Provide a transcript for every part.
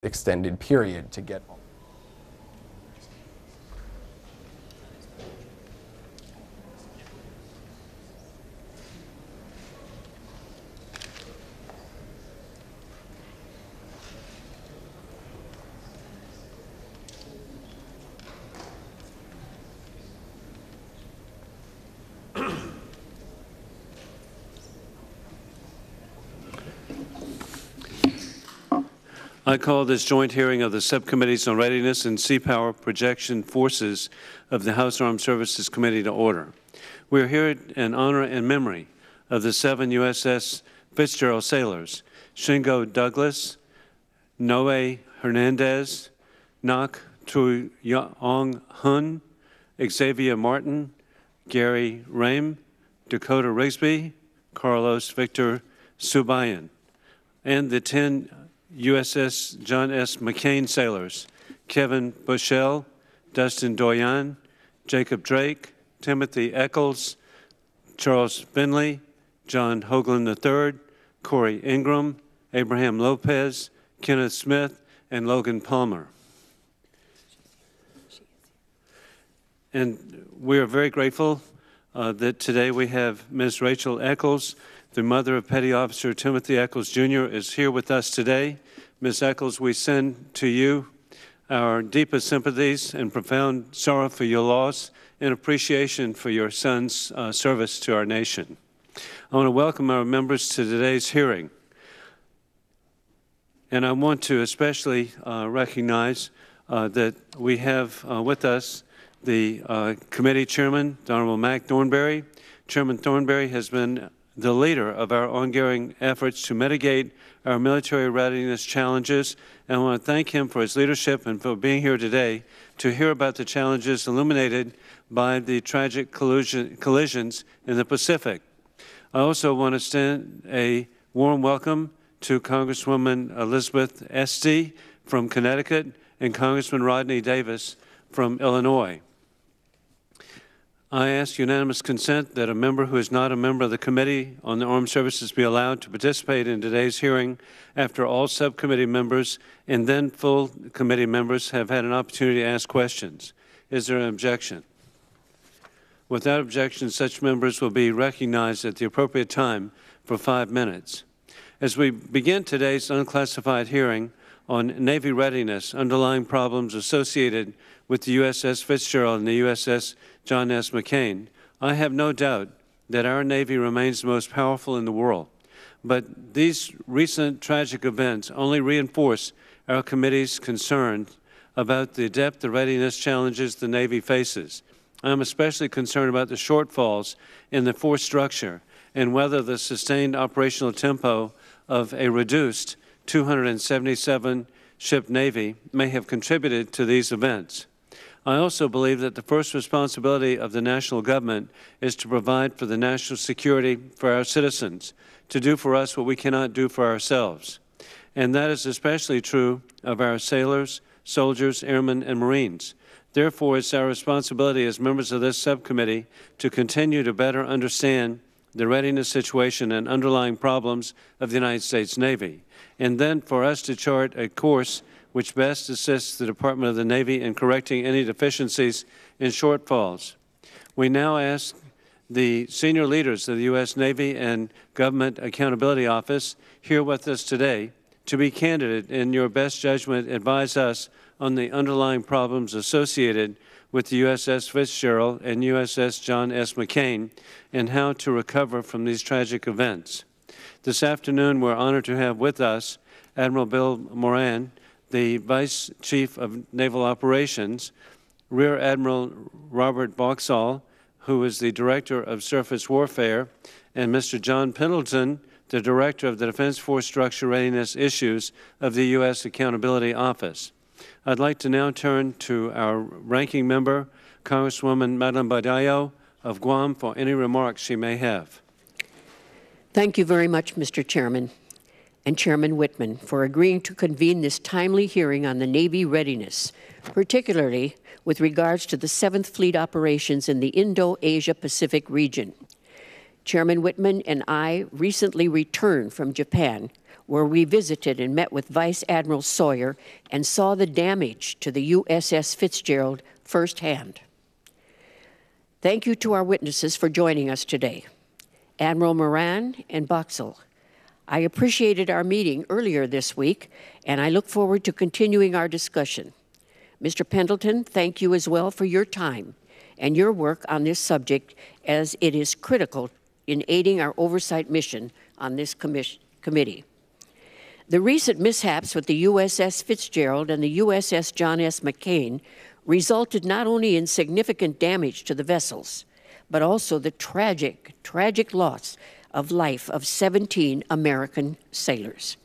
extended period to get home. I call this joint hearing of the Subcommittees on Readiness and Sea Power Projection Forces of the House Armed Services Committee to order. We are here in honor and memory of the 7 USS Fitzgerald sailors, Shingo Douglas, Noe Hernandez, Nak Truong Hun, Xavier Martin, Gary Rame, Dakota Rigsby, Carlos Victor Subayan, and the 10 USS John S. McCain sailors, Kevin Bushell, Dustin Doyen, Jacob Drake, Timothy Eccles, Charles Finley, John Hoagland III, Corey Ingram, Abraham Lopez, Kenneth Smith, and Logan Palmer. And we are very grateful that today we have Ms. Rachel Eccles, the mother of Petty Officer Timothy Eccles, Jr., is here with us today. Ms. Eccles, we send to you our deepest sympathies and profound sorrow for your loss and appreciation for your son's service to our nation. I want to welcome our members to today's hearing. And I want to especially recognize that we have with us the committee chairman, the Honorable Mac Thornberry. Chairman Thornberry has been the leader of our ongoing efforts to mitigate our military readiness challenges, and I want to thank him for his leadership and for being here today to hear about the challenges illuminated by the tragic collisions in the Pacific. I also want to extend a warm welcome to Congresswoman Elizabeth Esty from Connecticut and Congressman Rodney Davis from Illinois. I ask unanimous consent that a member who is not a member of the Committee on the Armed Services be allowed to participate in today's hearing after all subcommittee members and then full committee members have had an opportunity to ask questions. Is there an objection? Without objection, such members will be recognized at the appropriate time for 5 minutes. As we begin today's unclassified hearing on Navy readiness, underlying problems associated with the USS Fitzgerald and the USS John S. McCain, I have no doubt that our Navy remains the most powerful in the world. But these recent tragic events only reinforce our committee's concern about the depth of readiness challenges the Navy faces. I am especially concerned about the shortfalls in the force structure and whether the sustained operational tempo of a reduced 277-ship Navy may have contributed to these events. I also believe that the first responsibility of the national government is to provide for the national security for our citizens, to do for us what we cannot do for ourselves. And that is especially true of our sailors, soldiers, airmen, and Marines. Therefore, it's our responsibility as members of this subcommittee to continue to better understand the readiness situation and underlying problems of the United States Navy, and then for us to chart a course which best assists the Department of the Navy in correcting any deficiencies and shortfalls. We now ask the senior leaders of the U.S. Navy and Government Accountability Office here with us today to be candid in your best judgment, advise us on the underlying problems associated with the USS Fitzgerald and USS John S. McCain and how to recover from these tragic events. This afternoon, we're honored to have with us Admiral Bill Moran, the Vice Chief of Naval Operations, Rear Admiral Robert Boxall, who is the Director of Surface Warfare, and Mr. John Pendleton, the Director of the Defense Force Structure Readiness Issues of the U.S. Accountability Office. I'd like to now turn to our ranking member, Congresswoman Madeline Badillo of Guam, for any remarks she may have. Thank you very much, Mr. Chairman, and Chairman Whitman, for agreeing to convene this timely hearing on the Navy readiness, particularly with regards to the 7th Fleet operations in the Indo-Asia-Pacific region. Chairman Whitman and I recently returned from Japan, where we visited and met with Vice Admiral Sawyer and saw the damage to the USS Fitzgerald firsthand. Thank you to our witnesses for joining us today. Admiral Moran and Boxall, I appreciated our meeting earlier this week, and I look forward to continuing our discussion. Mr. Pendleton, thank you as well for your time and your work on this subject, as it is critical in aiding our oversight mission on this committee. The recent mishaps with the USS Fitzgerald and the USS John S. McCain resulted not only in significant damage to the vessels, but also the tragic loss of life of 17 American sailors.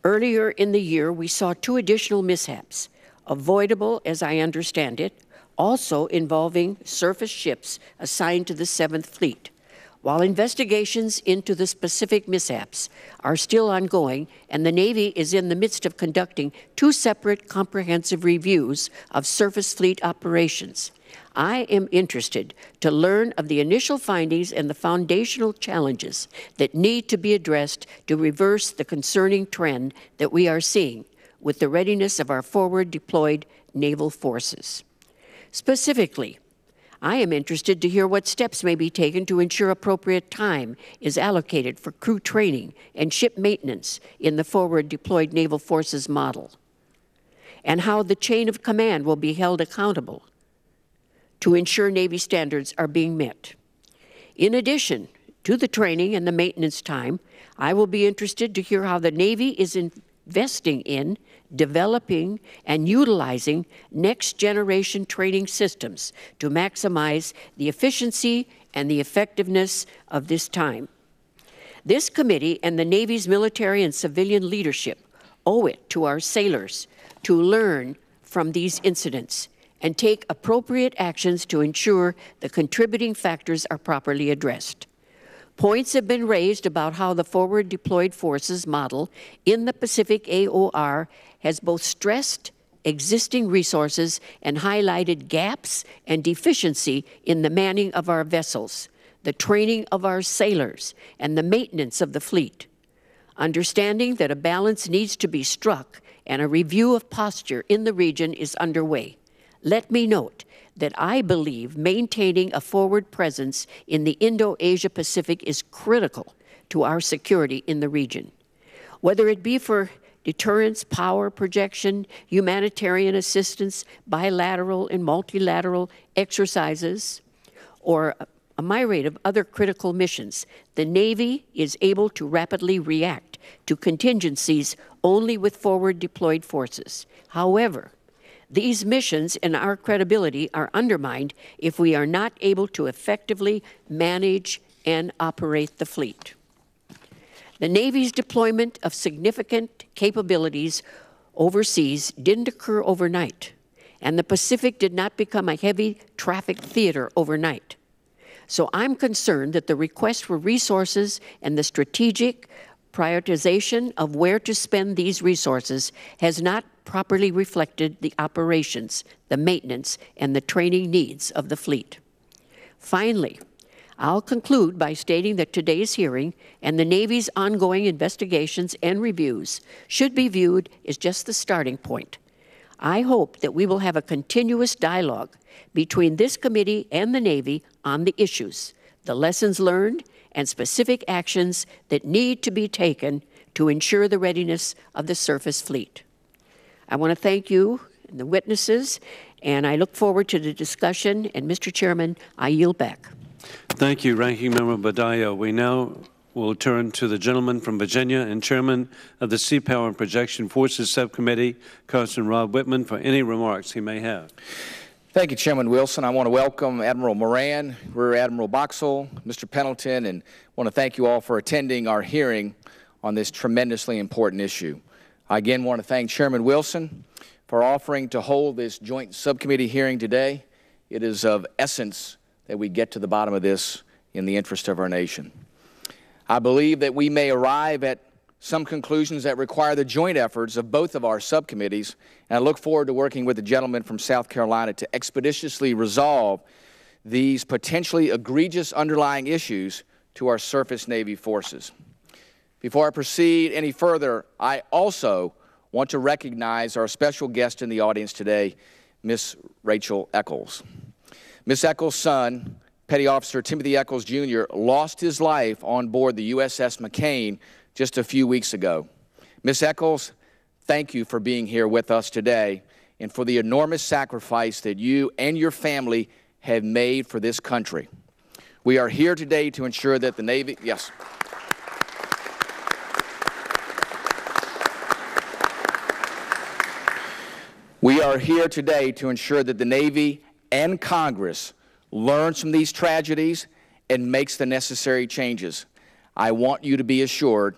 Earlier in the year, we saw 2 additional mishaps, avoidable as I understand it, also involving surface ships assigned to the 7th Fleet. While investigations into the specific mishaps are still ongoing, and the Navy is in the midst of conducting 2 separate comprehensive reviews of surface fleet operations, I am interested to learn of the initial findings and the foundational challenges that need to be addressed to reverse the concerning trend that we are seeing with the readiness of our forward deployed naval forces. Specifically, I am interested to hear what steps may be taken to ensure appropriate time is allocated for crew training and ship maintenance in the forward deployed naval forces model, and how the chain of command will be held accountable to ensure Navy standards are being met. In addition to the training and the maintenance time, I will be interested to hear how the Navy is investing in, developing, and utilizing next-generation training systems to maximize the efficiency and the effectiveness of this time. This committee and the Navy's military and civilian leadership owe it to our sailors to learn from these incidents and take appropriate actions to ensure the contributing factors are properly addressed. Points have been raised about how the forward deployed forces model in the Pacific AOR has both stressed existing resources and highlighted gaps and deficiency in the manning of our vessels, the training of our sailors, and the maintenance of the fleet. Understanding that a balance needs to be struck and a review of posture in the region is underway, let me note that I believe maintaining a forward presence in the Indo-Asia Pacific is critical to our security in the region. Whether it be for deterrence, power projection, humanitarian assistance, bilateral and multilateral exercises, or a myriad of other critical missions, the Navy is able to rapidly react to contingencies only with forward deployed forces. However, these missions and our credibility are undermined if we are not able to effectively manage and operate the fleet. The Navy's deployment of significant capabilities overseas didn't occur overnight, and the Pacific did not become a heavy traffic theater overnight. So I'm concerned that the request for resources and the strategic prioritization of where to spend these resources has not properly reflected the operations, the maintenance, and the training needs of the fleet. Finally, I'll conclude by stating that today's hearing and the Navy's ongoing investigations and reviews should be viewed as just the starting point. I hope that we will have a continuous dialogue between this committee and the Navy on the issues, the lessons learned, and specific actions that need to be taken to ensure the readiness of the surface fleet. I want to thank you and the witnesses, and I look forward to the discussion. And Mr. Chairman, I yield back. Thank you, Ranking Member Badillo. We now will turn to the gentleman from Virginia and Chairman of the Sea Power and Projection Forces Subcommittee, Congressman Rob Whitman, for any remarks he may have. Thank you, Chairman Wilson. I want to welcome Admiral Moran, Rear Admiral Boxall, Mr. Pendleton, and want to thank you all for attending our hearing on this tremendously important issue. I again want to thank Chairman Wilson for offering to hold this joint subcommittee hearing today. It is of essence that we get to the bottom of this in the interest of our nation. I believe that we may arrive at some conclusions that require the joint efforts of both of our subcommittees, and I look forward to working with the gentleman from South Carolina to expeditiously resolve these potentially egregious underlying issues to our surface Navy forces. Before I proceed any further, I also want to recognize our special guest in the audience today, Miss Rachel Eccles. Miss Eccles' son, Petty Officer Timothy Eccles, Jr., lost his life on board the USS McCain just a few weeks ago. Miss Eccles, thank you for being here with us today and for the enormous sacrifice that you and your family have made for this country. We are here today to ensure that the Navy, yes. We are here today to ensure that the Navy and Congress learns from these tragedies and makes the necessary changes. I want you to be assured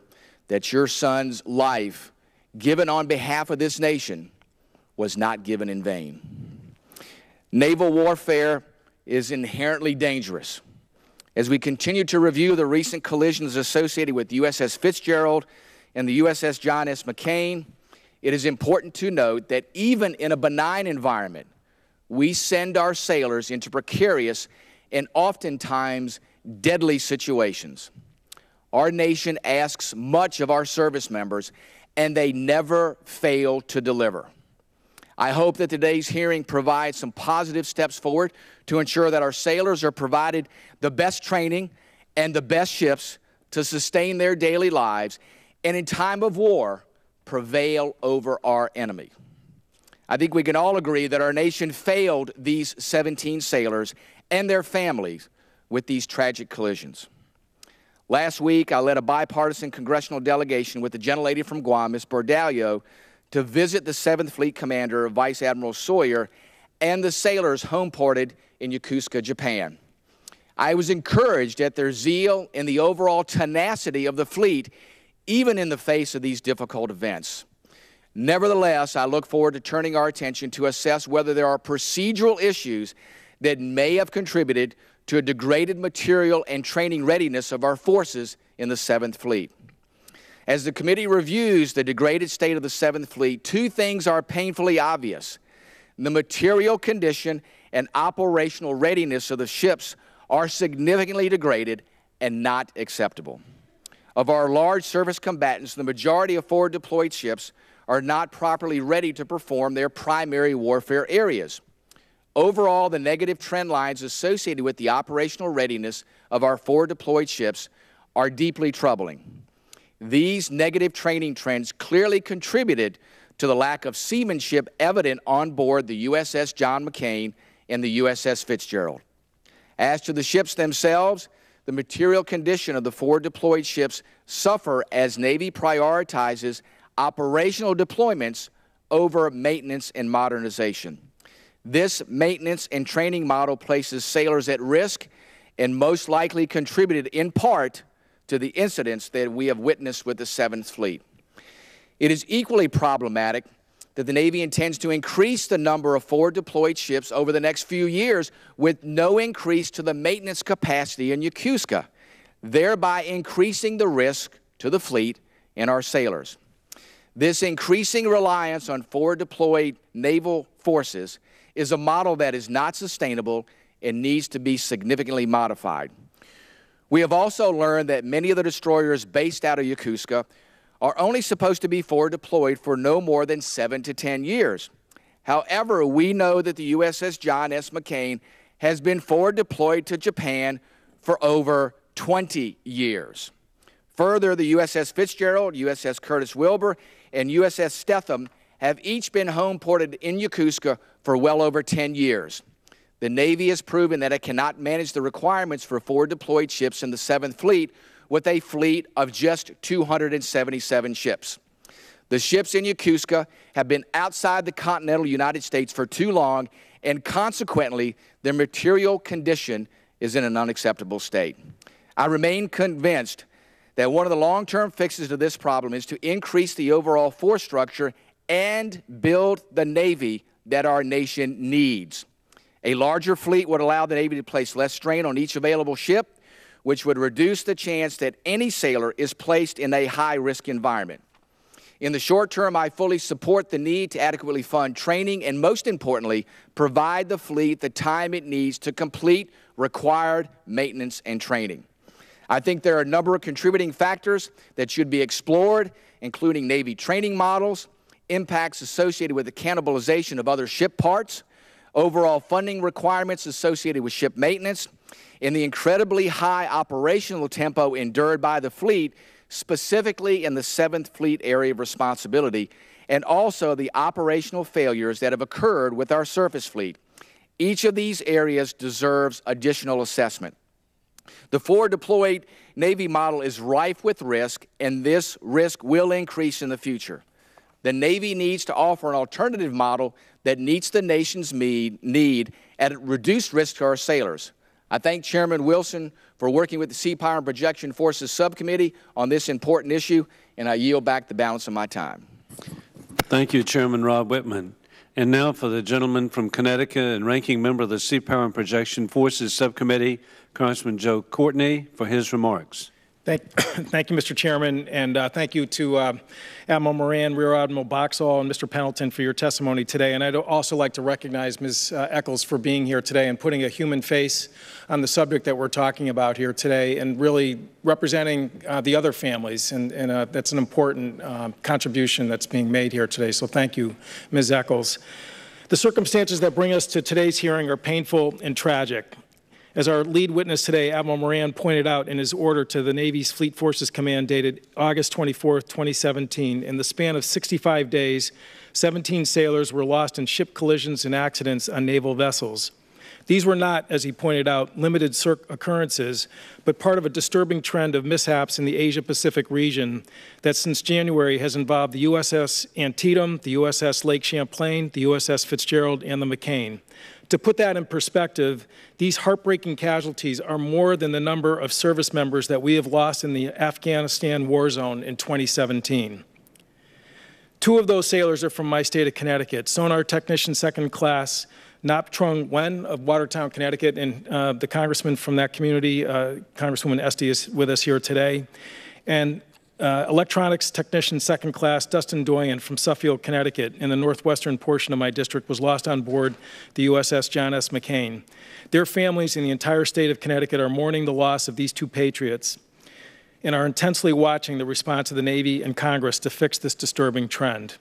that your son's life, given on behalf of this nation, was not given in vain. Naval warfare is inherently dangerous. As we continue to review the recent collisions associated with USS Fitzgerald and the USS John S. McCain, it is important to note that even in a benign environment, we send our sailors into precarious and oftentimes deadly situations. Our nation asks much of our service members, and they never fail to deliver. I hope that today's hearing provides some positive steps forward to ensure that our sailors are provided the best training and the best ships to sustain their daily lives, and in time of war, prevail over our enemy. I think we can all agree that our nation failed these 17 sailors and their families with these tragic collisions. Last week, I led a bipartisan congressional delegation with the gentlelady from Guam, Ms. Bordallo, to visit the 7th Fleet Commander, Vice Admiral Sawyer, and the sailors homeported in Yokosuka, Japan. I was encouraged at their zeal and the overall tenacity of the fleet, even in the face of these difficult events. Nevertheless, I look forward to turning our attention to assess whether there are procedural issues that may have contributed to a degraded material and training readiness of our forces in the 7th Fleet. As the committee reviews the degraded state of the 7th Fleet, two things are painfully obvious. The material condition and operational readiness of the ships are significantly degraded and not acceptable. Of our large service combatants, the majority of forward deployed ships are not properly ready to perform their primary warfare areas. Overall, the negative trend lines associated with the operational readiness of our forward deployed ships are deeply troubling. These negative training trends clearly contributed to the lack of seamanship evident on board the USS John McCain and the USS Fitzgerald. As to the ships themselves, the material condition of the forward deployed ships suffer as Navy prioritizes operational deployments over maintenance and modernization. This maintenance and training model places sailors at risk and most likely contributed in part to the incidents that we have witnessed with the 7th Fleet. It is equally problematic that the Navy intends to increase the number of forward deployed ships over the next few years with no increase to the maintenance capacity in Yokosuka, thereby increasing the risk to the fleet and our sailors. This increasing reliance on forward deployed naval forces is a model that is not sustainable and needs to be significantly modified. We have also learned that many of the destroyers based out of Yokosuka are only supposed to be forward deployed for no more than 7 to 10 years. However, we know that the USS John S. McCain has been forward deployed to Japan for over 20 years. Further, the USS Fitzgerald, USS Curtis Wilbur, and USS Stetham have each been homeported in Yokosuka for well over 10 years. The Navy has proven that it cannot manage the requirements for forward deployed ships in the 7th Fleet with a fleet of just 277 ships. The ships in Yokosuka have been outside the continental United States for too long, and consequently, their material condition is in an unacceptable state. I remain convinced that one of the long-term fixes to this problem is to increase the overall force structure and build the Navy that our nation needs. A larger fleet would allow the Navy to place less strain on each available ship, which would reduce the chance that any sailor is placed in a high-risk environment. In the short term, I fully support the need to adequately fund training and, most importantly, provide the fleet the time it needs to complete required maintenance and training. I think there are a number of contributing factors that should be explored, including Navy training models, impacts associated with the cannibalization of other ship parts, overall funding requirements associated with ship maintenance, and the incredibly high operational tempo endured by the fleet, specifically in the 7th Fleet Area of Responsibility, and also the operational failures that have occurred with our surface fleet. Each of these areas deserves additional assessment. The forward deployed Navy model is rife with risk, and this risk will increase in the future. The Navy needs to offer an alternative model that meets the nation's need at reduced risk to our sailors. I thank Chairman Wilson for working with the Sea Power and Projection Forces Subcommittee on this important issue, and I yield back the balance of my time. Thank you, Chairman Rob Whitman. And now for the gentleman from Connecticut and ranking member of the Sea Power and Projection Forces Subcommittee, Congressman Joe Courtney, for his remarks. Thank you, Mr. Chairman, and thank you to Admiral Moran, Rear Admiral Boxall, and Mr. Pendleton for your testimony today. And I'd also like to recognize Ms. Eccles for being here today and putting a human face on the subject that we're talking about here today, and really representing the other families. And that's an important contribution that's being made here today. So thank you, Ms. Eccles. The circumstances that bring us to today's hearing are painful and tragic. As our lead witness today, Admiral Moran, pointed out in his order to the Navy's Fleet Forces Command dated August 24, 2017, in the span of 65 days, 17 sailors were lost in ship collisions and accidents on naval vessels. These were not, as he pointed out, limited occurrences, but part of a disturbing trend of mishaps in the Asia-Pacific region that since January has involved the USS Antietam, the USS Lake Champlain, the USS Fitzgerald, and the McCain. To put that in perspective, these heartbreaking casualties are more than the number of service members that we have lost in the Afghanistan war zone in 2017. 2 of those sailors are from my state of Connecticut, Sonar Technician Second Class Nap Trung Wen of Watertown, Connecticut, and the congressman from that community, Congresswoman Esty, is with us here today, and Electronics Technician Second Class Dustin Doyen from Suffield, Connecticut, in the northwestern portion of my district, was lost on board the USS John S. McCain. Their families in the entire state of Connecticut are mourning the loss of these 2 patriots and are intensely watching the response of the Navy and Congress to fix this disturbing trend.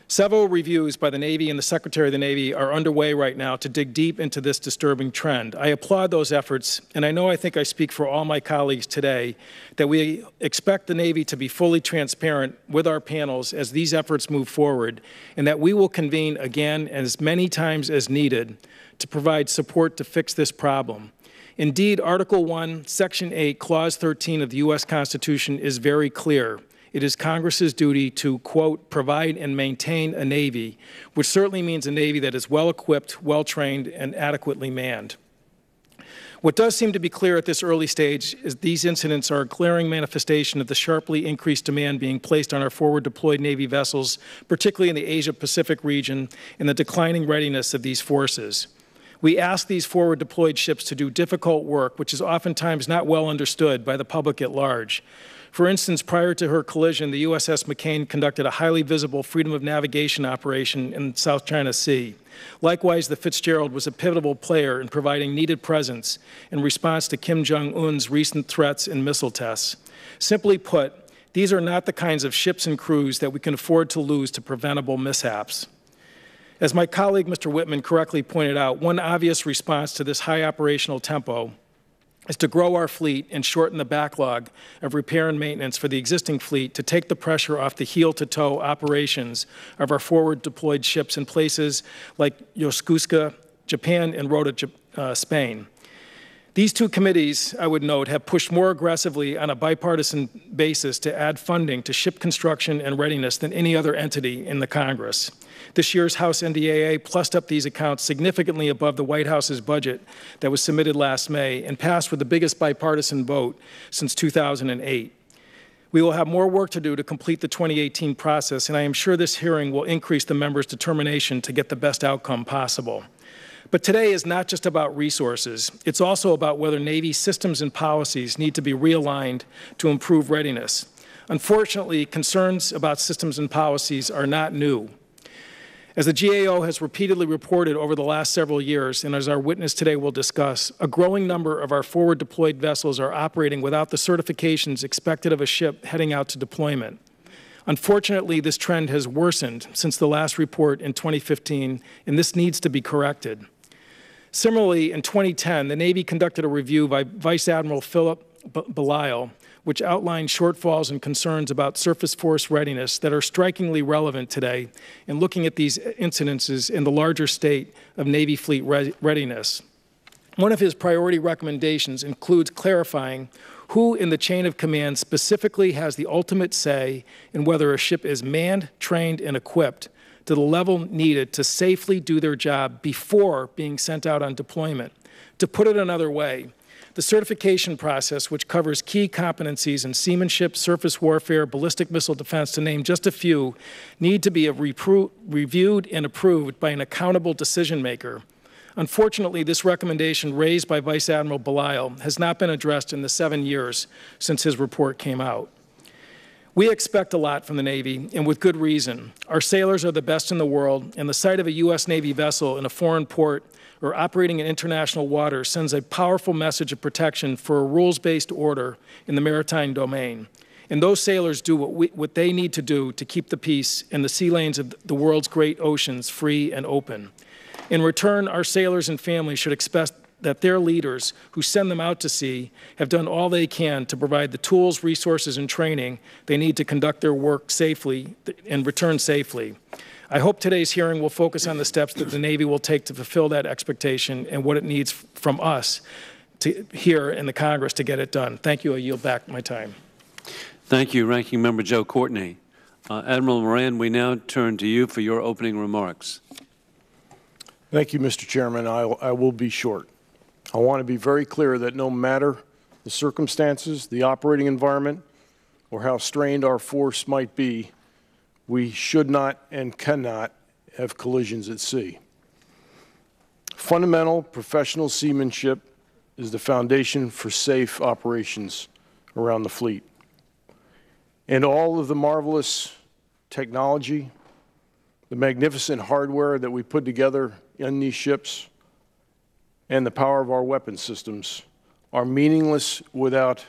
Several reviews by the Navy and the Secretary of the Navy are underway right now to dig deep into this disturbing trend. I applaud those efforts, and I think I speak for all my colleagues today that we expect the Navy to be fully transparent with our panels as these efforts move forward, and that we will convene again as many times as needed to provide support to fix this problem. Indeed, Article 1, Section 8, Clause 13 of the U.S. Constitution is very clear. It is Congress's duty to, quote, provide and maintain a Navy, which certainly means a Navy that is well-equipped, well-trained, and adequately manned. What does seem to be clear at this early stage is these incidents are a glaring manifestation of the sharply increased demand being placed on our forward-deployed Navy vessels, particularly in the Asia-Pacific region, and the declining readiness of these forces. We ask these forward-deployed ships to do difficult work, which is oftentimes not well understood by the public at large. For instance, prior to her collision, the USS McCain conducted a highly visible freedom of navigation operation in the South China Sea. Likewise, the Fitzgerald was a pivotal player in providing needed presence in response to Kim Jong-un's recent threats and missile tests. Simply put, these are not the kinds of ships and crews that we can afford to lose to preventable mishaps. As my colleague, Mr. Whitman, correctly pointed out, one obvious response to this high operational tempo is to grow our fleet and shorten the backlog of repair and maintenance for the existing fleet to take the pressure off the heel-to-toe operations of our forward-deployed ships in places like Yokosuka, Japan, and Rota, Spain. These 2 committees, I would note, have pushed more aggressively on a bipartisan basis to add funding to ship construction and readiness than any other entity in the Congress. This year's House NDAA plussed up these accounts significantly above the White House's budget that was submitted last May and passed with the biggest bipartisan vote since 2008. We will have more work to do to complete the 2018 process, and I am sure this hearing will increase the members' determination to get the best outcome possible. But today is not just about resources. It's also about whether Navy systems and policies need to be realigned to improve readiness. Unfortunately, concerns about systems and policies are not new. As the GAO has repeatedly reported over the last several years, and as our witness today will discuss, a growing number of our forward deployed vessels are operating without the certifications expected of a ship heading out to deployment. Unfortunately, this trend has worsened since the last report in 2015, and this needs to be corrected. Similarly, in 2010, the Navy conducted a review by Vice Admiral Philip Belisle, which outlined shortfalls and concerns about surface force readiness that are strikingly relevant today in looking at these incidences in the larger state of Navy fleet readiness. One of his priority recommendations includes clarifying who in the chain of command specifically has the ultimate say in whether a ship is manned, trained, and equipped to the level needed to safely do their job before being sent out on deployment. To put it another way, the certification process, which covers key competencies in seamanship, surface warfare, ballistic missile defense, to name just a few, need to be reviewed and approved by an accountable decision maker. Unfortunately, this recommendation raised by Vice Admiral Belisle has not been addressed in the 7 years since his report came out. We expect a lot from the Navy, and with good reason. Our sailors are the best in the world, and the sight of a U.S. Navy vessel in a foreign port or operating in international waters sends a powerful message of protection for a rules-based order in the maritime domain. And those sailors do what they need to do to keep the peace in the sea lanes of the world's great oceans free and open. In return, our sailors and families should expect that their leaders who send them out to sea have done all they can to provide the tools, resources, and training they need to conduct their work safely and return safely. I hope today's hearing will focus on the steps that the Navy will take to fulfill that expectation and what it needs from us here in the Congress to get it done. Thank you. I yield back my time. Thank you, Ranking Member Joe Courtney. Admiral Moran, we now turn to you for your opening remarks. Thank you, Mr. Chairman. I will be short. I want to be very clear that no matter the circumstances, the operating environment, or how strained our force might be, we should not and cannot have collisions at sea. Fundamental professional seamanship is the foundation for safe operations around the fleet. And all of the marvelous technology, the magnificent hardware that we put together in these ships, and the power of our weapon systems are meaningless without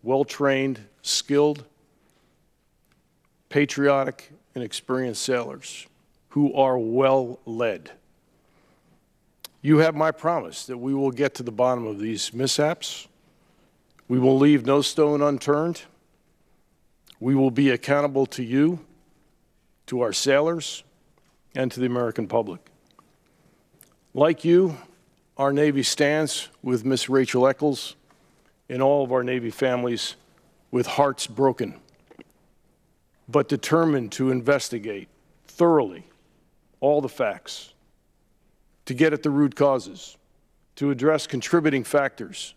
well-trained, skilled, patriotic, and experienced sailors who are well led. You have my promise that we will get to the bottom of these mishaps. We will leave no stone unturned. We will be accountable to you, to our sailors, and to the American public. Like you, our Navy stands with Miss Rachel Eccles and all of our Navy families with hearts broken, but determined to investigate thoroughly all the facts, to get at the root causes, to address contributing factors,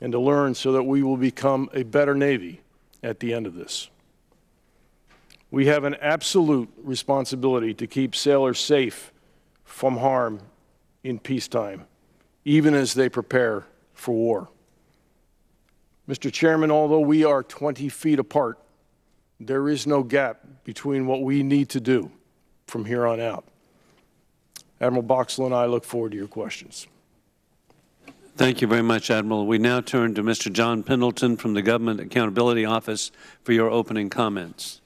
and to learn so that we will become a better Navy at the end of this. We have an absolute responsibility to keep sailors safe from harm in peacetime, even as they prepare for war. Mr. Chairman, although we are 20 feet apart, there is no gap between what we need to do from here on out. Admiral Boxall and I look forward to your questions. Thank you very much, Admiral. We now turn to Mr. John Pendleton from the Government Accountability Office for your opening comments.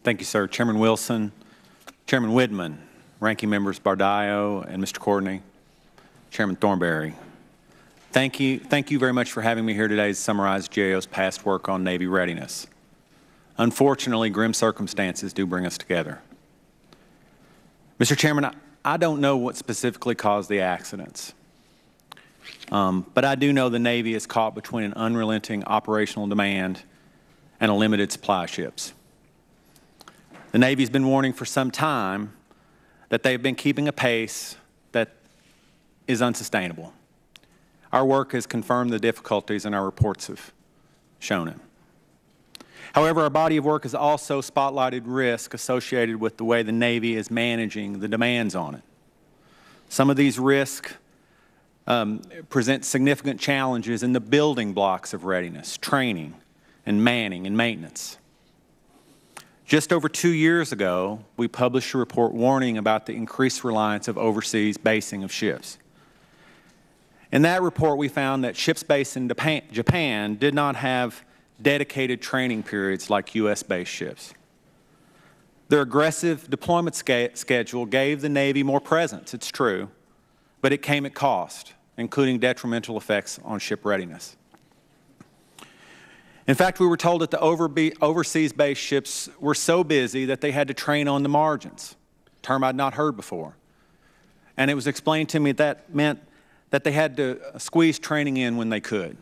Thank you, sir. Chairman Wilson, Chairman Widman, Ranking Members Bardillo and Mr. Courtney, Chairman Thornberry. Thank you very much for having me here today to summarize GAO's past work on Navy readiness. Unfortunately, grim circumstances do bring us together. Mr. Chairman, I don't know what specifically caused the accidents, but I do know the Navy is caught between an unrelenting operational demand and a limited supply of ships. The Navy's been warning for some time that they've been keeping a pace that is unsustainable. Our work has confirmed the difficulties, and our reports have shown it. However, our body of work has also spotlighted risk associated with the way the Navy is managing the demands on it. Some of these risks present significant challenges in the building blocks of readiness, training, and manning and maintenance. Just over 2 years ago, we published a report warning about the increased reliance of overseas basing of ships. In that report, we found that ships based in Japan did not have dedicated training periods like U.S.-based ships. Their aggressive deployment schedule gave the Navy more presence, it's true, but it came at cost, including detrimental effects on ship readiness. In fact, we were told that the overseas-based ships were so busy that they had to train on the margins, a term I'd not heard before. And it was explained to me that meant that they had to squeeze training in when they could.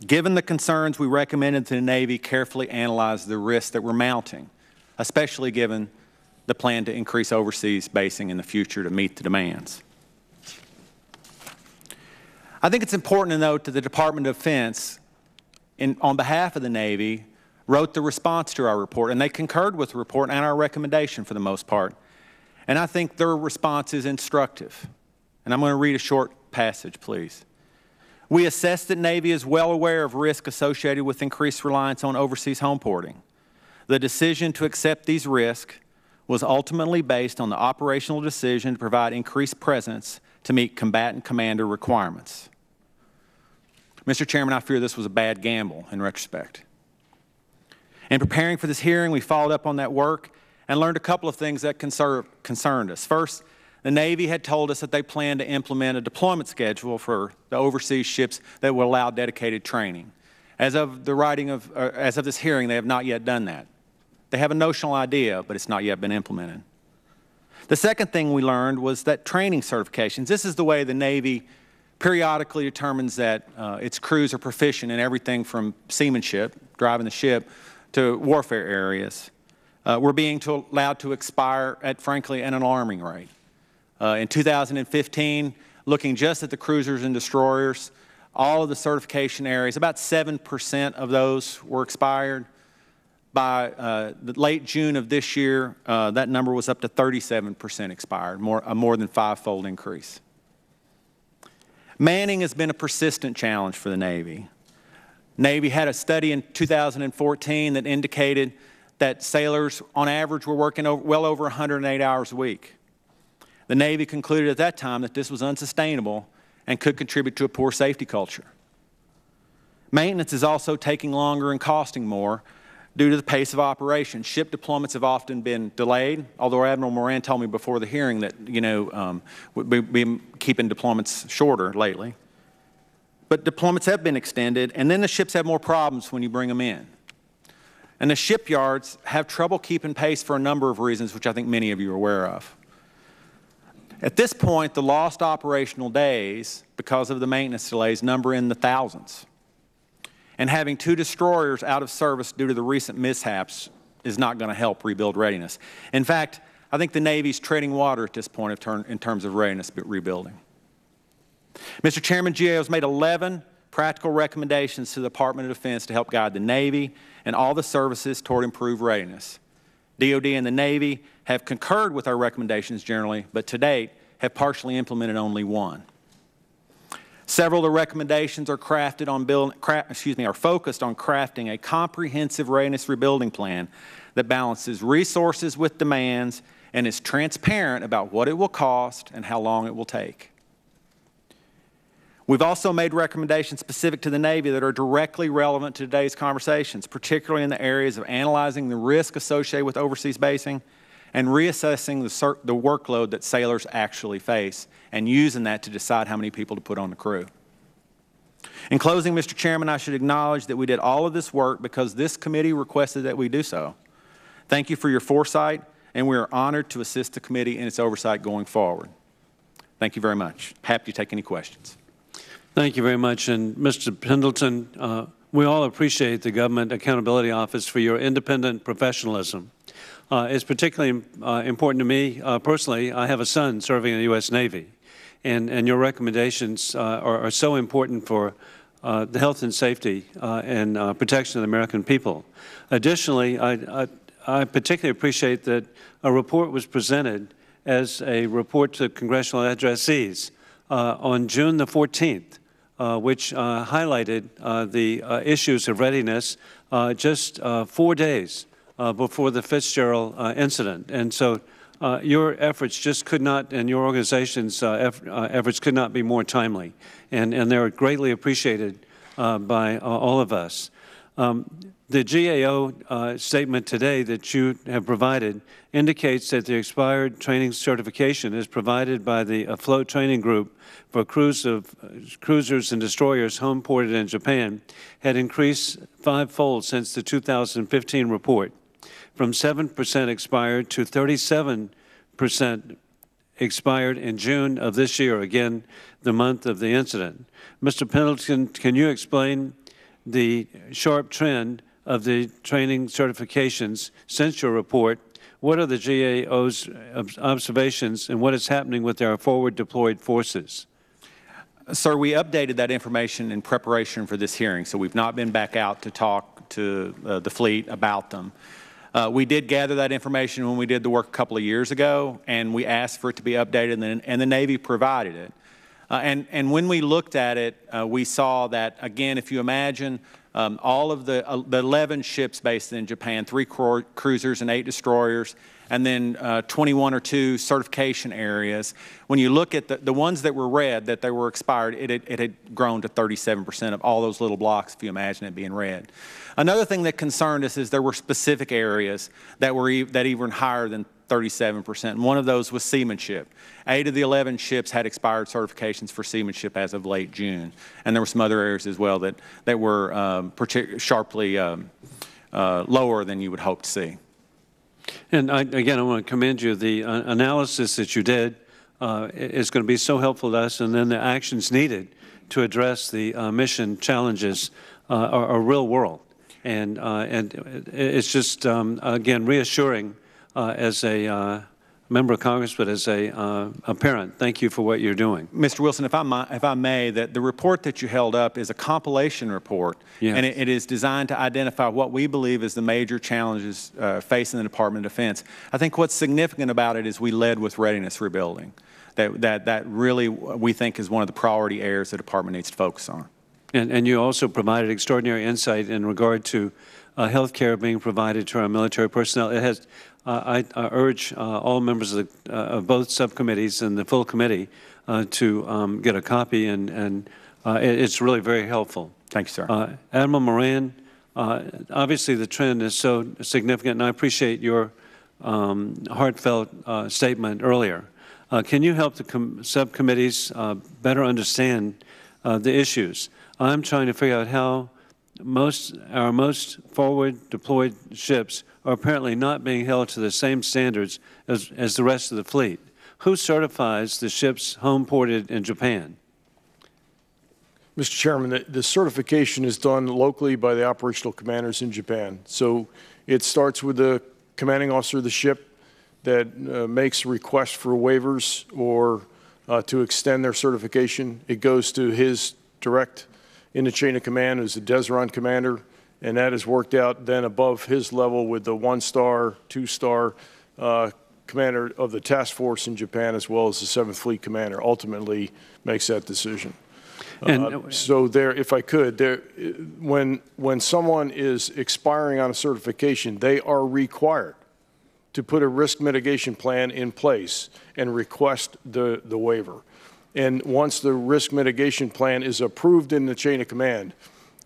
Given the concerns, we recommended to the Navy carefully analyze the risks that were mounting, especially given the plan to increase overseas basing in the future to meet the demands. I think it's important to note that the Department of Defense, on behalf of the Navy, wrote the response to our report, and they concurred with the report and our recommendation for the most part. And I think their response is instructive. And I'm going to read a short passage, please. We assess that Navy is well aware of risk associated with increased reliance on overseas home porting. The decision to accept these risks was ultimately based on the operational decision to provide increased presence to meet combatant commander requirements. Mr. Chairman, I fear this was a bad gamble in retrospect. In preparing for this hearing, we followed up on that work and learned a couple of things that concerned us. First, the Navy had told us that they planned to implement a deployment schedule for the overseas ships that would allow dedicated training. As of this hearing, they have not yet done that. They have a notional idea, but it's not yet been implemented. The second thing we learned was that training certifications, this is the way the Navy periodically determines that its crews are proficient in everything from seamanship, driving the ship, to warfare areas, were being allowed to expire at, frankly, an alarming rate. In 2015, looking just at the cruisers and destroyers, all of the certification areas, about 7% of those were expired. By the late June of this year, that number was up to 37% expired, a more than five-fold increase. Manning has been a persistent challenge for the Navy. Navy had a study in 2014 that indicated that sailors, on average, were working well over 108 hours a week. The Navy concluded at that time that this was unsustainable and could contribute to a poor safety culture. Maintenance is also taking longer and costing more due to the pace of operation. Ship deployments have often been delayed, although Admiral Moran told me before the hearing that, we've been keeping deployments shorter lately. But deployments have been extended, and then the ships have more problems when you bring them in. And the shipyards have trouble keeping pace for a number of reasons, which I think many of you are aware of. At this point, the lost operational days, because of the maintenance delays, number in the thousands. And having 2 destroyers out of service due to the recent mishaps is not going to help rebuild readiness. In fact, I think the Navy's treading water at this point in terms of readiness rebuilding. Mr. Chairman, GAO has made 11 practical recommendations to the Department of Defense to help guide the Navy and all the services toward improved readiness. DoD and the Navy have concurred with our recommendations generally, but to date have partially implemented only one. Several of the recommendations are focused on crafting a comprehensive readiness rebuilding plan that balances resources with demands and is transparent about what it will cost and how long it will take. We've also made recommendations specific to the Navy that are directly relevant to today's conversations, particularly in the areas of analyzing the risk associated with overseas basing and reassessing the workload that sailors actually face and using that to decide how many people to put on the crew. In closing, Mr. Chairman, I should acknowledge that we did all of this work because this committee requested that we do so. Thank you for your foresight, and we are honored to assist the committee in its oversight going forward. Thank you very much. Happy to take any questions. Thank you very much. And Mr. Pendleton, we all appreciate the Government Accountability Office for your independent professionalism. It's particularly important to me personally. I have a son serving in the U.S. Navy, and your recommendations are so important for the health and safety and protection of the American people. Additionally, I particularly appreciate that a report was presented as a report to congressional addressees on June the 14th which highlighted the issues of readiness just 4 days before the Fitzgerald incident. And so your efforts just could not, and your organization's efforts could not be more timely, and they're greatly appreciated by all of us. The GAO statement today that you have provided indicates that the expired training certification is provided by the Afloat Training Group for cruisers and destroyers home ported in Japan had increased fivefold since the 2015 report, from 7% expired to 37% expired in June of this year, again, the month of the incident. Mr. Pendleton, can you explain the sharp trend of the training certifications since your report? What are the GAO's observations, and what is happening with our forward deployed forces? Sir, we updated that information in preparation for this hearing, so we've not been back out to talk to the fleet about them. We did gather that information when we did the work a couple of years ago, and we asked for it to be updated, and the Navy provided it. And when we looked at it, we saw that, again, if you imagine all of the 11 ships based in Japan, 3 cruisers and 8 destroyers, and then 21 or 2 certification areas. When you look at the ones that were red, that they were expired, it had grown to 37% of all those little blocks, if you imagine it being red. Another thing that concerned us is there were specific areas that were even higher than 37%. And one of those was seamanship. 8 of the 11 ships had expired certifications for seamanship as of late June. And there were some other areas as well that were sharply lower than you would hope to see. And again, I want to commend you. The analysis that you did is going to be so helpful to us, and then the actions needed to address the mission challenges are real world. And it's just, again, reassuring as a member of Congress, but as a parent. Thank you for what you're doing. Mr. Wilson, if I may, that the report that you held up is a compilation report, yes. And it is designed to identify what we believe is the major challenges facing the Department of Defense. I think what's significant about it is we led with readiness rebuilding. That really, we think, is one of the priority areas the Department needs to focus on. And you also provided extraordinary insight in regard to health care being provided to our military personnel. It has, I urge all members of both subcommittees and the full committee to get a copy, and it's really very helpful. Thank you, sir. Admiral Moran, obviously the trend is so significant, and I appreciate your heartfelt statement earlier. Can you help the subcommittees better understand the issues? I'm trying to figure out how our most forward deployed ships are apparently not being held to the same standards as the rest of the fleet. Who certifies the ships home ported in Japan? Mr. Chairman, the certification is done locally by the operational commanders in Japan. So it starts with the commanding officer of the ship that makes a request for waivers or to extend their certification. It goes to his direct in the chain of command, who's the Desron commander, and that is worked out then above his level with the 1-star, 2-star commander of the task force in Japan, as well as the 7th Fleet commander, ultimately makes that decision. So there, if I could, when someone is expiring on a certification, they are required to put a risk mitigation plan in place and request the waiver. And once the risk mitigation plan is approved in the chain of command,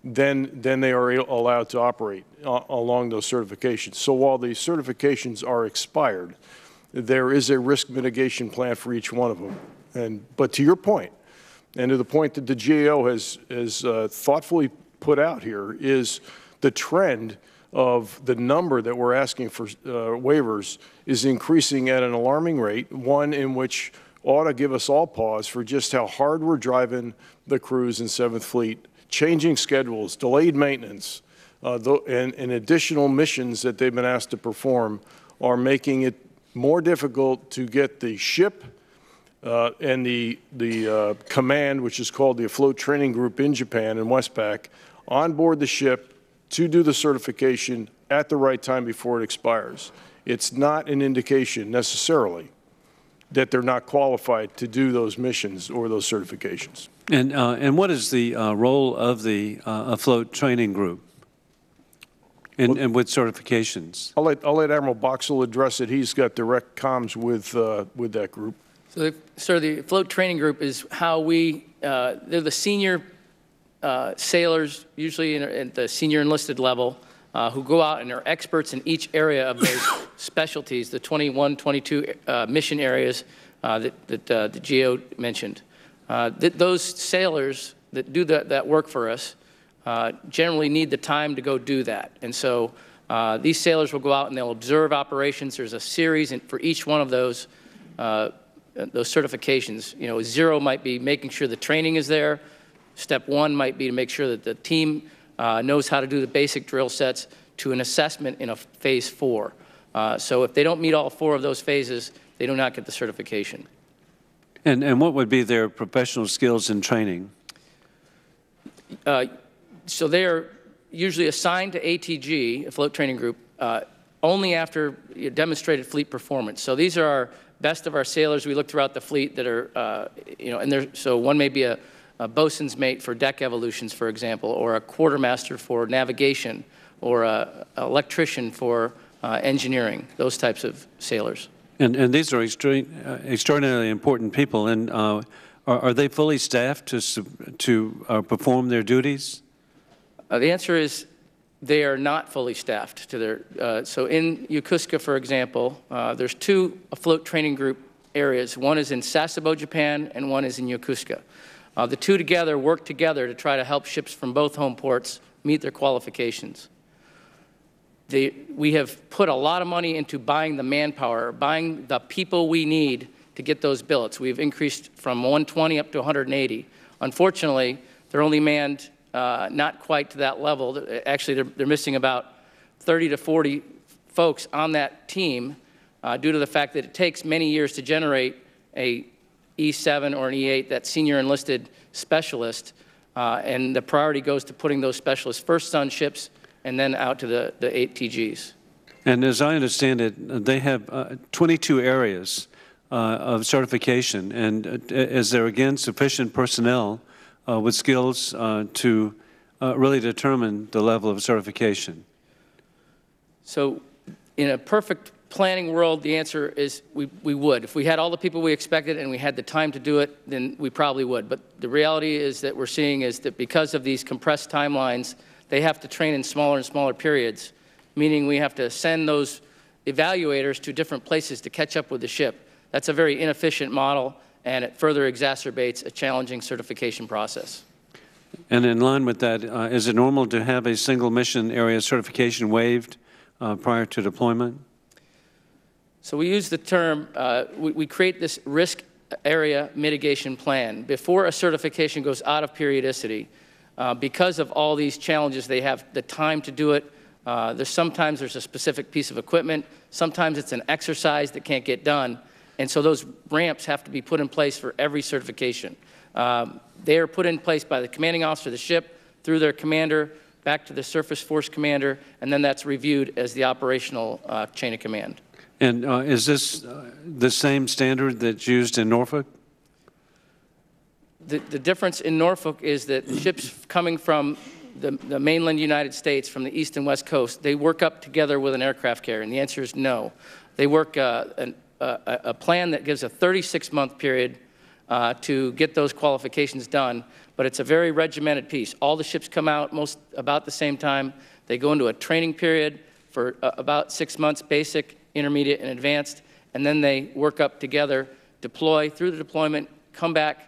then they are allowed to operate along those certifications. So while the certifications are expired, there is a risk mitigation plan for each one of them. But to your point, and to the point that the GAO has thoughtfully put out here, is the trend of the number that we're asking for waivers is increasing at an alarming rate, one in which ought to give us all pause for just how hard we're driving the crews in 7th Fleet, changing schedules, delayed maintenance, and additional missions that they've been asked to perform are making it more difficult to get the ship and the command, which is called the Afloat Training Group in Japan and Westpac, on board the ship to do the certification at the right time before it expires. It's not an indication necessarily that they're not qualified to do those missions or those certifications. And what is the role of the afloat training group and with certifications? I'll let Admiral Boxall address it. He's got direct comms with that group. So, sir, the afloat training group is how we, they're the senior sailors, usually at the senior enlisted level, who go out and are experts in each area of those specialties, the 21, 22 mission areas that the GO mentioned. Those sailors that do that work for us generally need the time to go do that. And so these sailors will go out and they'll observe operations. There's a series for each one of those certifications. You know, 0 might be making sure the training is there. Step 1 might be to make sure that the team knows how to do the basic drill sets, to an assessment in a phase 4. So if they don't meet all 4 of those phases, they do not get the certification. And what would be their professional skills and training? So they are usually assigned to ATG, Afloat Training Group, only after demonstrated fleet performance. So these are our best of our sailors. We look throughout the fleet that are, so one may be a bosun's mate for deck evolutions, for example, or a quartermaster for navigation, or an electrician for engineering, those types of sailors. And these are extraordinarily important people. And are they fully staffed to perform their duties? The answer is they are not fully staffed to their. So in Yokosuka, for example, there's 2 afloat training group areas. One is in Sasebo, Japan, and one is in Yokosuka. The 2 together work together to try to help ships from both home ports meet their qualifications. We have put a lot of money into buying the manpower, buying the people we need to get those billets. We've increased from 120 up to 180. Unfortunately, they're only manned not quite to that level. Actually, they're missing about 30 to 40 folks on that team due to the fact that it takes many years to generate a E7 or an E8, that senior enlisted specialist, and the priority goes to putting those specialists first on ships and then out to the ATGs. And as I understand it, they have 22 areas of certification. And is there, again, sufficient personnel with skills to really determine the level of certification? So in a perfect planning world, the answer is we would. If we had all the people we expected and we had the time to do it, then we probably would. But the reality is that we're seeing is that because of these compressed timelines, they have to train in smaller and smaller periods, meaning we have to send those evaluators to different places to catch up with the ship. That's a very inefficient model, and it further exacerbates a challenging certification process. And in line with that, is it normal to have a single mission area certification waived prior to deployment? So we use the term, we create this risk area mitigation plan. Before a certification goes out of periodicity, because of all these challenges, they have the time to do it. Sometimes there's a specific piece of equipment. Sometimes it's an exercise that can't get done. And so those ramps have to be put in place for every certification. They are put in place by the commanding officer of the ship, through their commander, back to the surface force commander, and then that's reviewed as the operational chain of command. And is this the same standard that's used in Norfolk? The difference in Norfolk is that ships coming from the mainland United States, from the east and west coast, they work up together with an aircraft carrier, and the answer is no. They work a plan that gives a 36-month period to get those qualifications done, but it's a very regimented piece. All the ships come out about the same time. They go into a training period for about 6 months, basic, intermediate, and advanced, and then they work up together, deploy through the deployment, come back,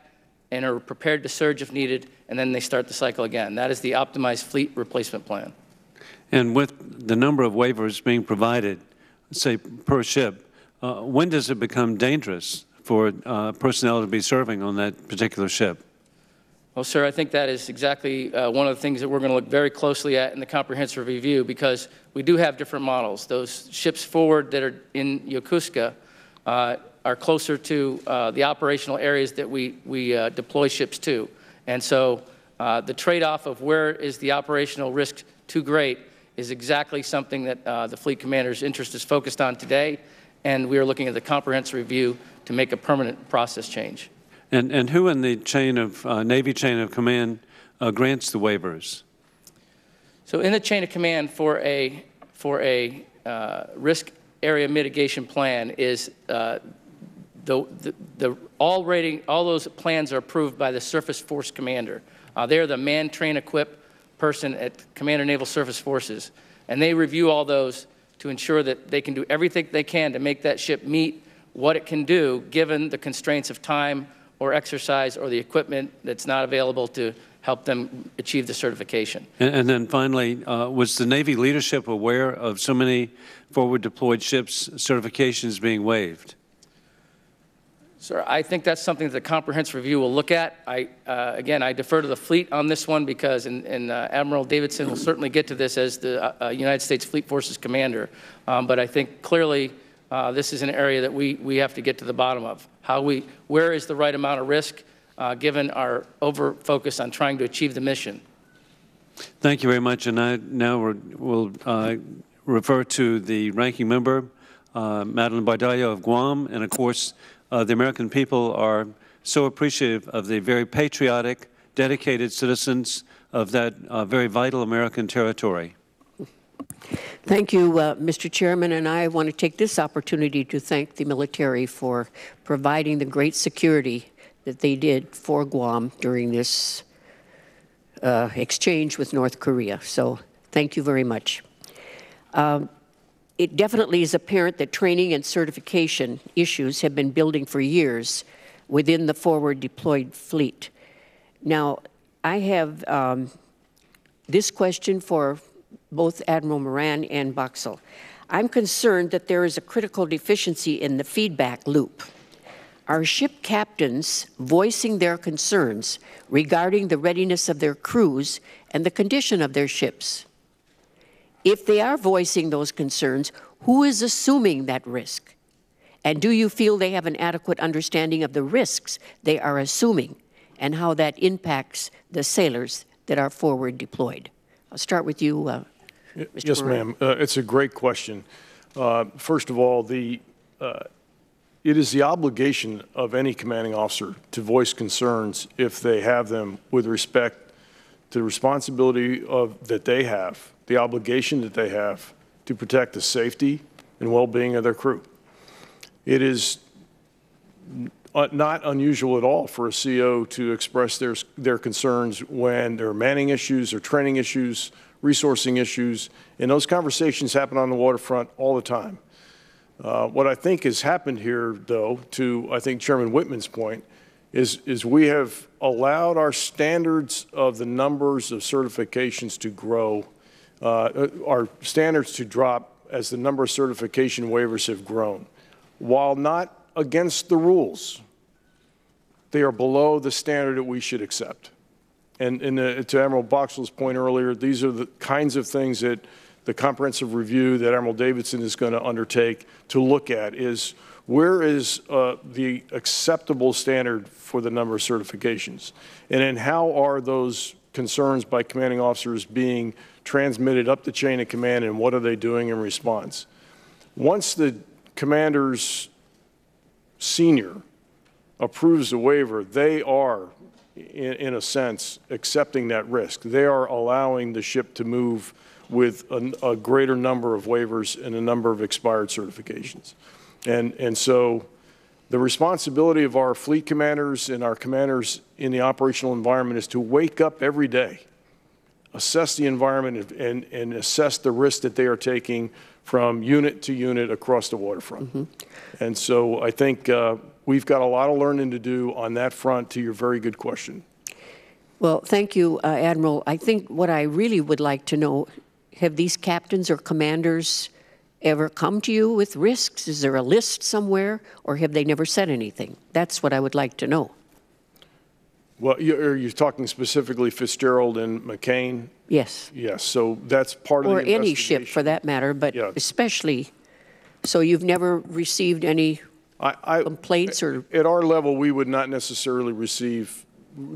and are prepared to surge if needed, and then they start the cycle again. That is the optimized fleet replacement plan. And with the number of waivers being provided, say per ship, when does it become dangerous for personnel to be serving on that particular ship? Well, sir, I think that is exactly one of the things that we're going to look very closely at in the comprehensive review, because we do have different models. Those ships forward that are in Yokosuka are closer to the operational areas that we deploy ships to. And so the trade-off of where is the operational risk too great is exactly something that the fleet commander's interest is focused on today, and we are looking at the comprehensive review to make a permanent process change. And who in the chain of Navy chain of command grants the waivers? So in the chain of command for a risk area mitigation plan is all those plans are approved by the Surface Force Commander. They're the man, train, equip person at Commander Naval Surface Forces, and they review all those to ensure that they can do everything they can to make that ship meet what it can do given the constraints of time or exercise or the equipment that's not available to help them achieve the certification. And then finally, was the Navy leadership aware of so many forward deployed ships' certifications being waived? Sir, I think that's something that the comprehensive review will look at. Again, I defer to the fleet on this one because Admiral Davidson will certainly get to this as the United States Fleet Forces Commander. But I think clearly this is an area that we have to get to the bottom of. Where is the right amount of risk given our over-focus on trying to achieve the mission? Thank you very much. And now we'll refer to the ranking member, Madeline Bardallo of Guam, and of course, the American people are so appreciative of the very patriotic, dedicated citizens of that very vital American territory. Thank you, Mr. Chairman, and I want to take this opportunity to thank the military for providing the great security that they did for Guam during this exchange with North Korea. So thank you very much. It definitely is apparent that training and certification issues have been building for years within the forward deployed fleet. Now, I have this question for both Admiral Moran and Boxall. I'm concerned that there is a critical deficiency in the feedback loop. Are ship captains voicing their concerns regarding the readiness of their crews and the condition of their ships? If they are voicing those concerns, who is assuming that risk? And do you feel they have an adequate understanding of the risks they are assuming and how that impacts the sailors that are forward deployed? I'll start with you, Mr. Yes, ma'am. It's a great question. First of all, it is the obligation of any commanding officer to voice concerns if they have them with respect to the responsibility that they have, the obligation that they have to protect the safety and well-being of their crew. It is not unusual at all for a CO to express their concerns when there are manning issues or training issues, resourcing issues, and those conversations happen on the waterfront all the time. What I think has happened here, though, to I think Chairman Whitman's point, is we have allowed our standards of the numbers of certifications to grow, our standards to drop as the number of certification waivers have grown. While not against the rules, they are below the standard that we should accept. And to Admiral Boxall's point earlier, these are the kinds of things that the comprehensive review that Admiral Davidson is going to undertake to look at is where is the acceptable standard for the number of certifications? And then how are those concerns by commanding officers being transmitted up the chain of command, and what are they doing in response? Once the commander's senior approves the waiver, they are, in a sense, accepting that risk. They are allowing the ship to move with a greater number of waivers and a number of expired certifications. And so the responsibility of our fleet commanders and our commanders in the operational environment is to wake up every day, assess the environment, and assess the risk that they are taking from unit to unit across the waterfront. Mm-hmm. And so I think we've got a lot of learning to do on that front, to your very good question. Well, thank you, Admiral. I think what I really would like to know, have these captains or commanders ever come to you with risks? Is there a list somewhere, or have they never said anything? That's what I would like to know. Well, are you talking specifically Fitzgerald and McCain? Yes. Yes, so that's part of the investigation. Or any ship for that matter, but yeah. Especially, so you've never received any complaints? Or at our level, we would not necessarily receive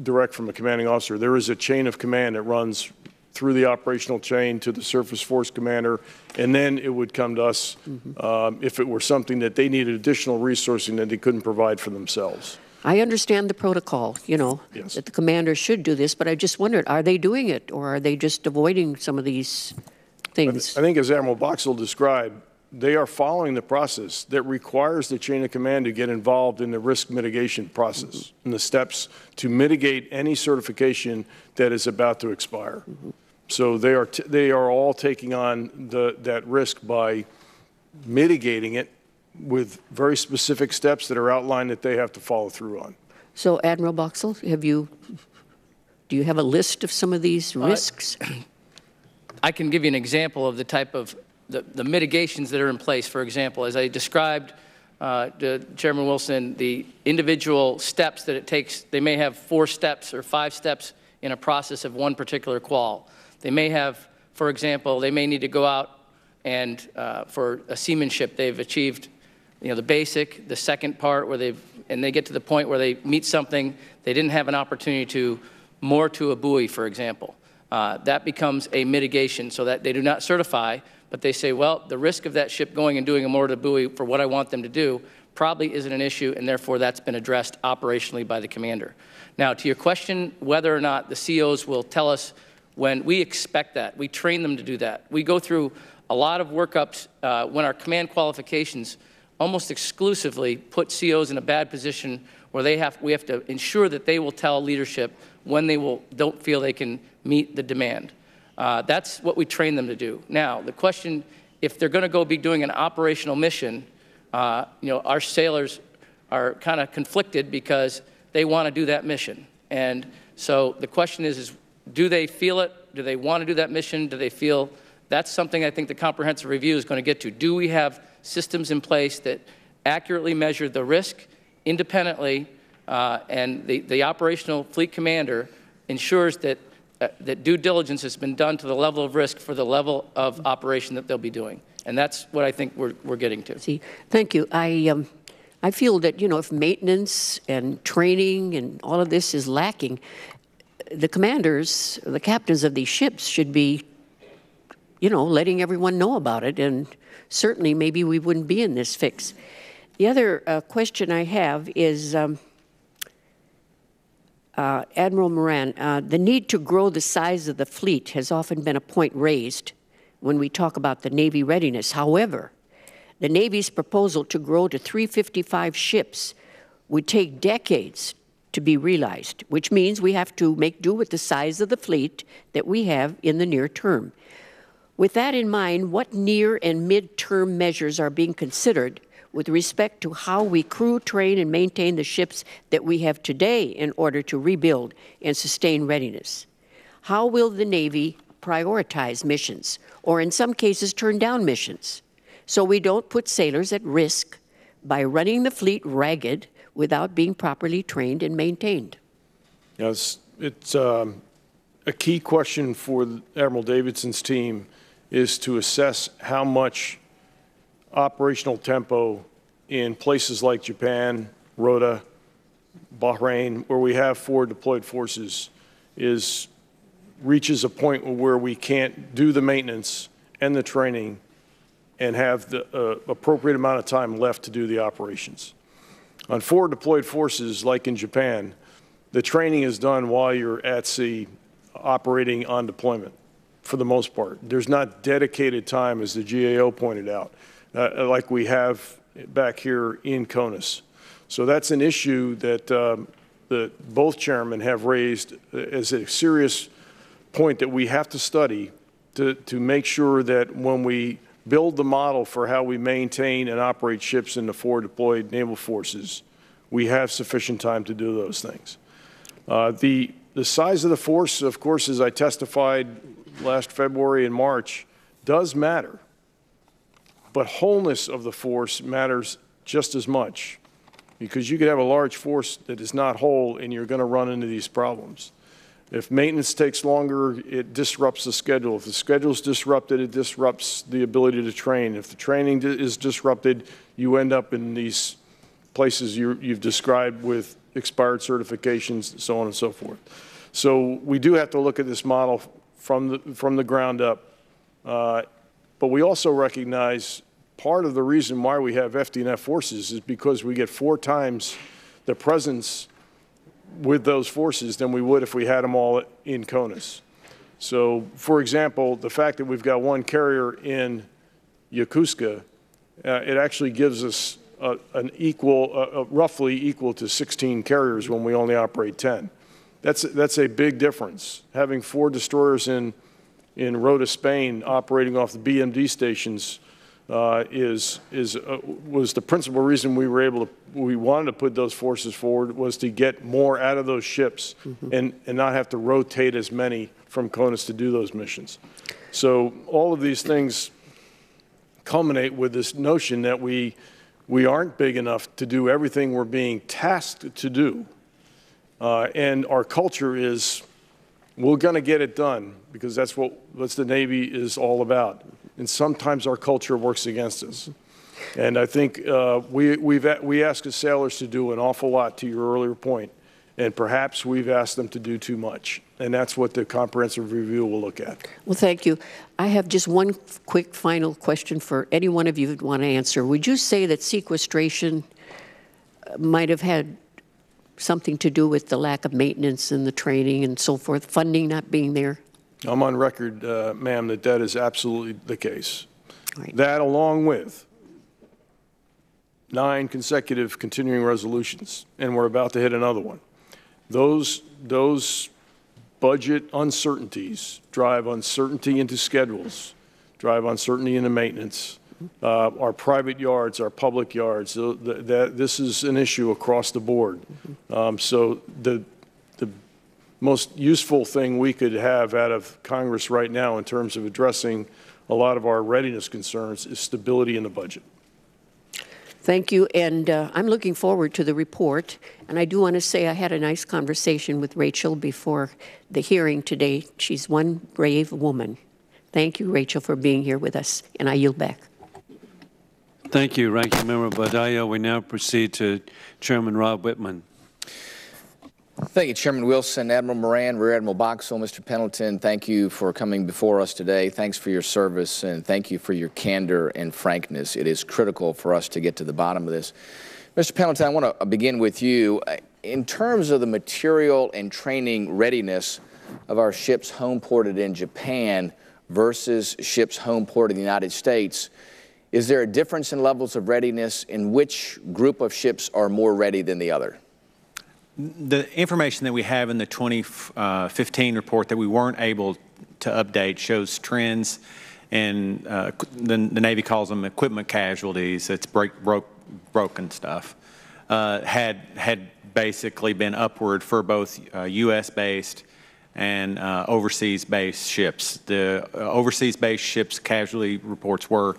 direct from a commanding officer. There is a chain of command that runs through the operational chain to the Surface Force Commander, and then it would come to us if it were something that they needed additional resourcing that they couldn't provide for themselves. I understand the protocol, you know, Yes. that the commander should do this, but I just wondered, are they doing it, or are they just avoiding some of these things? I think as Admiral Boxall described, they are following the process that requires the chain of command to get involved in the risk mitigation process and the steps to mitigate any certification that is about to expire. So they are all taking on that risk by mitigating it with very specific steps that are outlined that they have to follow through on. So, Admiral Boxall, do you have a list of some of these risks? I can give you an example of the type of the mitigations that are in place. For example, as I described to Chairman Wilson, the individual steps that it takes, they may have 4 steps or 5 steps in a process of one particular qual. They may have, for example, they may need to go out and for a seamanship, they've achieved, you know, the basic, the second part where they get to the point where they meet something, they didn't have an opportunity to moor to a buoy, for example. That becomes a mitigation so that they do not certify, but they say, well, the risk of that ship going and doing a moor to buoy for what I want them to do probably isn't an issue, and therefore that's been addressed operationally by the commander. Now, to your question, whether or not the COs will tell us when, we expect that. We train them to do that. We go through a lot of workups when our command qualifications almost exclusively put COs in a bad position where we have to ensure that they will tell leadership when they don't feel they can meet the demand. That's what we train them to do. Now, the question, if they're going to go be doing an operational mission, you know, our sailors are kind of conflicted because they want to do that mission. And so the question is do they feel it? Do they want to do that mission? Do they feel that's something I think the comprehensive review is going to get to. Do we have systems in place that accurately measure the risk independently, and the operational fleet commander ensures that that due diligence has been done to the level of risk for the level of operation that they'll be doing. And that's what I think we're getting to. See, thank you. I feel that, you know, if maintenance and training and all of this is lacking, the commanders, the captains of these ships should be, you know, letting everyone know about it, and certainly maybe we wouldn't be in this fix. The other question I have is, Admiral Moran, the need to grow the size of the fleet has often been a point raised when we talk about the Navy readiness. However, the Navy's proposal to grow to 355 ships would take decades to be realized, which means we have to make do with the size of the fleet that we have in the near term. With that in mind, what near and mid-term measures are being considered with respect to how we crew, train, and maintain the ships that we have today in order to rebuild and sustain readiness? How will the Navy prioritize missions, or in some cases turn down missions, so we don't put sailors at risk by running the fleet ragged without being properly trained and maintained? Yes, it's a key question for Admiral Davidson's team is to assess how much operational tempo in places like Japan, Rota, Bahrain, where we have forward deployed forces, reaches a point where we can't do the maintenance and the training and have the appropriate amount of time left to do the operations. On forward deployed forces, like in Japan, the training is done while you're at sea operating on deployment, for the most part. There's not dedicated time, as the GAO pointed out, like we have back here in CONUS. So that's an issue that both chairmen have raised as a serious point that we have to study to make sure that when we build the model for how we maintain and operate ships in the forward deployed naval forces, we have sufficient time to do those things. The size of the force, of course, as I testified last February and March, does matter. But wholeness of the force matters just as much, because you could have a large force that is not whole and you're going to run into these problems. If maintenance takes longer, it disrupts the schedule. If the schedule is disrupted, it disrupts the ability to train. If the training is disrupted, you end up in these places you've described with expired certifications, so on and so forth. So we do have to look at this model from the ground up. But we also recognize part of the reason why we have FDNF forces is because we get 4 times the presence with those forces than we would if we had them all in CONUS. So, for example, the fact that we've got 1 carrier in Yokosuka, it actually gives us roughly equal to 16 carriers when we only operate 10. That's a big difference. Having 4 destroyers in Rota, Spain, operating off the BMD stations was the principal reason we wanted to put those forces forward, was to get more out of those ships and not have to rotate as many from CONUS to do those missions. So all of these things culminate with this notion that we aren't big enough to do everything we're being tasked to do. And our culture is, we're going to get it done, because that's what the Navy is all about. And sometimes our culture works against us. And I think we ask the sailors to do an awful lot, to your earlier point, and perhaps we've asked them to do too much. And that's what the comprehensive review will look at. Well, thank you. I have just one quick final question for any one of you who'd want to answer. Would you say that sequestration might have had something to do with the lack of maintenance and the training and so forth, funding not being there? I'm on record, ma'am, that is absolutely the case. Right. That, along with 9 consecutive continuing resolutions, and we're about to hit another one. Those budget uncertainties drive uncertainty into schedules, drive uncertainty into maintenance. Our private yards, our public yards, this is an issue across the board. So the most useful thing we could have out of Congress right now in terms of addressing a lot of our readiness concerns is stability in the budget. Thank you, and I'm looking forward to the report. And I do want to say I had a nice conversation with Rachel before the hearing today. She's one brave woman. Thank you, Rachel, for being here with us, and I yield back. Thank you, Ranking Member Badayo. We now proceed to Chairman Rob Whitman. Thank you, Chairman Wilson, Admiral Moran, Rear Admiral Boxall, Mr. Pendleton. Thank you for coming before us today. Thanks for your service, and thank you for your candor and frankness. It is critical for us to get to the bottom of this. Mr. Pendleton, I want to begin with you. In terms of the material and training readiness of our ships home ported in Japan versus ships home ported in the United States, is there a difference in levels of readiness? In which group of ships are more ready than the other? The information that we have in the 2015 report that we weren't able to update shows trends in, the Navy calls them equipment casualties, it's broken stuff, had basically been upward for both U.S.-based and overseas-based ships. The overseas-based ships casualty reports were,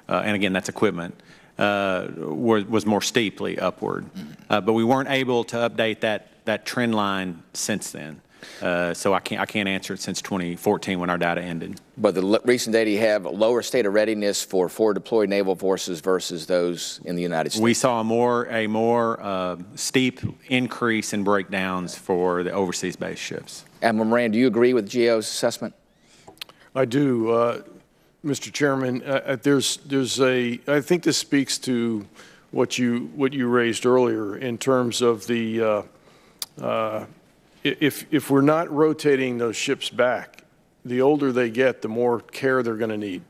and again, that's equipment, was more steeply upward. But we weren't able to update that trend line since then. So I can't answer it since 2014 when our data ended. But the recent data you have, a lower state of readiness for forward deployed naval forces versus those in the United States. We saw a more steep increase in breakdowns for the overseas-based ships. Admiral Moran, do you agree with GAO's assessment? I do, Mr. Chairman. I think this speaks to what you raised earlier in terms of the if we're not rotating those ships back, the older they get, the more care they're going to need.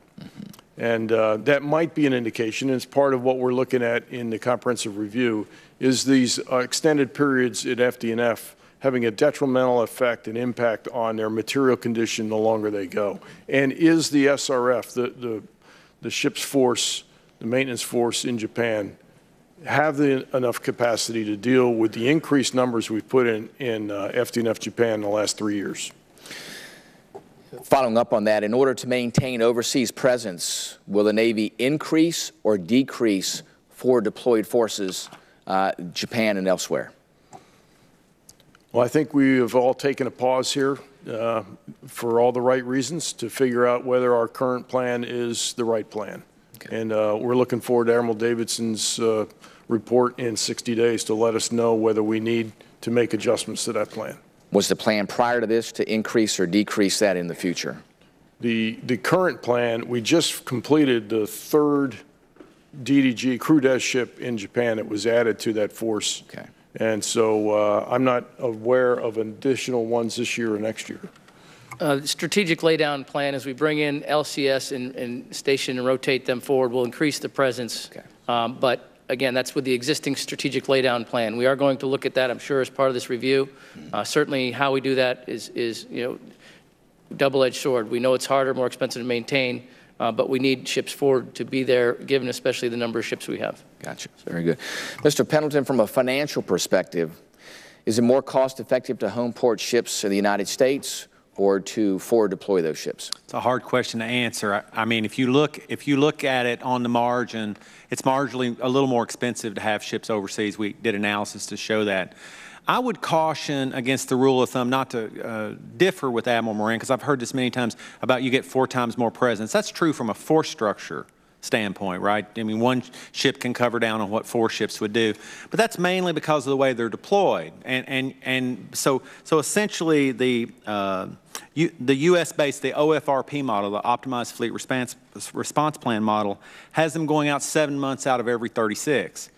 And that might be an indication, and it's part of what we're looking at in the comprehensive review, is these extended periods at FDNF having a detrimental effect and impact on their material condition the longer they go. And is the SRF, the ship's force, the maintenance force in Japan, have enough capacity to deal with the increased numbers we've put in FDNF Japan in the last 3 years? Following up on that, in order to maintain overseas presence, will the Navy increase or decrease forward deployed forces, Japan and elsewhere? Well, I think we have all taken a pause here for all the right reasons to figure out whether our current plan is the right plan. Okay. And we're looking forward to Admiral Davidson's report in 60 days to let us know whether we need to make adjustments to that plan. Was the plan prior to this to increase or decrease that in the future? The current plan, we just completed the third DDG crew desk ship in Japan that was added to that force. Okay. And so I'm not aware of additional ones this year or next year. The strategic laydown plan, as we bring in LCS and station and rotate them forward, will increase the presence. Okay. But again, that's with the existing strategic laydown plan. We are going to look at that, I'm sure, as part of this review. Certainly, how we do that is double-edged sword. We know it's harder, more expensive to maintain, but we need ships forward to be there, given especially the number of ships we have. Gotcha. Very good. Mr. Pendleton, from a financial perspective, is it more cost-effective to home port ships in the United States or to forward deploy those ships? It's a hard question to answer. I mean, if you look at it on the margin, it's marginally a little more expensive to have ships overseas. We did analysis to show that. I would caution against the rule of thumb not to differ with Admiral Moran, because I've heard this many times about you get 4 times more presence. That's true from a force structure standpoint, right? I mean, one ship can cover down on what 4 ships would do, but that's mainly because of the way they're deployed. And so essentially the U.S.-based, the OFRP model, the Optimized Fleet Response Plan model, has them going out 7 months out of every 36.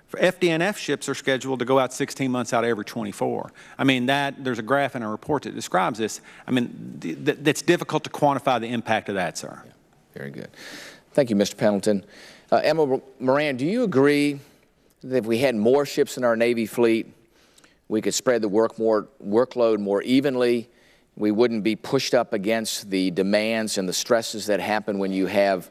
For FDNF ships are scheduled to go out 16 months out of every 24. I mean, there's a graph in a report that describes this. I mean, that's difficult to quantify the impact of that, sir. Yeah, very good. Thank you, Mr. Pendleton. Admiral Moran, do you agree that if we had more ships in our Navy fleet, we could spread the workload more evenly? We wouldn't be pushed up against the demands and the stresses that happen when you have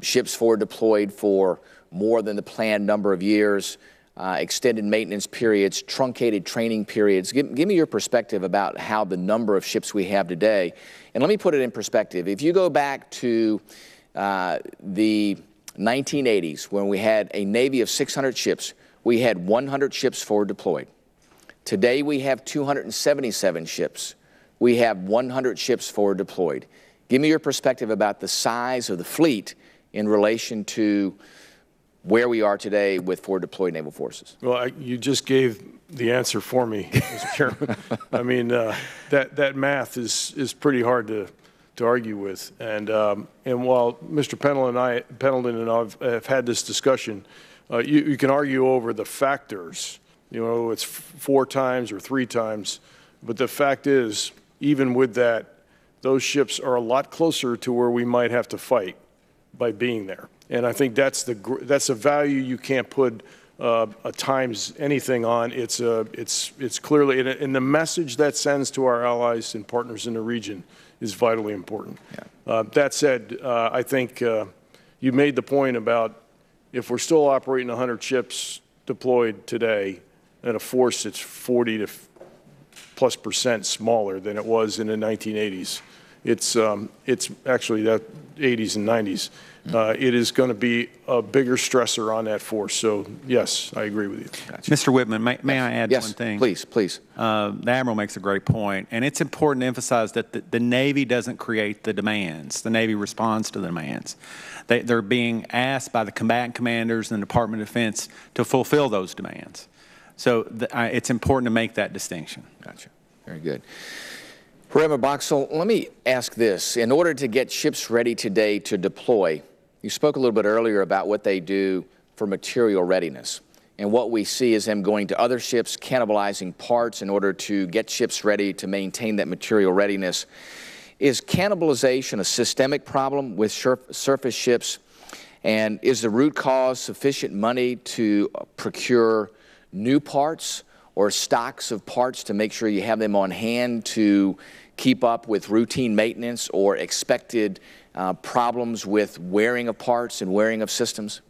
ships forward deployed for more than the planned number of years, extended maintenance periods, truncated training periods. Give me your perspective about how the number of ships we have today. And let me put it in perspective. If you go back to the 1980s, when we had a Navy of 600 ships, we had 100 ships forward deployed. Today we have 277 ships. We have 100 ships forward deployed. Give me your perspective about the size of the fleet in relation to where we are today with forward deployed naval forces. Well, You just gave the answer for me, Mr. Chairman. I mean, that math is pretty hard to argue with. And while Mr. Pendleton and I have had this discussion, you can argue over the factors. You know, it's 4 times or 3 times. But the fact is, even with that, those ships are a lot closer to where we might have to fight by being there. And I think that's a value you can't put a times anything on. It's clearly, and the message that sends to our allies and partners in the region is vitally important. Yeah. That said, I think you made the point about if we're still operating 100 ships deployed today at a force that's 40% plus smaller than it was in the 1980s. It's actually that 80s and 90s. It is going to be a bigger stressor on that force. So, yes, I agree with you. Gotcha. Mr. Whitman, may I add one thing? Yes, please. The Admiral makes a great point, and it's important to emphasize that the Navy doesn't create the demands. The Navy responds to the demands. They're being asked by the combatant commanders and the Department of Defense to fulfill those demands. So it's important to make that distinction. Gotcha. Very good. Admiral Boxall, let me ask this. In order to get ships ready today to deploy, you spoke a little bit earlier about what they do for material readiness. And what we see is them going to other ships, cannibalizing parts in order to get ships ready to maintain that material readiness. Is cannibalization a systemic problem with surface ships? And is the root cause sufficient money to procure new parts or stocks of parts to make sure you have them on hand to keep up with routine maintenance or expected problems with wearing of parts and wearing of systems?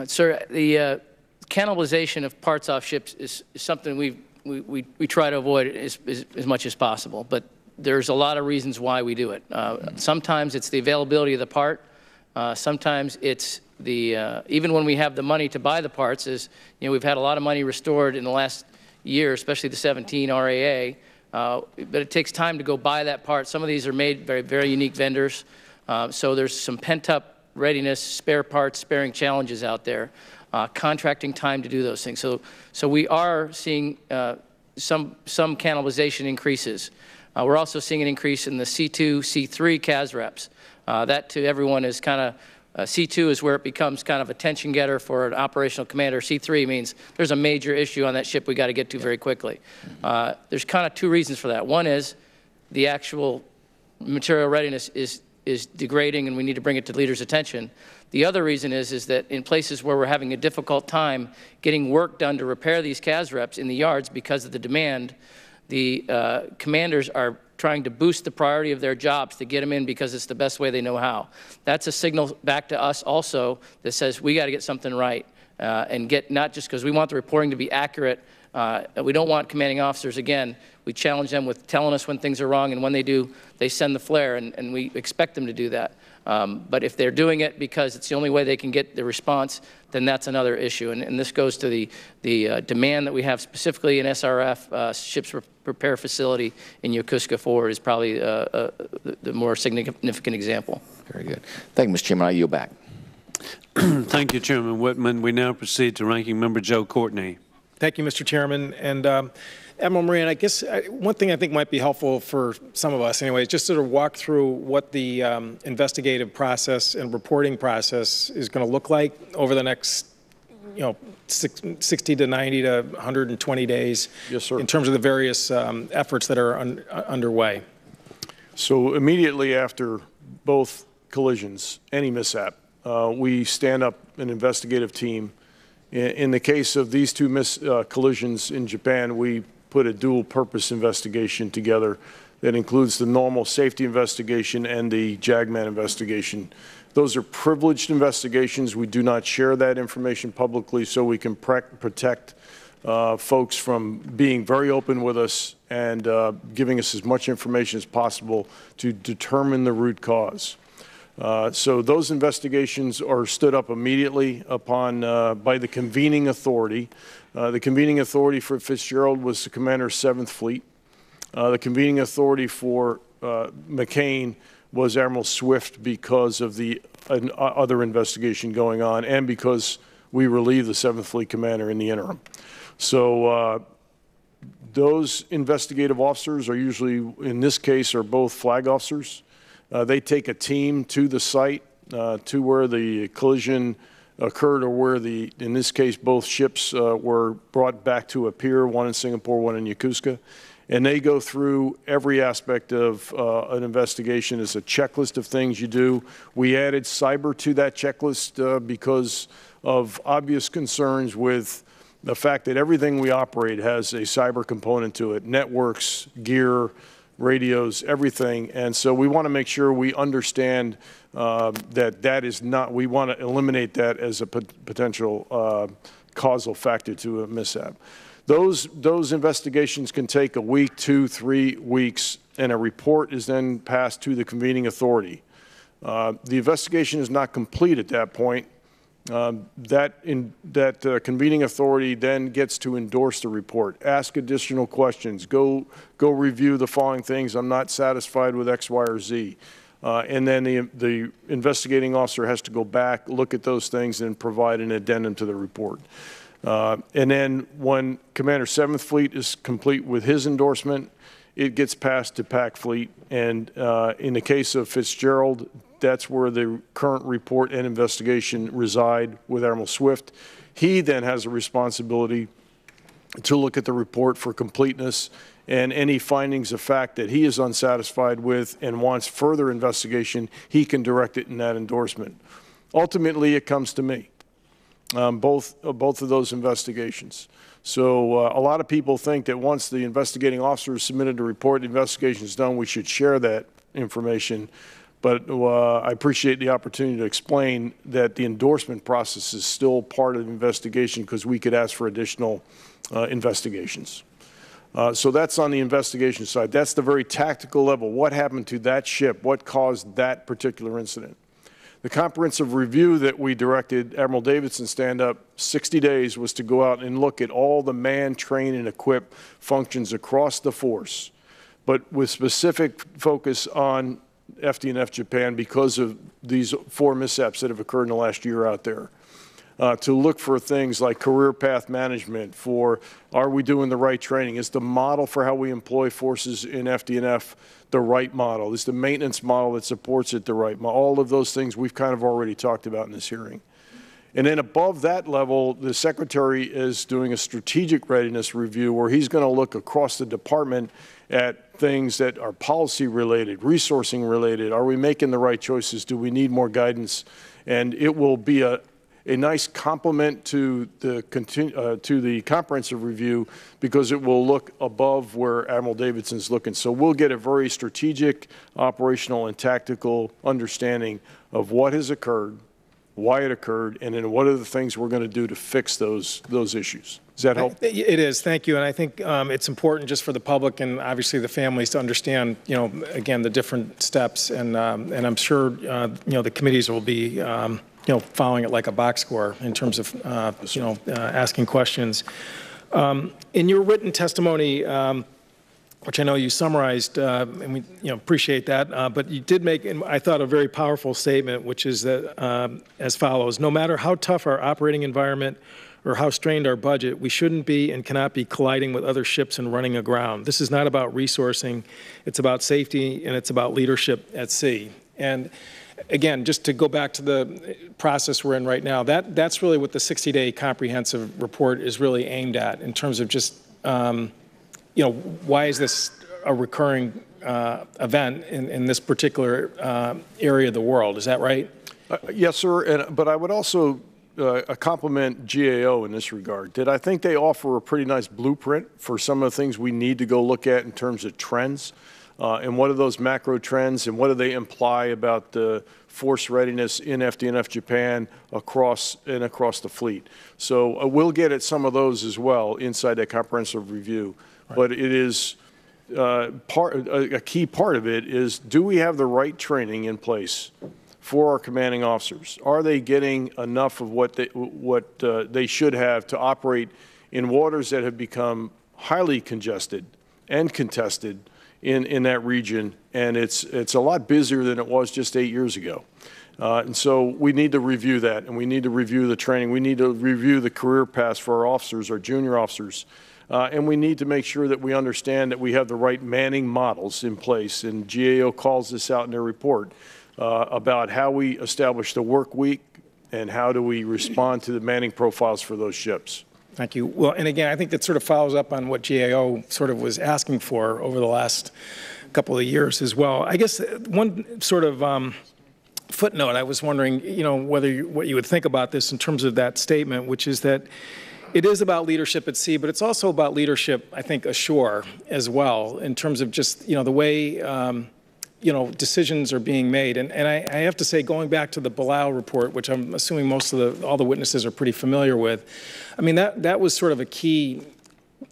Sir, the cannibalization of parts off ships is something we try to avoid as much as possible, but there's a lot of reasons why we do it. Sometimes it's the availability of the part. Sometimes it's even when we have the money to buy the parts, we've had a lot of money restored in the last year, especially the 17 RAA, but it takes time to go buy that part. Some of these are made by very unique vendors, so there's some pent-up readiness, spare parts, sparing challenges out there. contracting time to do those things. So we are seeing some cannibalization increases. We're also seeing an increase in the C2, C3 CAS reps. That to everyone is kind of, C2 is where it becomes kind of a tension getter for an operational commander. C3 means there's a major issue on that ship we got to get to very quickly. There's kind of two reasons for that. One is the actual material readiness is degrading and we need to bring it to leaders' attention. The other reason is that in places where we're having a difficult time getting work done to repair these CAS reps in the yards because of the demand, the commanders are trying to boost the priority of their jobs to get them in because it's the best way they know how. That's a signal back to us also that says we got to get something right and get, not just because we want the reporting to be accurate. We don't want commanding officers, again, we challenge them with telling us when things are wrong, and when they do, they send the flare, and we expect them to do that. But if they're doing it because it's the only way they can get the response, then that's another issue. And this goes to the demand that we have specifically in SRF, Ships Repair Facility in Yokosuka 4 is probably the more significant example. Very good. Thank you, Mr. Chairman. I yield back. Thank you, Chairman Whitman. We now proceed to Ranking Member Joe Courtney. Thank you, Mr. Chairman. And Admiral Moran, I guess one thing I think might be helpful for some of us anyway is just sort of walk through what the investigative process and reporting process is going to look like over the next 60 to 90 to 120 days. Yes, sir. In terms of the various efforts that are underway. So immediately after both collisions, any mishap, we stand up an investigative team. In the case of these two collisions in Japan, we put a dual-purpose investigation together that includes the normal safety investigation and the JAGMAN investigation. Those are privileged investigations. We do not share that information publicly so we can protect folks from being very open with us and giving us as much information as possible to determine the root cause. So those investigations are stood up immediately upon by the convening authority. The convening authority for Fitzgerald was the commander of 7th Fleet. The convening authority for McCain was Admiral Swift because of the other investigation going on and because we relieved the 7th Fleet commander in the interim. So those investigative officers are usually, in this case, are both flag officers. They take a team to the site, to where the collision occurred or where in this case, both ships were brought back to a pier, one in Singapore, one in Yokosuka. And they go through every aspect of an investigation. It's a checklist of things you do. We added cyber to that checklist because of obvious concerns with the fact that everything we operate has a cyber component to it, networks, gear, radios, everything. And so we want to make sure we understand that is not, we want to eliminate that as a potential causal factor to a mishap. Those investigations can take a week, 2, 3 weeks, and a report is then passed to the convening authority. The investigation is not complete at that point. That convening authority then gets to endorse the report, ask additional questions, go review the following things. I'm not satisfied with X, Y, or Z. And then the investigating officer has to go back, look at those things, and provide an addendum to the report. And then when Commander 7th Fleet is complete with his endorsement, it gets passed to PAC Fleet. And in the case of Fitzgerald, that's where the current report and investigation reside with Admiral Swift. He then has a responsibility to look at the report for completeness and any findings of fact that he is unsatisfied with and wants further investigation, he can direct it in that endorsement. Ultimately, it comes to me, both of those investigations. So a lot of people think that once the investigating officer has submitted a report, the investigation is done, we should share that information. But I appreciate the opportunity to explain that the endorsement process is still part of the investigation because we could ask for additional investigations. So that's on the investigation side. That's the very tactical level. What happened to that ship? What caused that particular incident? The comprehensive review that we directed Admiral Davidson stand up 60 days was to go out and look at all the man, train, and equip functions across the force, but with specific focus on FDNF Japan because of these 4 mishaps that have occurred in the last year out there. to look for things like career path management, for are we doing the right training? Is the model for how we employ forces in FDNF the right model? Is the maintenance model that supports it the right model? All of those things we've kind of already talked about in this hearing. And then above that level, the Secretary is doing a strategic readiness review where he's going to look across the department at things that are policy related, resourcing related. Are we making the right choices? Do we need more guidance? And it will be a nice complement to the comprehensive review because it will look above where Admiral Davidson's looking. So we'll get a very strategic, operational, and tactical understanding of what has occurred, why it occurred, and then what are the things we're going to do to fix those issues. Does that help? It is. Thank you. And I think it's important just for the public and obviously the families to understand, again, the different steps. And I'm sure, the committees will be, following it like a box score in terms of, asking questions. In your written testimony, which I know you summarized, and we appreciate that, but you did make, I thought, a very powerful statement, which is that as follows: no matter how tough our operating environment or how strained our budget, we shouldn't be and cannot be colliding with other ships and running aground. This is not about resourcing, it's about safety, and it's about leadership at sea. And again, just to go back to the process we're in right now, that's really what the 60-day comprehensive report is really aimed at in terms of just, why is this a recurring event in this particular area of the world? Is that right? Yes, sir. But I would also compliment GAO in this regard. I think they offer a pretty nice blueprint for some of the things we need to go look at in terms of trends. And what are those macro trends, and what do they imply about the force readiness in FDNF Japan across the fleet? So we'll get at some of those as well inside that comprehensive review. Right. But it is a key part of it is, do we have the right training in place for our commanding officers? Are they getting enough of what they should have to operate in waters that have become highly congested and contested in that region, and it's a lot busier than it was just 8 years ago. And so we need to review that, and we need to review the training. We need to review the career paths for our officers, our junior officers, and we need to make sure that we understand that we have the right manning models in place. And GAO calls this out in their report about how we establish the work week and how do we respond to the manning profiles for those ships. Thank you. Well, and again, I think that sort of follows up on what GAO sort of was asking for over the last couple of years as well. I guess one sort of footnote, I was wondering, what you would think about this in terms of that statement, which is that it is about leadership at sea, but it's also about leadership, I think, ashore as well, in terms of just, the way decisions are being made. And I have to say, going back to the Bilal report, which I'm assuming all the witnesses are pretty familiar with, I mean, that was sort of a key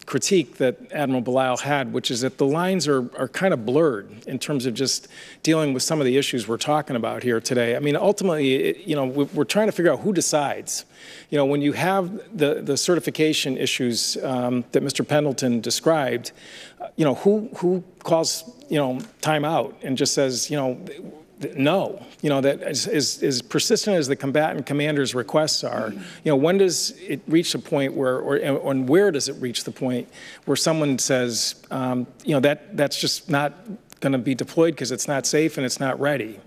critique that Admiral Bilal had, which is that the lines are kind of blurred in terms of just dealing with some of the issues we're talking about here today. I mean, ultimately, we're trying to figure out who decides. When you have the certification issues that Mr. Pendleton described, who calls, time out and just says, no, that as persistent as the combatant commander's requests are, when does it reach a point and where does it reach the point where someone says, that's just not going to be deployed because it's not safe and it's not ready?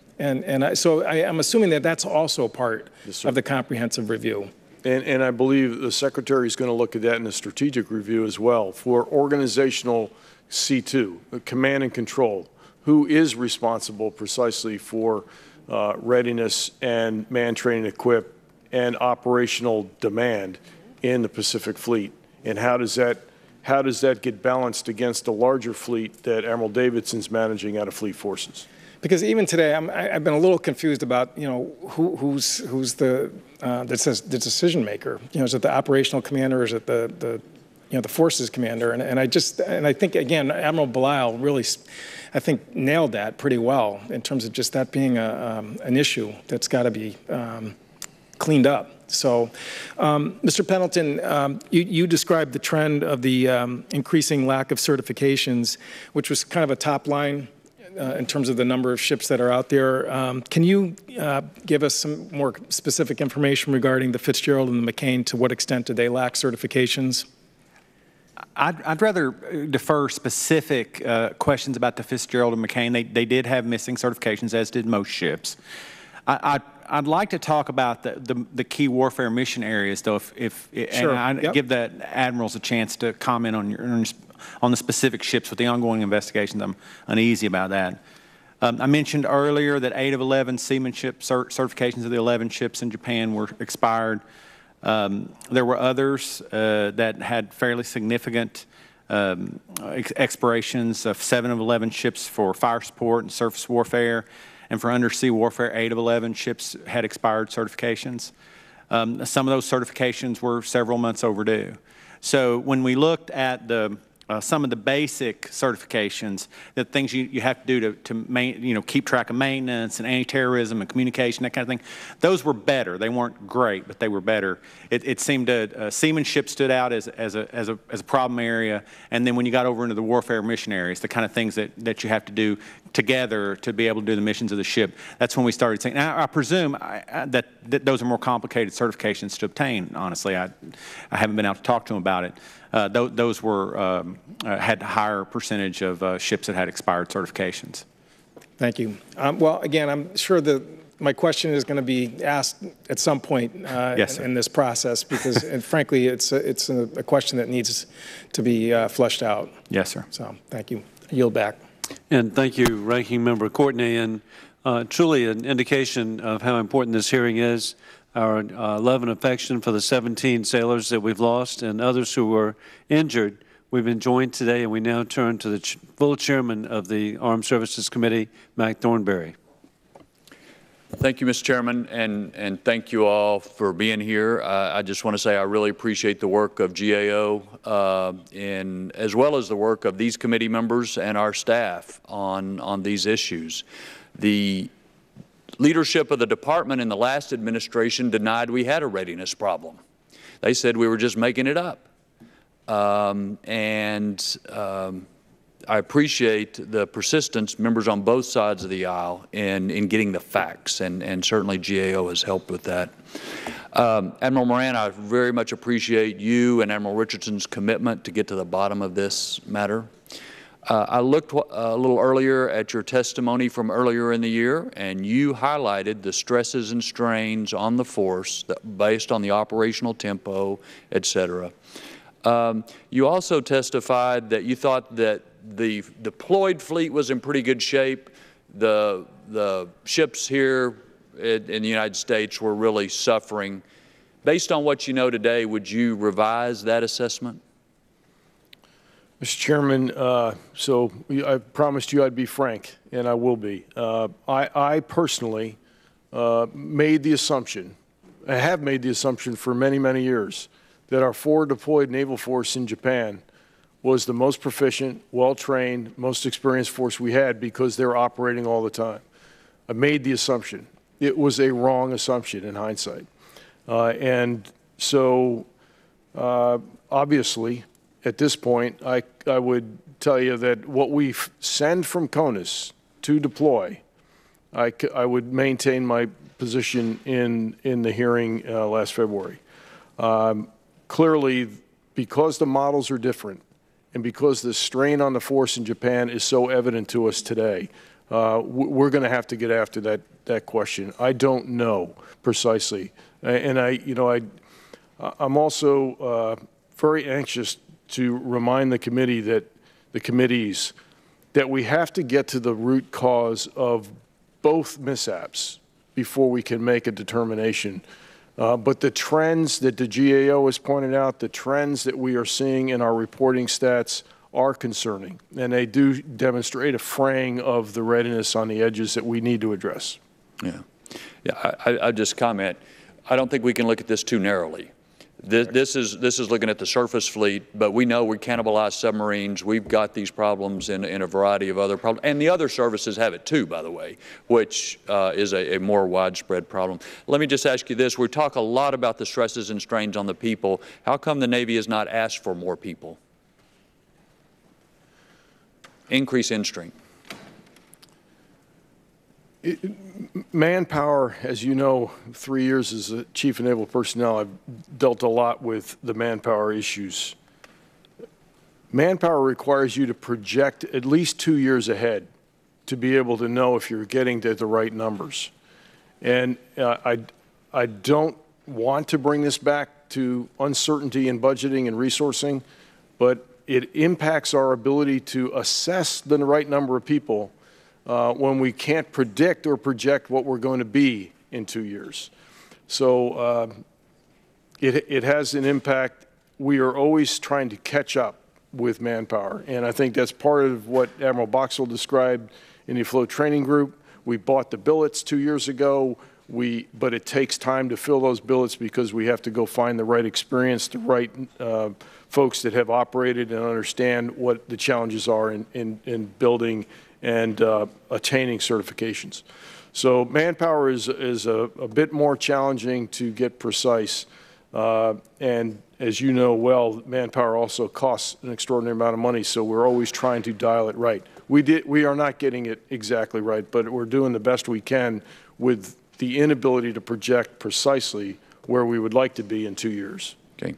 So I'm assuming that that's also part of the comprehensive review. And I believe the Secretary is going to look at that in the strategic review as well for organizational C2, command and control. Who is responsible precisely for readiness and man training, equip, and operational demand in the Pacific Fleet, and how does that get balanced against the larger fleet that Admiral Davidson's managing out of Fleet Forces? Because even today, I've been a little confused about who's the decision maker. Is it the operational commander, or is it the forces commander? And I think again, Admiral Bilal really, I think, nailed that pretty well in terms of just that being an issue that's got to be cleaned up. So, Mr. Pendleton, you described the trend of the increasing lack of certifications, which was kind of a top line in terms of the number of ships that are out there. Can you give us some more specific information regarding the Fitzgerald and the McCain? To what extent do they lack certifications? I'd rather defer specific questions about the Fitzgerald and McCain. They did have missing certifications, as did most ships. I'd like to talk about the key warfare mission areas, though, Sure. and I give the admirals a chance to comment on the specific ships with the ongoing investigations. I'm uneasy about that. I mentioned earlier that 8 of 11 seamanship certifications of the 11 ships in Japan were expired. There were others that had fairly significant expirations of 7 of 11 ships for fire support and surface warfare, and for undersea warfare, 8 of 11 ships had expired certifications. Some of those certifications were several months overdue. So when we looked at some of the basic certifications, the things you have to do to keep track of maintenance and anti-terrorism and communication, that kind of thing, those were better. They weren't great, but they were better. It seemed seamanship stood out as a problem area, and then when you got over into the warfare mission areas, the kind of things that you have to do together to be able to do the missions of the ship, that's when we started saying. Now, I presume that those are more complicated certifications to obtain. Honestly, I haven't been out to talk to them about it. Those were had a higher percentage of ships that had expired certifications. Thank you. Well, again, I'm sure that my question is going to be asked at some point Yes, in this process, because, and frankly, it's a question that needs to be fleshed out. Yes, sir. So, thank you. I yield back. And thank you, Ranking Member Courtney. And truly an indication of how important this hearing is. Our love and affection for the 17 sailors that we've lost and others who were injured. We've been joined today, and we now turn to the full chairman of the Armed Services Committee, Mac Thornberry. Thank you, Mr. Chairman, and thank you all for being here. I just want to say I really appreciate the work of GAO as well as the work of these committee members and our staff on these issues. The leadership of the department in the last administration denied we had a readiness problem. They said we were just making it up. I appreciate the persistence, members on both sides of the aisle, in getting the facts, and certainly GAO has helped with that. Admiral Moran, I very much appreciate you and Admiral Richardson's commitment to get to the bottom of this matter. I looked a little earlier at your testimony from earlier in the year, and you highlighted the stresses and strains on the force based on the operational tempo, et cetera. You also testified that you thought that the deployed fleet was in pretty good shape. The ships here in the United States were really suffering. Based on what you know today, would you revise that assessment? Mr. Chairman, so I promised you I'd be frank, and I will be. I personally made the assumption, I have made the assumption for many, many years, that our forward deployed naval force in Japan was the most proficient, well-trained, most experienced force we had because they're operating all the time. I made the assumption. It was a wrong assumption in hindsight. And so, obviously, at this point, I would tell you that what we send from CONUS to deploy, I would maintain my position in the hearing last February. Clearly, because the models are different and because the strain on the force in Japan is so evident to us today, we're going to have to get after that question. I don't know precisely. And I'm also very anxious to remind the committee the committees that we have to get to the root cause of both mishaps before we can make a determination. But the trends that the GAO has pointed out, the trends that we are seeing in our reporting stats are concerning, and they do demonstrate a fraying of the readiness on the edges that we need to address. Yeah. I just comment. I don't think we can look at this too narrowly. This is looking at the surface fleet, but we know we cannibalize submarines. We've got these problems in a variety of other problems, and the other services have it too, by the way, which is a more widespread problem. Let me just ask you this. We talk a lot about the stresses and strains on the people. How come the Navy has not asked for more people? Increase in strength. Manpower, as you know, 3 years as a Chief of Naval Personnel, I've dealt a lot with the manpower issues. Manpower requires you to project at least 2 years ahead to be able to know if you're getting to the right numbers. And I don't want to bring this back to uncertainty in budgeting and resourcing, but it impacts our ability to assess the right number of people when we can't predict or project what we're going to be in 2 years. So it has an impact. We are always trying to catch up with manpower, and I think that's part of what Admiral Boxall described in the Afloat Training Group. We bought the billets 2 years ago, but it takes time to fill those billets because we have to go find the right experience, the right folks that have operated and understand what the challenges are in building and attaining certifications. So manpower is a bit more challenging to get precise. And as you know well, manpower also costs an extraordinary amount of money, so we're always trying to dial it right. We are not getting it exactly right, but we're doing the best we can with the inability to project precisely where we would like to be in 2 years. Okay.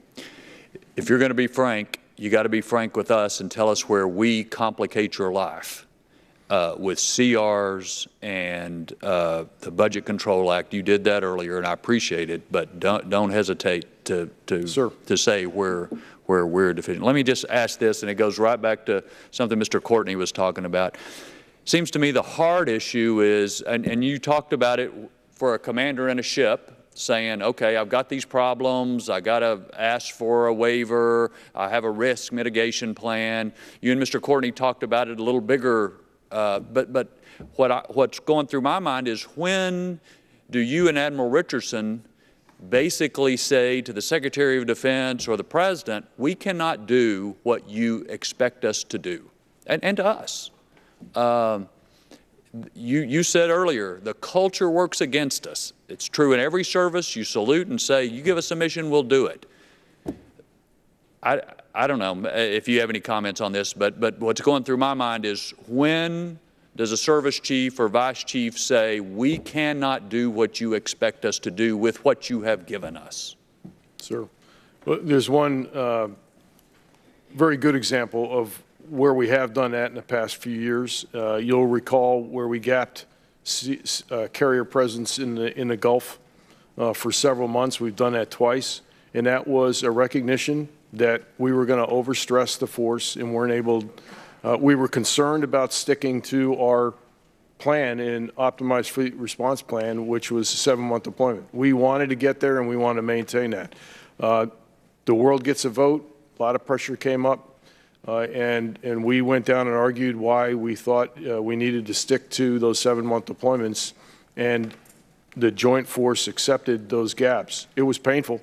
If you're going to be frank, you got to be frank with us and tell us where we complicate your life. With CRs and the Budget Control Act, you did that earlier, and I appreciate it. But don't hesitate to say where we're deficient. Let me just ask this, and it goes right back to something Mr. Courtney was talking about. Seems to me the hard issue is, and you talked about it for a commander in a ship, saying, okay, I've got these problems, I got to ask for a waiver, I have a risk mitigation plan. You and Mr. Courtney talked about it a little bigger. But what's going through my mind is, when do you and Admiral Richardson basically say to the Secretary of Defense or the President, we cannot do what you expect us to do, and to us? You said earlier, the culture works against us. It's true in every service. You salute and say, you give us a mission, we'll do it. I don't know if you have any comments on this, but what's going through my mind is, when does a service chief or vice chief say, we cannot do what you expect us to do with what you have given us? Sir, well, there's one very good example of where we have done that in the past few years. You'll recall where we gapped carrier presence in the Gulf for several months. We've done that twice, and that was a recognition that we were going to overstress the force and weren't able. We were concerned about sticking to our plan in Optimized Fleet Response Plan, which was a 7-month deployment. We wanted to get there, and we wanted to maintain that. The world gets a vote. A lot of pressure came up, and we went down and argued why we thought we needed to stick to those 7-month deployments, and the Joint Force accepted those gaps. It was painful.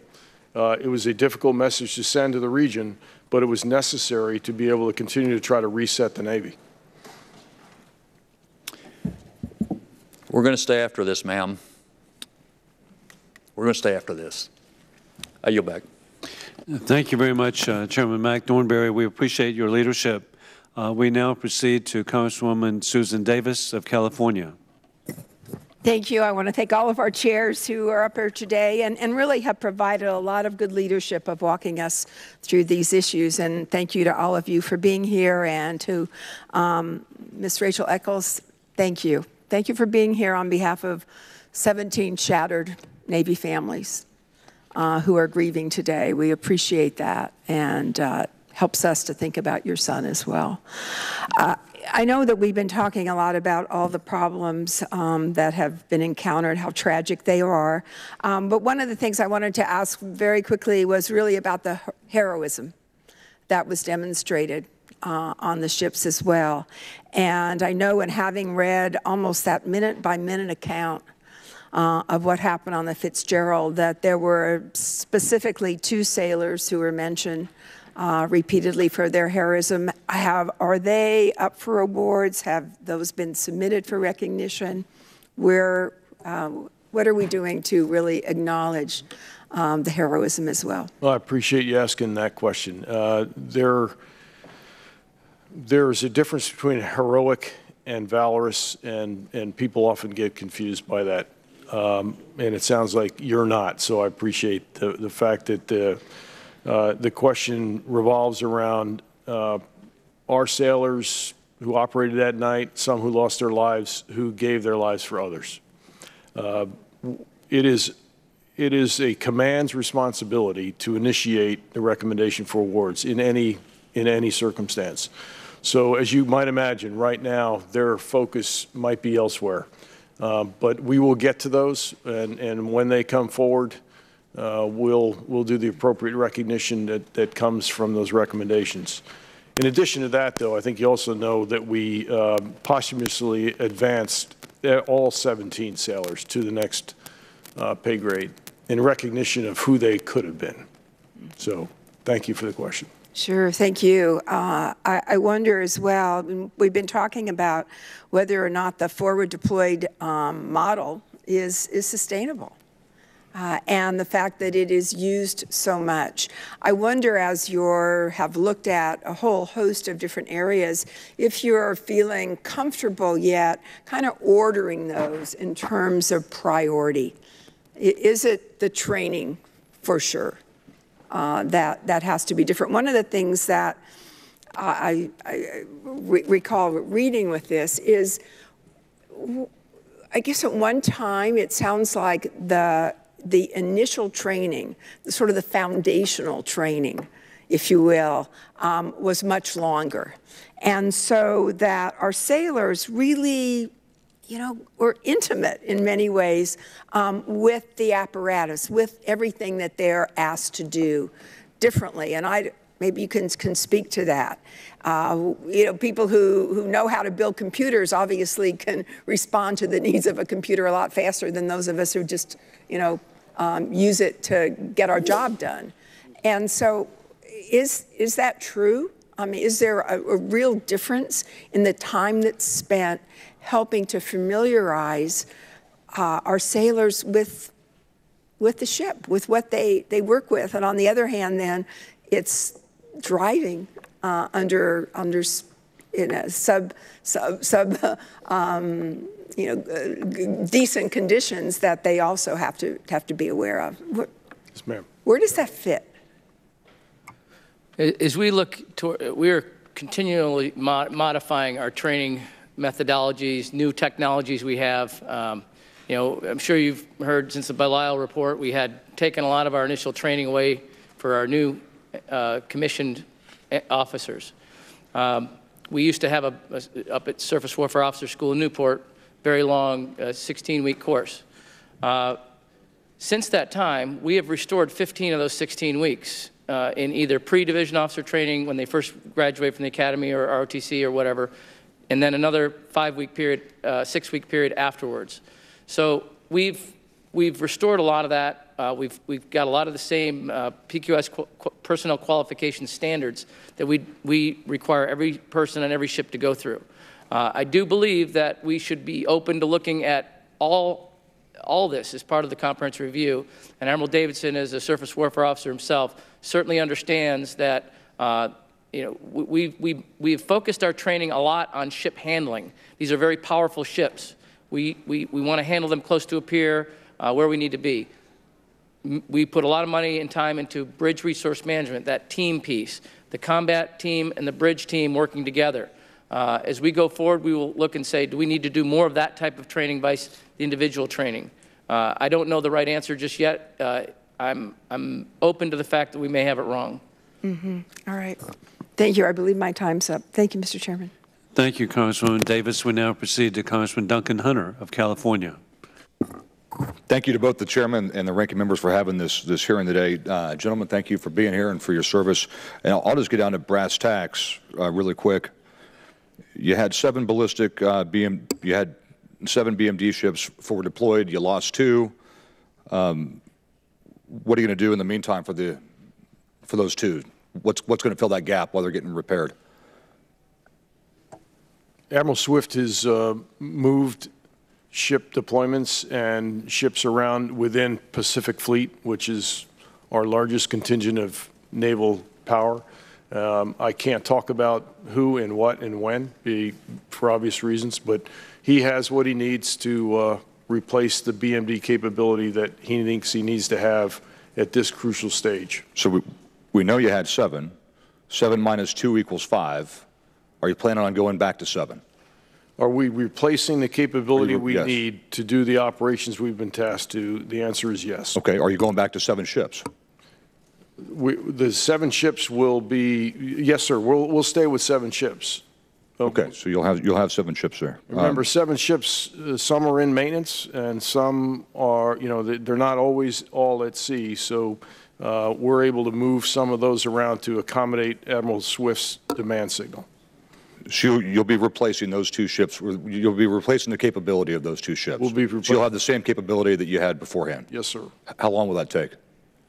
It was a difficult message to send to the region, but it was necessary to be able to continue to try to reset the Navy. We're going to stay after this, ma'am. We're going to stay after this. I yield back. Thank you very much, Chairman Mack Thornberry. We appreciate your leadership. We now proceed to Congresswoman Susan Davis of California. Thank you. I want to thank all of our chairs who are up here today and really have provided a lot of good leadership of walking us through these issues. And thank you to all of you for being here, and to Ms. Rachel Eccles, thank you. Thank you for being here on behalf of 17 shattered Navy families who are grieving today. We appreciate that, and helps us to think about your son as well. I know that we've been talking a lot about all the problems that have been encountered, how tragic they are. But one of the things I wanted to ask very quickly was really about the heroism that was demonstrated on the ships as well. And I know, in having read almost that minute-by-minute account of what happened on the Fitzgerald, that there were specifically 2 sailors who were mentioned repeatedly for their heroism. Are they up for awards? Have those been submitted for recognition? What are we doing to really acknowledge the heroism as well? Well, I appreciate you asking that question. There's a difference between heroic and valorous, and people often get confused by that. And it sounds like you're not, so I appreciate the fact that the question revolves around our sailors who operated that night, some who lost their lives, who gave their lives for others. It is a command's responsibility to initiate the recommendation for awards in any circumstance. So as you might imagine, right now their focus might be elsewhere, but we will get to those, and when they come forward, we'll do the appropriate recognition that comes from those recommendations. In addition to that, though, I think you also know that we posthumously advanced all 17 sailors to the next pay grade in recognition of who they could have been. So thank you for the question. Sure, thank you. I wonder as well, we've been talking about whether or not the forward deployed model is sustainable. And the fact that it is used so much. I wonder, as you have looked at a whole host of different areas, if you're feeling comfortable yet kind of ordering those in terms of priority. Is it the training, for sure, that has to be different? One of the things that I recall reading with this is, I guess at one time it sounds like the initial training, sort of the foundational training, if you will, was much longer. And so that our sailors really, were intimate in many ways with the apparatus, with everything that they're asked to do differently. And maybe you can speak to that. People who know how to build computers obviously can respond to the needs of a computer a lot faster than those of us who just, use it to get our job done. And so is that true? I mean, is there a real difference in the time that's spent helping to familiarize our sailors with the ship, with what they work with? And on the other hand, then, it's driving under decent conditions that they also have to be aware of. Yes, ma'am. Where does that fit? As we look toward, we're continually modifying our training methodologies, new technologies we have. I'm sure you've heard since the Belial report, we had taken a lot of our initial training away for our new commissioned officers. We used to have up at Surface Warfare Officer School in Newport, very long 16-week course. Since that time, we have restored 15 of those 16 weeks in either pre-division officer training when they first graduate from the academy or ROTC or whatever, and then another 5-week period, 6-week period afterwards. So we've restored a lot of that. We've got a lot of the same PQS personnel qualification standards that we require every person on every ship to go through. I do believe that we should be open to looking at all this as part of the comprehensive review. And Admiral Davidson, as a surface warfare officer himself, certainly understands that we've focused our training a lot on ship handling. These are very powerful ships. We want to handle them close to a pier where we need to be. We put a lot of money and time into bridge resource management, that team piece, the combat team and the bridge team working together. As we go forward, we will look and say, do we need to do more of that type of training vice the individual training? I don't know the right answer just yet. I'm open to the fact that we may have it wrong. Mm-hmm. All right. Thank you. I believe my time's up. Thank you, Mr. Chairman. Thank you, Congresswoman Davis. We now proceed to Congressman Duncan Hunter of California. Thank you to both the chairman and the ranking members for having this hearing today. Gentlemen, thank you for being here and for your service. And I'll just get down to brass tacks really quick. You had 7 ballistic you had 7 BMD ships forward deployed. You lost 2. What are you going to do in the meantime for those 2? What's going to fill that gap while they're getting repaired? Admiral Swift has moved ship deployments and ships around within Pacific Fleet, which is our largest contingent of naval power. I can't talk about who and what and when, for obvious reasons, but he has what he needs to replace the BMD capability that he thinks he needs to have at this crucial stage. So we know you had 7. 7 minus 2 equals 5. Are you planning on going back to 7? Are we replacing the capability we Yes. need to do the operations we've been tasked to? The answer is yes. Okay. Are you going back to 7 ships? The 7 ships will be, yes, sir. We'll stay with 7 ships. Okay. So you'll have 7 ships there. Remember, 7 ships, some are in maintenance and some are, they're not always all at sea. So we're able to move some of those around to accommodate Admiral Swift's demand signal. So you'll be replacing those 2 ships. You'll be replacing the capability of those 2 ships. We'll be So you'll have the same capability that you had beforehand. Yes, sir. How long will that take?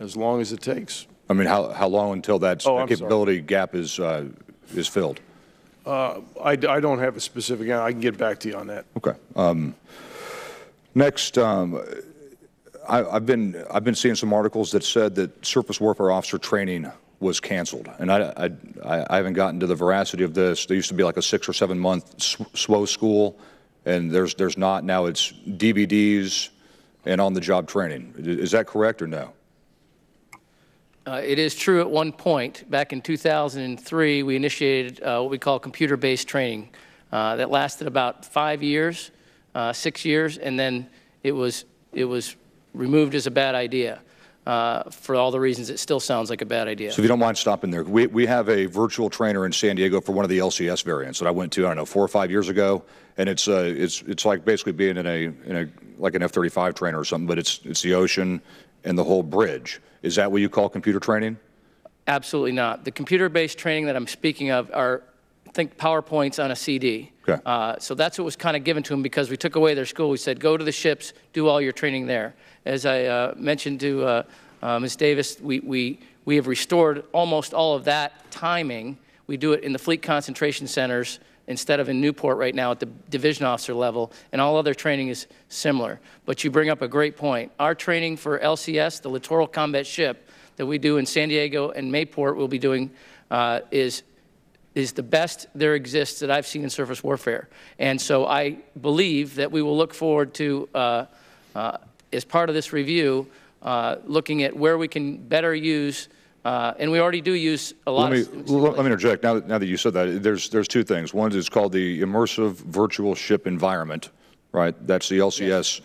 As long as it takes. I mean, how long until that capability gap is filled? I don't have a specific answer. I can get back to you on that. Okay. Next, I've been seeing some articles that said that surface warfare officer training was canceled, and I haven't gotten to the veracity of this. There used to be like a 6 or 7 month SWO school, and there's not now. It's DVDs and on the job training. Is that correct or no? It is true at one point. Back in 2003, we initiated what we call computer-based training. That lasted about 5 years, 6 years, and then it was removed as a bad idea. For all the reasons it still sounds like a bad idea. So if you don't mind stopping there, we have a virtual trainer in San Diego for one of the LCS variants that I went to, I don't know, 4 or 5 years ago, and it's like basically being in like an F-35 trainer or something, but it's the ocean and the whole bridge. Is that what you call computer training? Absolutely not. The computer-based training that I'm speaking of are, think PowerPoints on a CD. Okay. So that's what was kind of given to them because we took away their school. We said, go to the ships, do all your training there. As I mentioned to Ms. Davis, we have restored almost all of that timing. We do it in the fleet concentration centers instead of in Newport right now at the division officer level, and all other training is similar. But you bring up a great point. Our training for LCS, the Littoral Combat Ship, that we do in San Diego and Mayport we'll be doing is the best there exists that I've seen in surface warfare. And so I believe that we will look forward to, as part of this review, looking at where we can better use, and we already do use a lot of... Let me interject. Now that you said that, there's 2 things. One is called the Immersive Virtual Ship Environment, right? That's the LCS yes.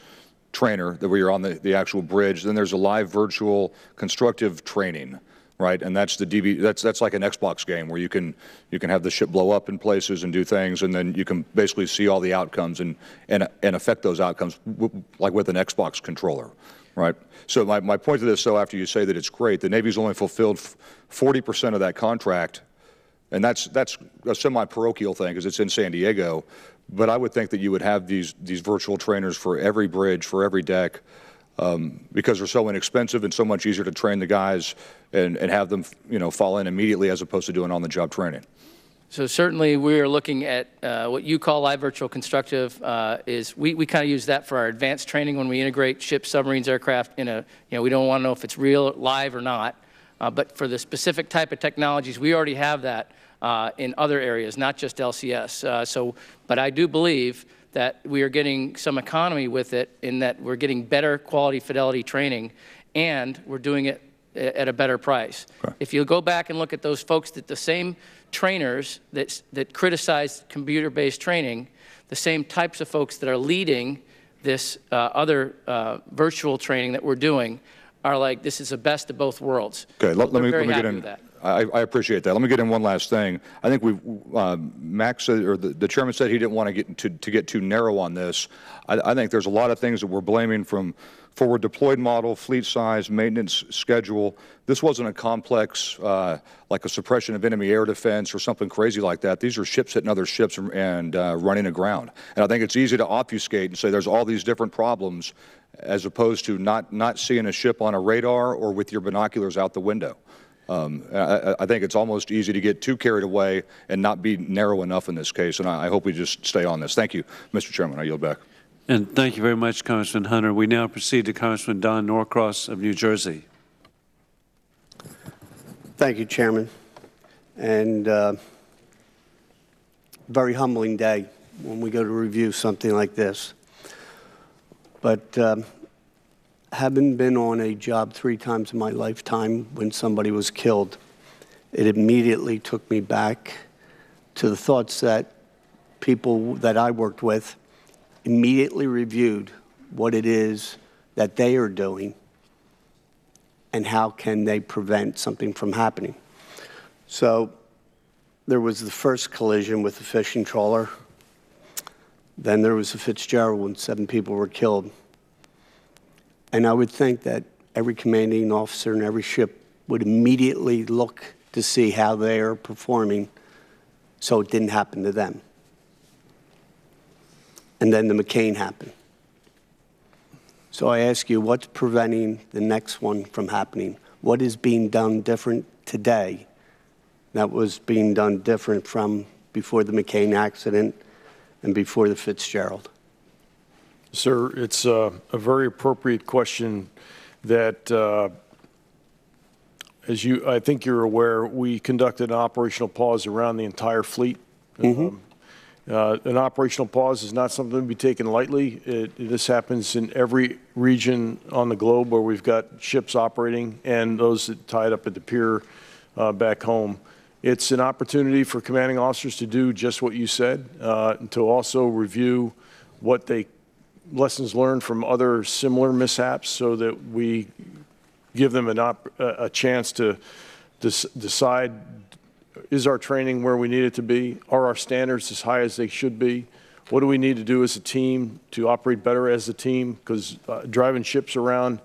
trainer, that where you're on the actual bridge. Then there's a live virtual constructive training, right? And that's the that's like an Xbox game where you can have the ship blow up in places and do things, and then you can basically see all the outcomes and affect those outcomes like with an Xbox controller, right? So my point to this, though, after you say that it's great, the Navy's only fulfilled 40% of that contract, and that's a semi-parochial thing because it's in San Diego. But I would think that you would have these virtual trainers for every bridge, for every deck, because they're so inexpensive and so much easier to train the guys and have them, fall in immediately as opposed to doing on-the-job training. So certainly we are looking at what you call live virtual constructive is we kind of use that for our advanced training when we integrate ships, submarines, aircraft in a, we don't want to know if it's real, live or not. But for the specific type of technologies, we already have that in other areas, not just LCS. But I do believe that we are getting some economy with it in that we're getting better quality fidelity training and we're doing it at a better price. Okay. If you go back and look at those folks, that the same trainers that criticize computer-based training, the same types of folks that are leading this other virtual training that we're doing are like, this is the best of both worlds. Okay, so let me get in. That. I appreciate that. Let me get in one last thing. I think Max said, or the chairman said he didn't want to get too narrow on this. I think there's a lot of things that we're blaming, from forward deployed model, fleet size, maintenance schedule. This wasn't a complex, like a suppression of enemy air defense or something crazy like that. These are ships hitting other ships and running aground. And I think it's easy to obfuscate and say there's all these different problems, as opposed to not seeing a ship on a radar or with your binoculars out the window. I think it's almost easy to get too carried away and not be narrow enough in this case, and I hope we just stay on this. Thank you, Mr. Chairman. I yield back. And thank you very much, Congressman Hunter. We now proceed to Congressman Don Norcross of New Jersey. Thank you, Chairman. and very humbling day when we go to review something like this. But having been on a job 3 times in my lifetime when somebody was killed, it immediately took me back to the thoughts that people that I worked with immediately reviewed what it is that they are doing and how can they prevent something from happening. So there was the first collision with the fishing trawler. Then there was the Fitzgerald when 7 people were killed. And I would think that every commanding officer in every ship would immediately look to see how they are performing so it didn't happen to them. And then the McCain happened. So I ask you, what's preventing the next one from happening? What is being done different today that was being done different from before the McCain accident and before the Fitzgerald? Sir, it's a very appropriate question that, I think you're aware, we conducted an operational pause around the entire fleet. An operational pause is not something to be taken lightly. This happens in every region on the globe where we've got ships operating and those that tied up at the pier back home. It's an opportunity for commanding officers to do just what you said, to also review what lessons learned from other similar mishaps so that we give them a chance to decide, is our training where we need it to be? Are our standards as high as they should be? What do we need to do as a team to operate better as a team? Because driving ships around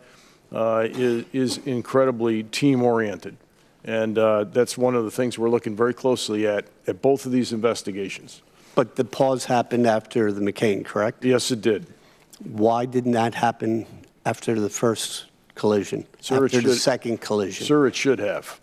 is incredibly team-oriented. And that's one of the things we're looking very closely at both of these investigations. But the pause happened after the McCain, correct? Yes, it did. Why didn't that happen after the first collision, Sir, after the second collision? Sir, it should have.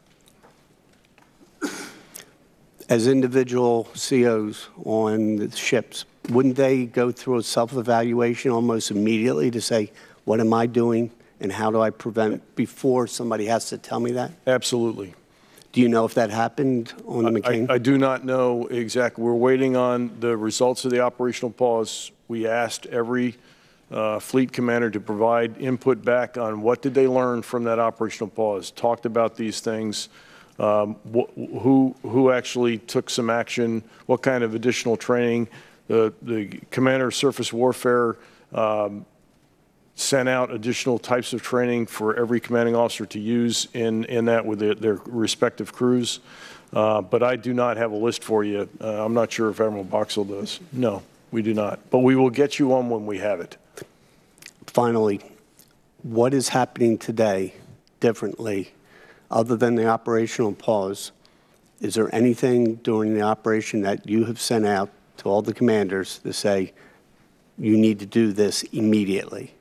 As individual COs on the ships, wouldn't they go through a self-evaluation almost immediately to say, what am I doing and how do I prevent before somebody has to tell me that? Absolutely. Do you know if that happened on the McCain? I do not know exactly. We're waiting on the results of the operational pause. We asked every fleet commander to provide input back on what did they learn from that operational pause, talked about these things, who actually took some action, what kind of additional training. The commander of surface warfare sent out additional types of training for every commanding officer to use in that with their respective crews. But I do not have a list for you. I'm not sure if Admiral Boxall does. No, we do not. But we will get you on when we have it. Finally, what is happening today differently other than the operational pause? Is there anything during the operation that you have sent out to all the commanders to say, you need to do this immediately?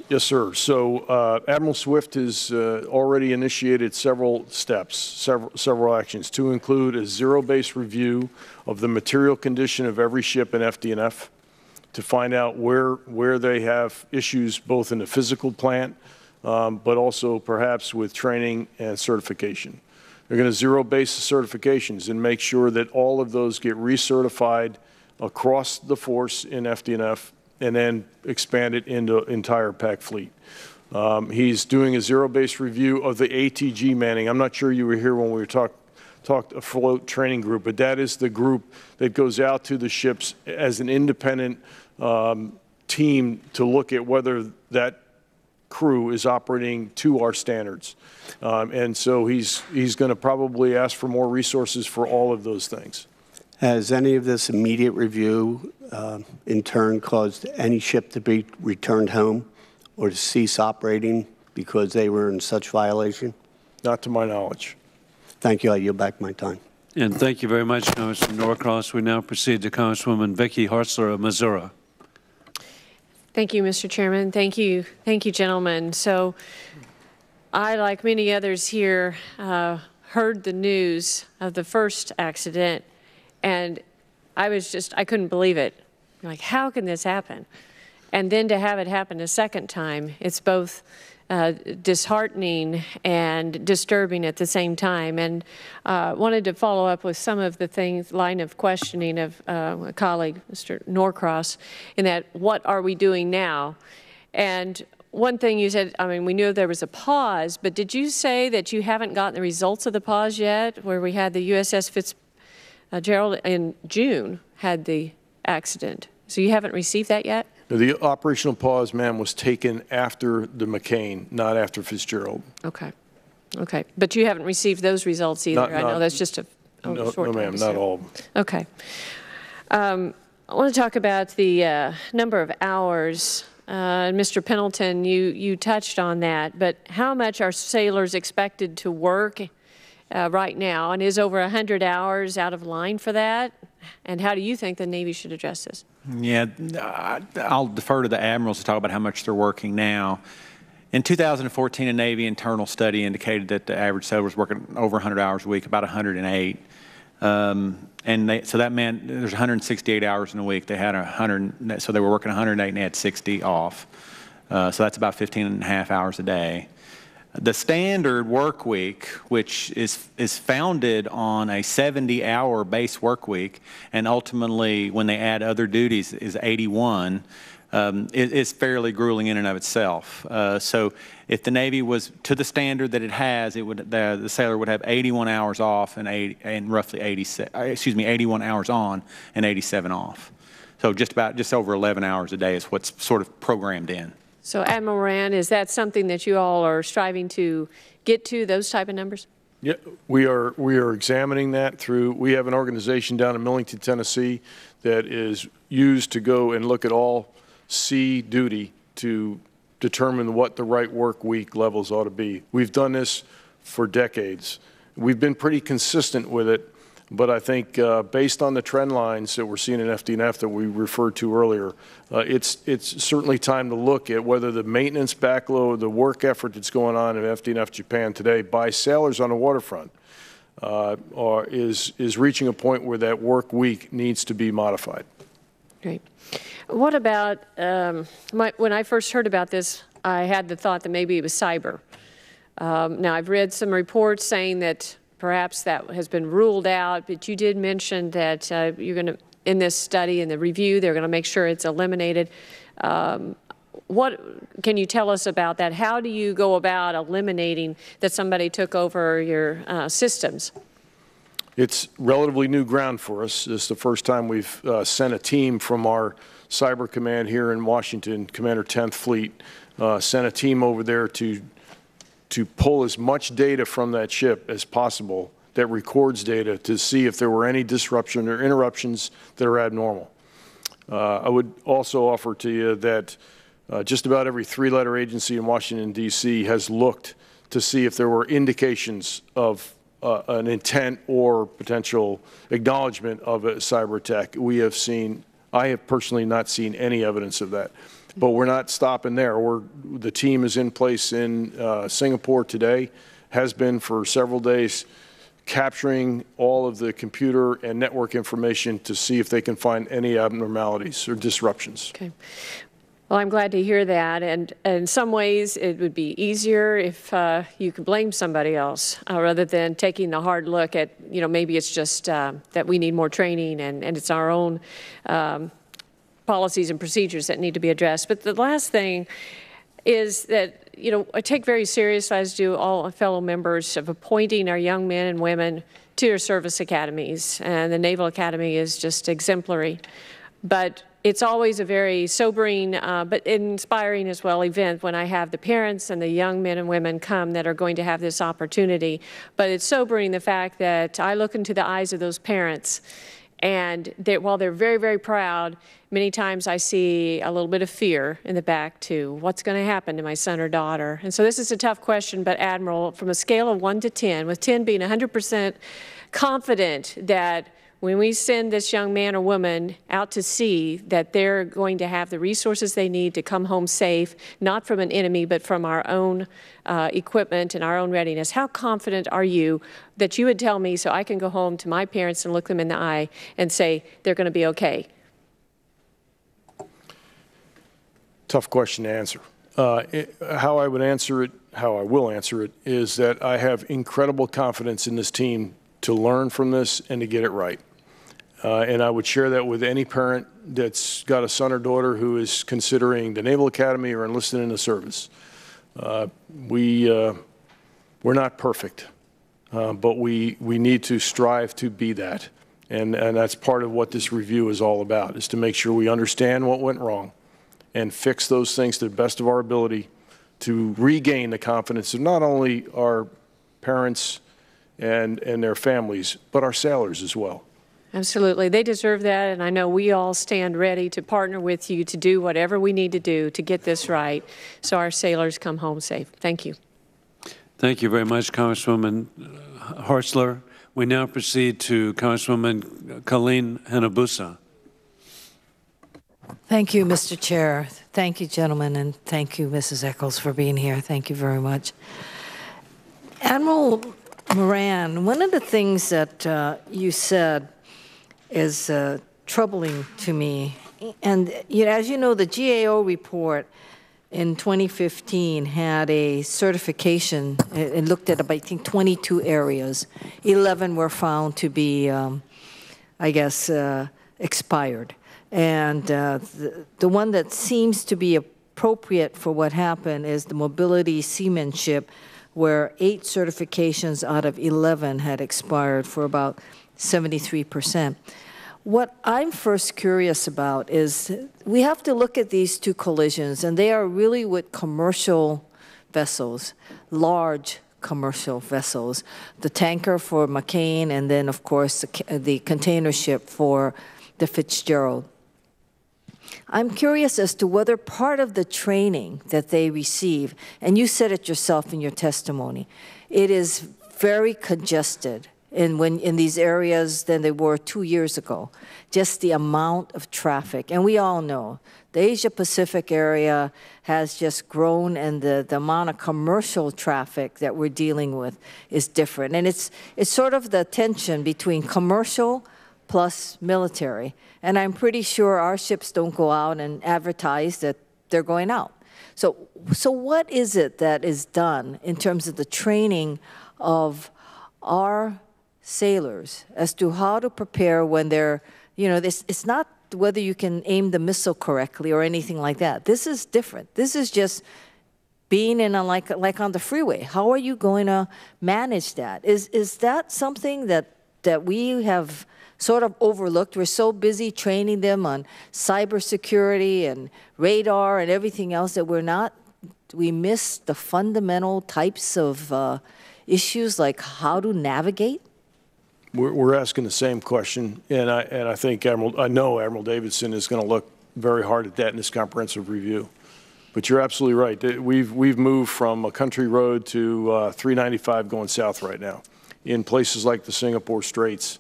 Yes, sir. So Admiral Swift has already initiated several steps, several actions, to include a zero-based review of the material condition of every ship in FD&F to find out where they have issues both in the physical plant, but also perhaps with training and certification. They're going to zero-base the certifications and make sure that all of those get recertified across the force in FD&F and then expand it into entire PAC fleet. He's doing a zero-based review of the ATG manning. I'm not sure you were here when we talked afloat training group, but that is the group that goes out to the ships as an independent team to look at whether that crew is operating to our standards. And so he's going to probably ask for more resources for all of those things. Has any of this immediate review in turn caused any ship to be returned home or to cease operating because they were in such violation? Not to my knowledge. Thank you. I yield back my time. And thank you very much, Congressman Norcross. We now proceed to Congresswoman Vicki Hartzler of Missouri. Thank you, Mr. Chairman. Thank you, gentlemen. So I, like many others here, heard the news of the first accident, and I couldn't believe it. Like, how can this happen? And then to have it happen a second time, it's both disheartening and disturbing at the same time. And wanted to follow up with some of the things, line of questioning of a colleague, Mr. Norcross, in that what are we doing now? And one thing you said, I mean, we knew there was a pause, but did you say that you haven't gotten the results of the pause yet, where we had the USS Fitzgerald in June had the accident? So you haven't received that yet? The operational pause, ma'am, was taken after the McCain, not after Fitzgerald. Okay. Okay. But you haven't received those results either. I know that's just a short time. No, ma'am, not all. Okay. I want to talk about the number of hours. Mr. Pendleton, you touched on that, but how much are sailors expected to work right now? And is over 100 hours out of line for that? And how do you think the Navy should address this? Yeah, I'll defer to the admirals to talk about how much they're working now. In 2014, a Navy internal study indicated that the average sailor was working over 100 hours a week, about 108. So that meant there's 168 hours in a week. They had 100, so they were working 108 and they had 60 off. So that's about 15 and a half hours a day. The standard work week, which is founded on a 70-hour base work week, and ultimately when they add other duties is 81, is fairly grueling in and of itself. So if the Navy was to the standard that it has, it would the sailor would have 81 hours off and roughly 81 hours on and 87 off. So just over 11 hours a day is what's sort of programmed in. So Admiral Moran, is that something that you all are striving to get to, those type of numbers? Yeah, we are examining that through, we have an organization down in Millington, Tennessee that is used to go and look at all sea duty to determine what the right work week levels ought to be. We've done this for decades. We've been pretty consistent with it, but I think based on the trend lines that we're seeing in FD&F that we referred to earlier, it's certainly time to look at whether the maintenance backload, the work effort that's going on in FD&F Japan today by sailors on the waterfront is reaching a point where that work week needs to be modified. Great. What about, when I first heard about this, I had the thought that maybe it was cyber. Now, I've read some reports saying that perhaps that has been ruled out, but you did mention that you're going to, in this study, in the review, they're going to make sure it's eliminated. What can you tell us about that? How do you go about eliminating that somebody took over your systems? It's relatively new ground for us. This is the first time we've sent a team from our Cyber Command here in Washington, Commander 10th Fleet, sent a team over there to pull as much data from that ship as possible that records data to see if there were any disruption or interruptions that are abnormal. I would also offer to you that just about every three-letter agency in Washington, D.C. has looked to see if there were indications of an intent or potential acknowledgement of a cyber attack. We have seen, I have personally not seen any evidence of that. But we're not stopping there. The team is in place in Singapore today, has been for several days, capturing all of the computer and network information to see if they can find any abnormalities or disruptions. Okay. Well, I'm glad to hear that. And in some ways, it would be easier if you could blame somebody else rather than taking the hard look at, you know, maybe it's just that we need more training and it's our own policies and procedures that need to be addressed. But the last thing is that, you know, I take very seriously, as do all fellow members, of appointing our young men and women to our service academies. And the Naval Academy is just exemplary. But it's always a very sobering, but inspiring as well, event when I have the parents and the young men and women come that are going to have this opportunity. But it's sobering the fact that I look into the eyes of those parents, and while they're very, very proud, many times I see a little bit of fear in the back to what's going to happen to my son or daughter. And so this is a tough question, but Admiral, from a scale of 1 to 10, with 10 being 100% confident that when we send this young man or woman out to sea, that they're going to have the resources they need to come home safe, not from an enemy, but from our own equipment and our own readiness. How confident are you that you would tell me so I can go home to my parents and look them in the eye and say they're going to be okay? Tough question to answer. How I would answer it, how I will answer it, is that I have incredible confidence in this team to learn from this and to get it right. And I would share that with any parent that's got a son or daughter who is considering the Naval Academy or enlisting in the service. We're not perfect, but we need to strive to be that. And that's part of what this review is all about, is to make sure we understand what went wrong and fix those things to the best of our ability to regain the confidence of not only our parents and their families, but our sailors as well. Absolutely. They deserve that, and I know we all stand ready to partner with you to do whatever we need to do to get this right so our sailors come home safe. Thank you. Thank you very much, Congresswoman Hartzler. We now proceed to Congresswoman Colleen Hanabusa. Thank you, Mr. Chair. Thank you, gentlemen, and thank you, Mrs. Eccles, for being here. Thank you very much. Admiral Moran, one of the things that you said is troubling to me, and as you know, the GAO report in 2015 had a certification. It looked at, I think, 22 areas. 11 were found to be, I guess, expired. And the one that seems to be appropriate for what happened is the mobility seamanship, where 8 certifications out of 11 had expired for about 73%. What I'm first curious about is we have to look at these 2 collisions, and they are really with commercial vessels, large commercial vessels, the tanker for McCain, and then, of course, the container ship for the Fitzgerald. I'm curious as to whether part of the training that they receive, and you said it yourself in your testimony, it is very congested in these areas than they were 2 years ago. Just the amount of traffic, and we all know the Asia-Pacific area has just grown, and the amount of commercial traffic that we're dealing with is different. And it's sort of the tension between commercial plus military. And I'm pretty sure our ships don't go out and advertise that they're going out. So what is it that is done in terms of the training of our sailors as to how to prepare when they're, it's not whether you can aim the missile correctly or anything like that. This is different. This is just being in like on the freeway. How are you going to manage that? Is that something that we have sort of overlooked? We're so busy training them on cybersecurity and radar and everything else that we miss the fundamental types of issues like how to navigate? We're asking the same question, and I think I know Admiral Davidson is going to look very hard at that in this comprehensive review. But you're absolutely right. We've moved from a country road to 395 going south right now in places like the Singapore Straits,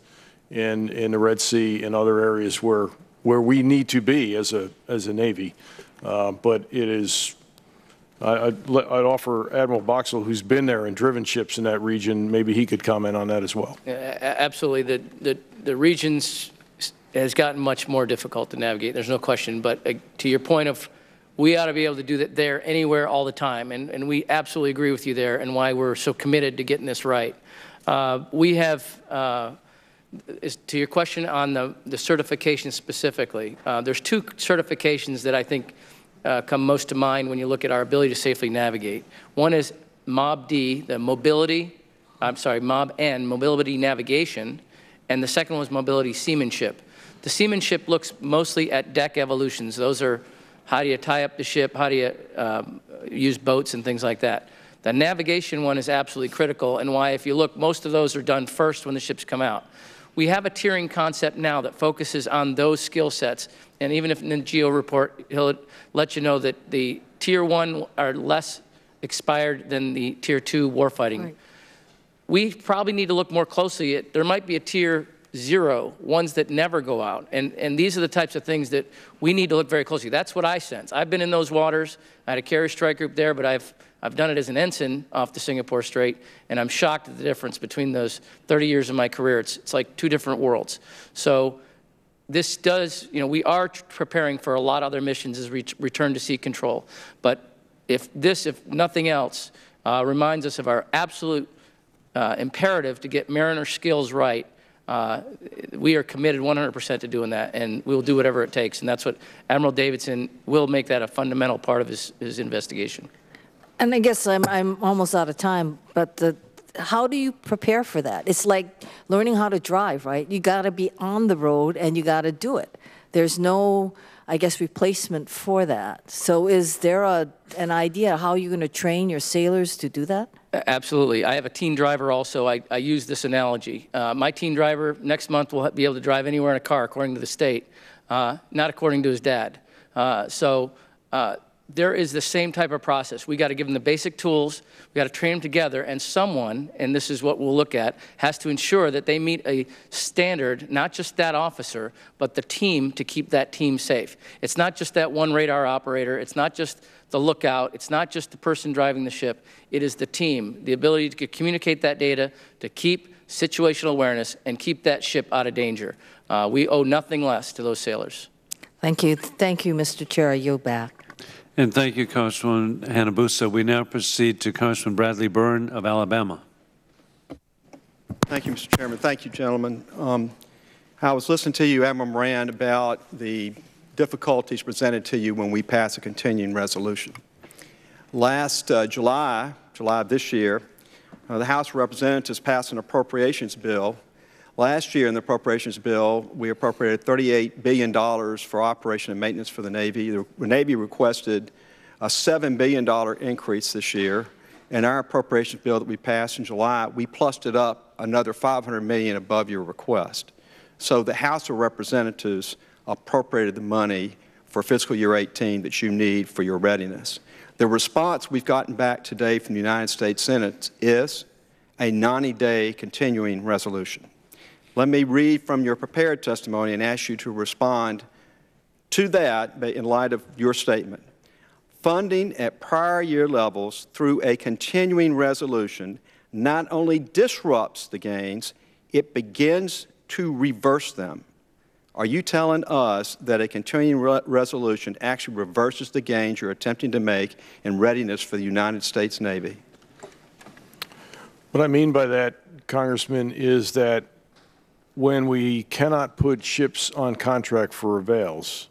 in the Red Sea, and other areas where we need to be as a Navy. But it is, I'd offer Admiral Boxall, who's been there and driven ships in that region, maybe he could comment on that as well. Absolutely. The regions has gotten much more difficult to navigate. There's no question. But to your point of, we ought to be able to do that there, anywhere, all the time. And we absolutely agree with you there, and why we're so committed to getting this right. We have, to your question on the certification specifically, there's 2 certifications that I think come most to mind when you look at our ability to safely navigate. One is MOB-D, the MOB-N, mobility navigation, and the second one is mobility seamanship. The seamanship looks mostly at deck evolutions. Those are how do you tie up the ship, how do you use boats and things like that. The navigation one is absolutely critical, and why, if you look, most of those are done first when the ships come out. We have a tiering concept now that focuses on those skill sets, and even if in the GEO report, he'll let you know that the Tier 1 are less expired than the Tier 2 warfighting. Right. We probably need to look more closely at, there might be a Tier 0, ones that never go out, and these are the types of things that we need to look very closely. That's what I sense. I've been in those waters. I had a carrier strike group there, but I've done it as an ensign off the Singapore Strait, and I'm shocked at the difference between those 30 years of my career. It's like 2 different worlds. So this does, we are preparing for a lot of other missions as return to sea control. But if nothing else, reminds us of our absolute imperative to get mariner skills right, we are committed 100% to doing that, and we'll do whatever it takes. And that's what Admiral Davidson will make that a fundamental part of his investigation. And I guess I'm almost out of time, but how do you prepare for that? It's like learning how to drive, right? You got to be on the road and you got to do it. There's no, I guess, replacement for that. So is there an idea how you're going to train your sailors to do that? Absolutely. I have a teen driver also. I use this analogy. My teen driver next month will be able to drive anywhere in a car according to the state, not according to his dad. There is the same type of process. We got to give them the basic tools. We got to train them together, and someone, and this is what we'll look at, has to ensure that they meet a standard, not just that officer, but the team to keep that team safe. It's not just that one radar operator. It's not just the lookout. It's not just the person driving the ship. It is the team, the ability to communicate that data, to keep situational awareness, and keep that ship out of danger. We owe nothing less to those sailors. Thank you. Thank you, Mr. Chair. I yield back. And thank you, Congresswoman Hanabusa. We now proceed to Congressman Bradley Byrne of Alabama. Thank you, Mr. Chairman. Thank you, gentlemen. I was listening to you, Admiral Moran, about the difficulties presented to you when we pass a continuing resolution. Last July of this year, the House of Representatives passed an appropriations bill. Last year in the appropriations bill, we appropriated $38 billion for operation and maintenance for the Navy. The Navy requested a $7 billion increase this year. In our appropriations bill that we passed in July, we plussed it up another $500 million above your request. So the House of Representatives appropriated the money for fiscal year 18 that you need for your readiness. The response we've gotten back today from the United States Senate is a 90-day continuing resolution. Let me read from your prepared testimony and ask you to respond to that in light of your statement. Funding at prior year levels through a continuing resolution not only disrupts the gains, it begins to reverse them. Are you telling us that a continuing resolution actually reverses the gains you're attempting to make in readiness for the United States Navy? What I mean by that, Congressman, is that when we cannot put ships on contract for avails,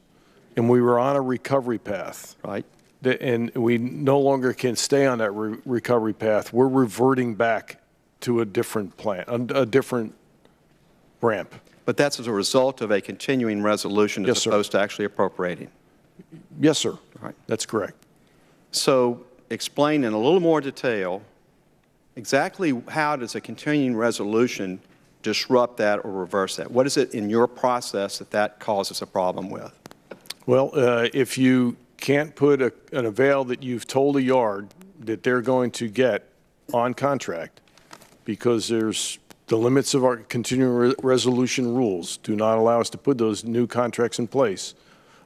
and we were on a recovery path, right, and we no longer can stay on that recovery path, we're reverting back to a different plan, a different ramp. But that's as a result of a continuing resolution as opposed to actually appropriating. Yes, sir. Right. That's correct. So explain in a little more detail exactly how does a continuing resolution disrupt that or reverse that? What is it in your process that causes a problem with? Well, if you can't put an avail that you've told a yard that they're going to get on contract because there's the limits of our continuing resolution rules do not allow us to put those new contracts in place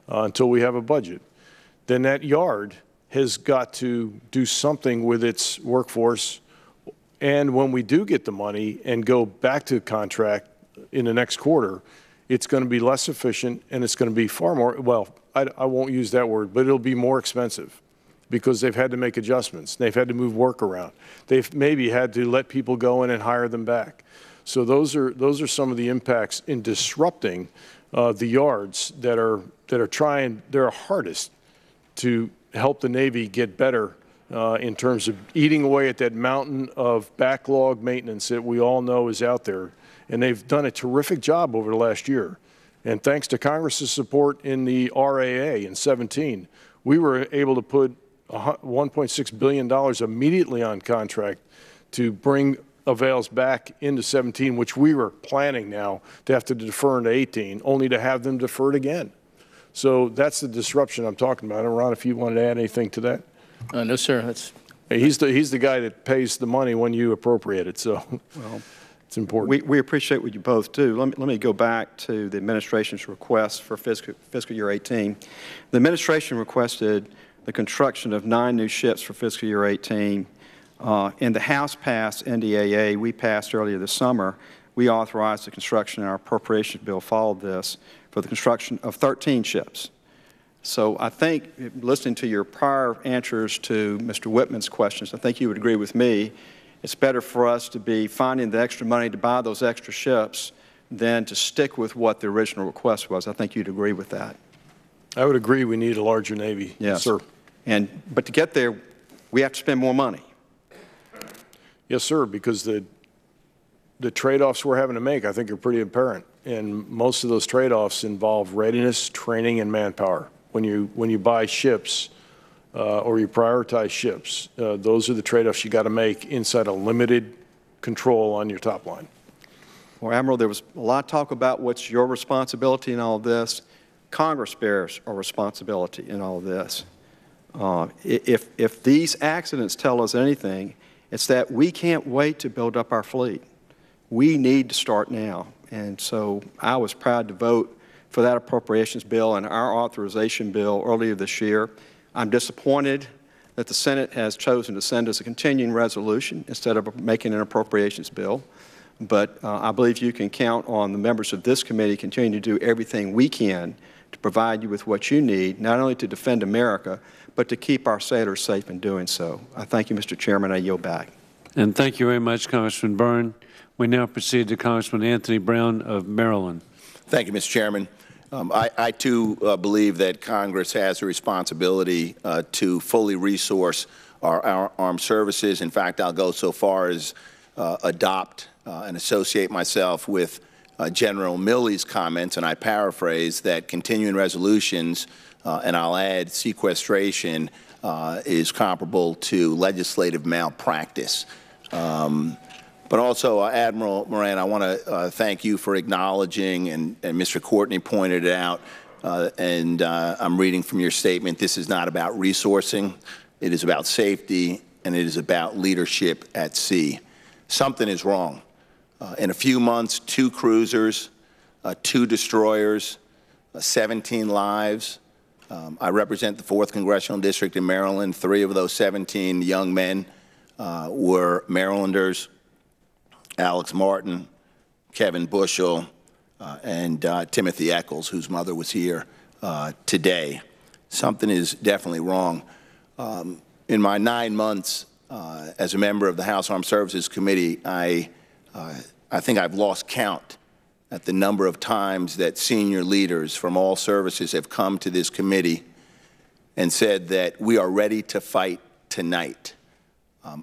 until we have a budget, then that yard has got to do something with its workforce. And when we do get the money and go back to contract in the next quarter, it's going to be less efficient and it's going to be far more, well, I won't use that word, but it'll be more expensive because they've had to make adjustments. They've had to move work around. They've maybe had to let people go in and hire them back. So those are some of the impacts in disrupting the yards that are trying their hardest to help the Navy get better in terms of eating away at that mountain of backlog maintenance that we all know is out there. And they've done a terrific job over the last year. And thanks to Congress's support in the RAA in 17, we were able to put $1.6 billion immediately on contract to bring avails back into 17, which we were planning now to have to defer into 18, only to have them deferred again. So that's the disruption I'm talking about. Ron, if you wanted to add anything to that? No, sir. He's the guy that pays the money when you appropriate it, so well, it's important. We appreciate what you both do. Let me go back to the administration's request for fiscal year 18. The administration requested the construction of 9 new ships for fiscal year 18. In the House passed NDAA we passed earlier this summer, we authorized the construction, and our appropriations bill followed this, for the construction of 13 ships. So I think, listening to your prior answers to Mr. Whitman's questions, I think you would agree with me, it's better for us to be finding the extra money to buy those extra ships than to stick with what the original request was. I think you'd agree with that. I would agree we need a larger Navy. Yes, sir. But to get there, we have to spend more money. Yes, sir, because the trade-offs we're having to make, I think, are pretty apparent. And most of those trade-offs involve readiness, training, and manpower. When you buy ships or you prioritize ships, those are the trade-offs you got to make inside a limited control on your top line. Well, Admiral, there was a lot of talk about what's your responsibility in all of this. Congress bears a responsibility in all of this. If these accidents tell us anything, it's that we can't wait to build up our fleet. We need to start now. And so I was proud to vote for that appropriations bill and our authorization bill earlier this year. I'm disappointed that the Senate has chosen to send us a continuing resolution instead of making an appropriations bill. But I believe you can count on the members of this committee continuing to do everything we can to provide you with what you need, not only to defend America, but to keep our sailors safe in doing so. I thank you, Mr. Chairman. I yield back. And thank you very much, Congressman Byrne. We now proceed to Congressman Anthony Brown of Maryland. Thank you, Mr. Chairman. I too believe that Congress has a responsibility to fully resource our armed services. In fact, I'll go so far as adopt and associate myself with General Milley's comments, and I paraphrase that continuing resolutions, and I'll add sequestration, is comparable to legislative malpractice. But also, Admiral Moran, I want to thank you for acknowledging, and Mr. Courtney pointed it out, and I'm reading from your statement, this is not about resourcing, it is about safety, and it is about leadership at sea. Something is wrong. In a few months, 2 cruisers, 2 destroyers, 17 lives. I represent the 4th Congressional District in Maryland. 3 of those 17 young men were Marylanders. Alex Martin, Kevin Bushel, and Timothy Eccles, whose mother was here today. Something is definitely wrong. In my 9 months as a member of the House Armed Services Committee, I think I've lost count at the number of times that senior leaders from all services have come to this committee and said that we are ready to fight tonight.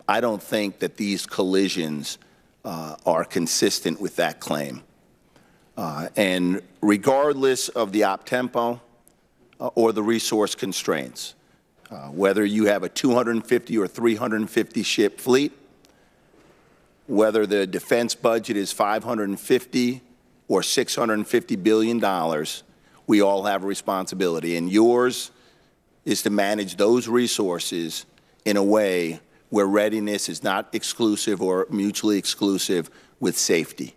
I don't think that these collisions are consistent with that claim. And regardless of the op-tempo or the resource constraints, whether you have a 250 or 350 ship fleet, whether the defense budget is $550 or $650 billion, we all have a responsibility. And yours is to manage those resources in a way where readiness is not exclusive or mutually exclusive with safety.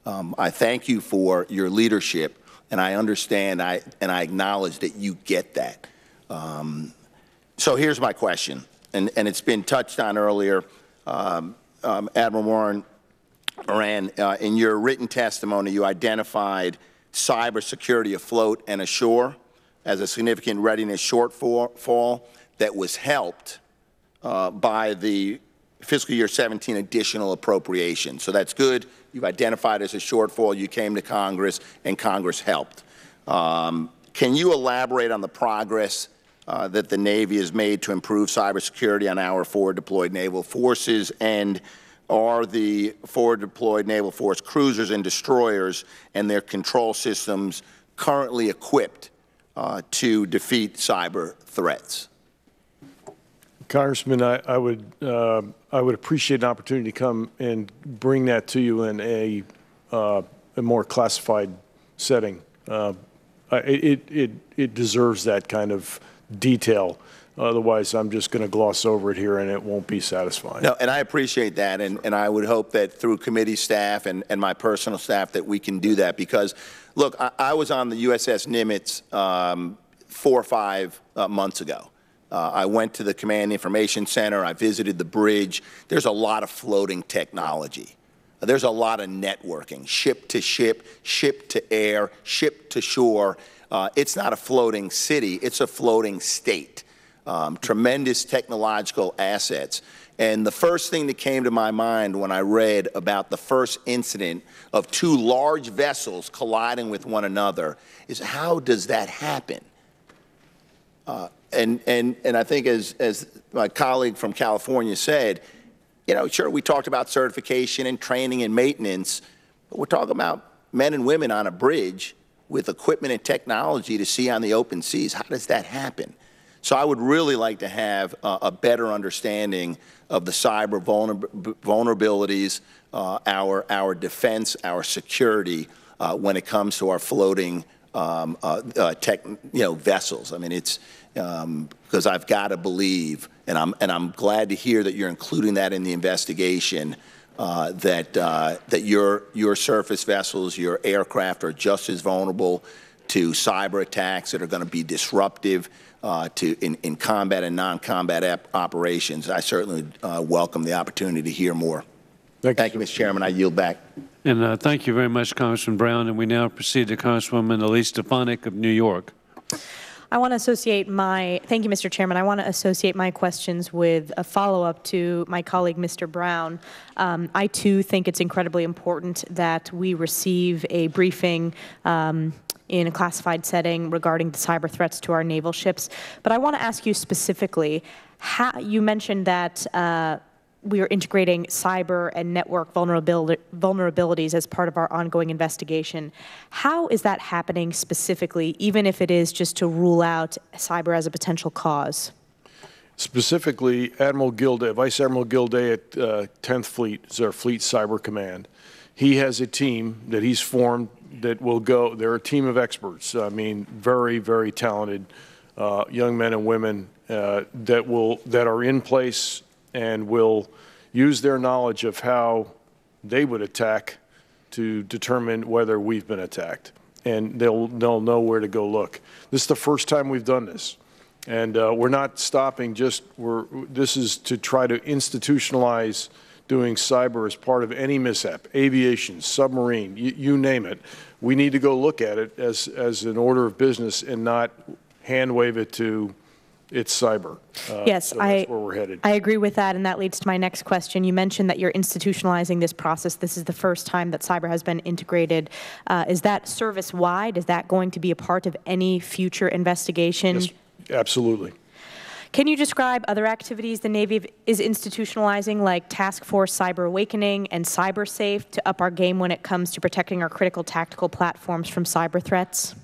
I thank you for your leadership, and I understand and I acknowledge that you get that. So here's my question, and it's been touched on earlier. Admiral Moran, in your written testimony, you identified cybersecurity afloat and ashore as a significant readiness shortfall that was helped by the fiscal year 17 additional appropriation. So that's good. You've identified as a shortfall. You came to Congress, and Congress helped. Can you elaborate on the progress that the Navy has made to improve cybersecurity on our forward deployed naval forces? And are the forward deployed naval force cruisers and destroyers and their control systems currently equipped to defeat cyber threats? Congressman, I would appreciate an opportunity to come and bring that to you in a more classified setting. It deserves that kind of detail. Otherwise, I'm just going to gloss over it here, and it won't be satisfying. No, and I appreciate that, and I would hope that through committee staff and my personal staff that we can do that. Because, look, I was on the USS Nimitz 4 or 5 months ago. I went to the Command Information Center. I visited the bridge. There's a lot of floating technology. There's a lot of networking, ship to ship, ship to air, ship to shore. it's not a floating city, it's a floating state. Tremendous technological assets. And the first thing that came to my mind when I read about the first incident of two large vessels colliding with one another is, how does that happen? And I think as my colleague from California said, you know, sure, we talked about certification and training and maintenance, but we're talking about men and women on a bridge with equipment and technology to sea on the open seas. How does that happen? So I would really like to have a better understanding of the cyber vulnerabilities, our defense, our security when it comes to our floating vessels. I mean, it's because I've got to believe, and I'm glad to hear that you're including that in the investigation, that your surface vessels, your aircraft are just as vulnerable to cyber attacks that are going to be disruptive in combat and non-combat operations. I certainly welcome the opportunity to hear more. Thank you, Mr. Chairman. I yield back. And thank you very much, Congressman Brown. And we now proceed to Congresswoman Elise Stefanik of New York. I want to associate thank you, Mr. Chairman. I want to associate my questions with a follow-up to my colleague, Mr. Brown. I, too, think it's incredibly important that we receive a briefing in a classified setting regarding the cyber threats to our naval ships. But I want to ask you specifically, you mentioned that we are integrating cyber and network vulnerabilities as part of our ongoing investigation. How is that happening specifically, even if it is just to rule out cyber as a potential cause? Specifically, Vice Admiral Gilday at 10th Fleet is our Fleet Cyber Command. He has a team that he's formed that will go. They're a team of experts. I mean, very, very talented young men and women that are in place and will use their knowledge of how they would attack to determine whether we've been attacked. And they'll know where to go look. This is the first time we've done this. And we're not stopping this is to try to institutionalize doing cyber as part of any mishap, aviation, submarine, you name it. We need to go look at it as an order of business and not hand wave it to it's cyber. Yes, so that's where we're headed. I agree with that, and that leads to my next question. You mentioned that you're institutionalizing this process. This is the first time that cyber has been integrated. Is that service-wide? Is that going to be a part of any future investigation? Yes, absolutely. Can you describe other activities the Navy is institutionalizing, like Task Force Cyber Awakening and Cyber Safe, to up our game when it comes to protecting our critical tactical platforms from cyber threats?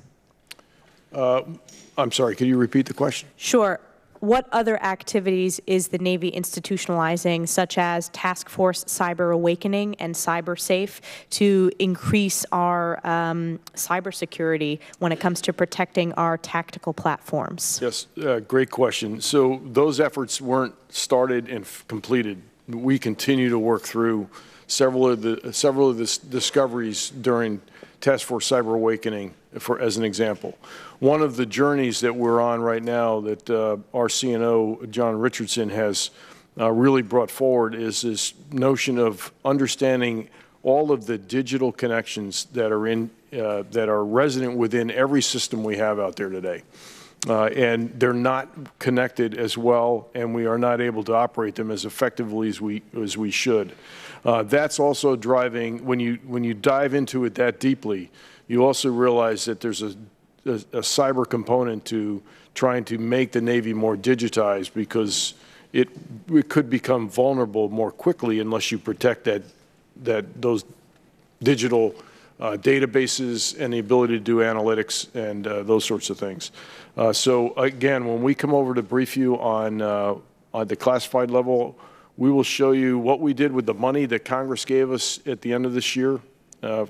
I'm sorry, could you repeat the question? Sure. What other activities is the Navy institutionalizing, such as Task Force Cyber Awakening and Cyber Safe, to increase our cybersecurity when it comes to protecting our tactical platforms? Yes, great question. So those efforts weren't started and completed. We continue to work through several of the discoveries during Task Force Cyber Awakening, as an example. One of the journeys that we're on right now that our CNO, John Richardson, has really brought forward is this notion of understanding all of the digital connections that are resident within every system we have out there today. And they're not connected as well, and we are not able to operate them as effectively as we should. That's also driving, when you dive into it that deeply, you also realize that there's a cyber component to trying to make the Navy more digitized, because it could become vulnerable more quickly unless you protect those digital databases and the ability to do analytics and those sorts of things. So again, when we come over to brief you on the classified level, we will show you what we did with the money that Congress gave us at the end of this year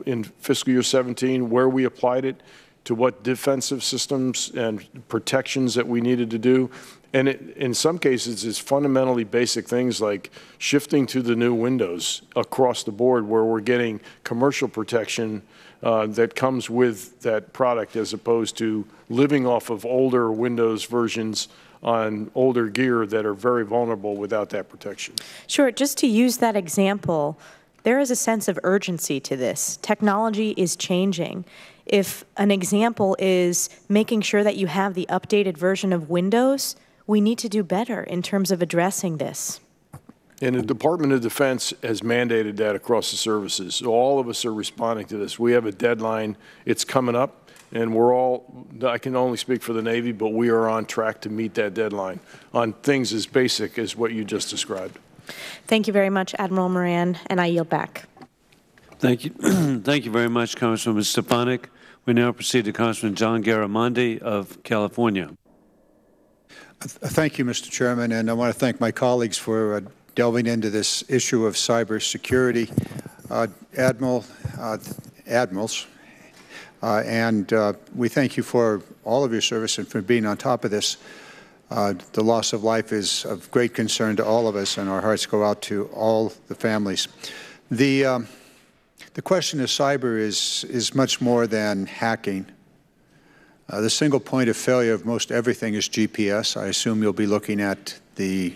in fiscal year 17, where we applied it, to what defensive systems and protections that we needed to do. And in some cases, it's fundamentally basic things like shifting to the new Windows across the board, where we're getting commercial protection that comes with that product, as opposed to living off of older Windows versions on older gear that are very vulnerable without that protection. Sure. Just to use that example, there is a sense of urgency to this. Technology is changing. if an example is making sure that you have the updated version of Windows, we need to do better in terms of addressing this. And the Department of Defense has mandated that across the services. So all of us are responding to this. We have a deadline. It's coming up, and we're all, I can only speak for the Navy, but we are on track to meet that deadline on things as basic as what you just described. Thank you very much, Admiral Moran, and I yield back. Thank you. Thank you very much, Congresswoman Stefanik. We now proceed to Congressman John Garamendi of California. Thank you, Mr. Chairman, and I want to thank my colleagues for delving into this issue of cybersecurity. Admirals, and we thank you for all of your service and for being on top of this. The loss of life is of great concern to all of us, and our hearts go out to all the families. The question of cyber is much more than hacking. The single point of failure of most everything is GPS. I assume you'll be looking at the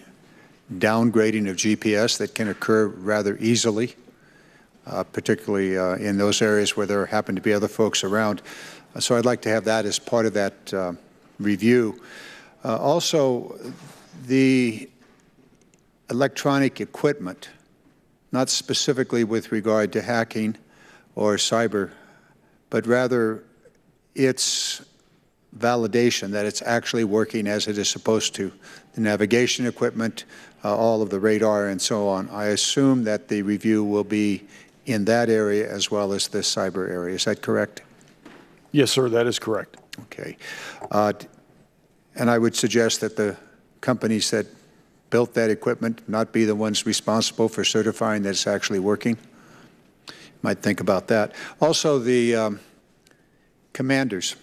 downgrading of GPS that can occur rather easily, particularly in those areas where there happen to be other folks around. So I'd like to have that as part of that review. Also, the electronic equipment, not specifically with regard to hacking or cyber, but rather its validation that it's actually working as it is supposed to. The navigation equipment, all of the radar and so on. I assume that the review will be in that area as well as the cyber area. Is that correct? Yes, sir, that is correct. Okay. And I would suggest that the companies that built that equipment not be the ones responsible for certifying that it's actually working. Might think about that. Also, the commanders,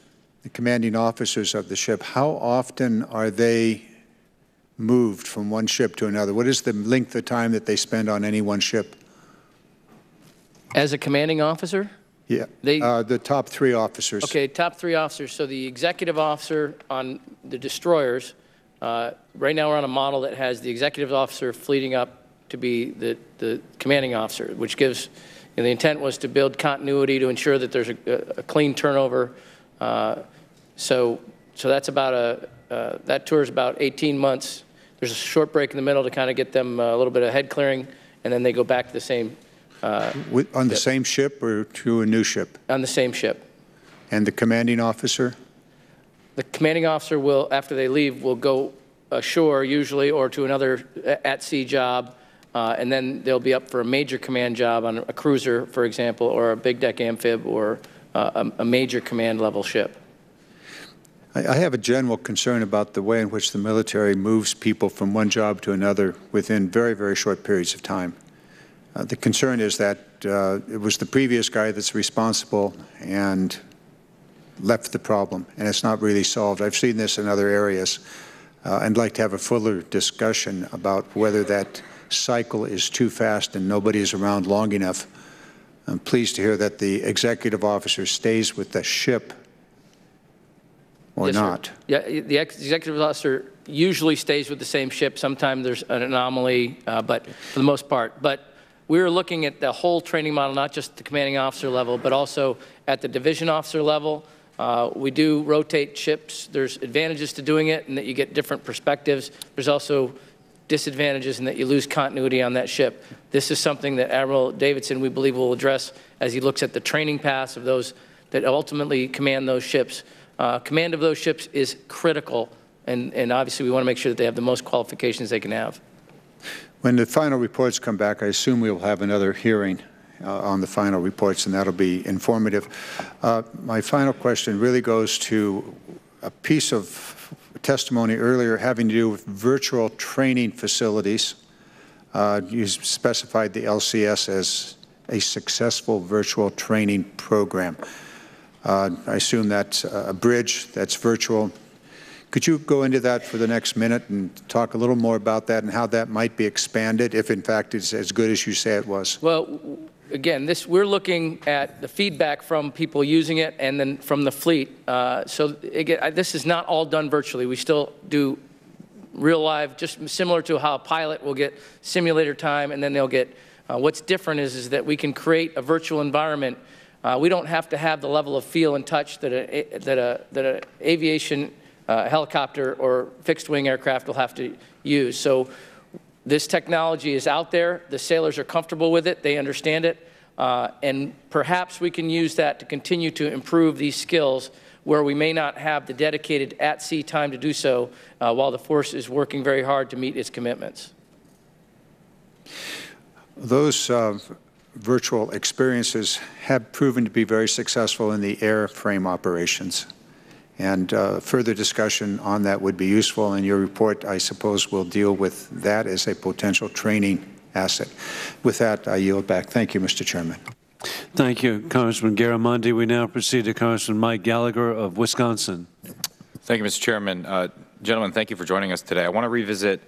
the commanding officers of the ship, how often are they moved from one ship to another? What is the length of time that they spend on any one ship? As a commanding officer? Yeah, the top 3 officers. Okay, top 3 officers. So the executive officer on the destroyers, right now we're on a model that has the executive officer fleeting up to be the commanding officer, which gives, and the intent was to build continuity to ensure that there's a clean turnover. So that's about that tour is about 18 months. There's a short break in the middle to kind of get them a little bit of head clearing, and then they go back to the same. On the same ship or to a new ship? On the same ship. And the commanding officer? The commanding officer will, after they leave, will go ashore usually or to another at-sea job, and then they'll be up for a major command job on a cruiser, for example, or a big deck amphib or a major command level ship. I have a general concern about the way in which the military moves people from one job to another within very, very short periods of time. The concern is that it was the previous guy that's responsible and left the problem, and it's not really solved. I've seen this in other areas. I'd like to have a fuller discussion about whether that cycle is too fast and nobody is around long enough. I'm pleased to hear that the executive officer stays with the ship or yes, not. Sir. Yeah, the executive officer usually stays with the same ship. Sometimes there's an anomaly, but for the most part. But we're looking at the whole training model, not just the commanding officer level, but also at the division officer level. We do rotate ships. There's advantages to doing it in that you get different perspectives. There's also disadvantages in that you lose continuity on that ship. This is something that Admiral Davidson, we believe, will address as he looks at the training paths of those that ultimately command those ships. Command of those ships is critical, and obviously we want to make sure that they have the most qualifications they can have. When the final reports come back, I assume we will have another hearing on the final reports, and that'll be informative. My final question really goes to a piece of testimony earlier having to do with virtual training facilities. You specified the LCS as a successful virtual training program. I assume that's a bridge that's virtual. Could you go into that for the next minute and talk a little more about that and how that might be expanded if, in fact, it's as good as you say it was? Well, again, we're looking at the feedback from people using it and then from the fleet. So again, this is not all done virtually. We still do real live, just similar to how a pilot will get simulator time and then they'll get, what's different is that we can create a virtual environment We don't have to have the level of feel and touch that an aviation helicopter or fixed-wing aircraft will have to use. So this technology is out there. The sailors are comfortable with it. They understand it. And perhaps we can use that to continue to improve these skills where we may not have the dedicated at-sea time to do so while the force is working very hard to meet its commitments. Those virtual experiences have proven to be very successful in the airframe operations. And further discussion on that would be useful, and your report, I suppose, will deal with that as a potential training asset. With that, I yield back. Thank you, Mr. Chairman. Thank you, Congressman Garamendi. We now proceed to Congressman Mike Gallagher of Wisconsin. Thank you, Mr. Chairman. Gentlemen, thank you for joining us today. I want to revisit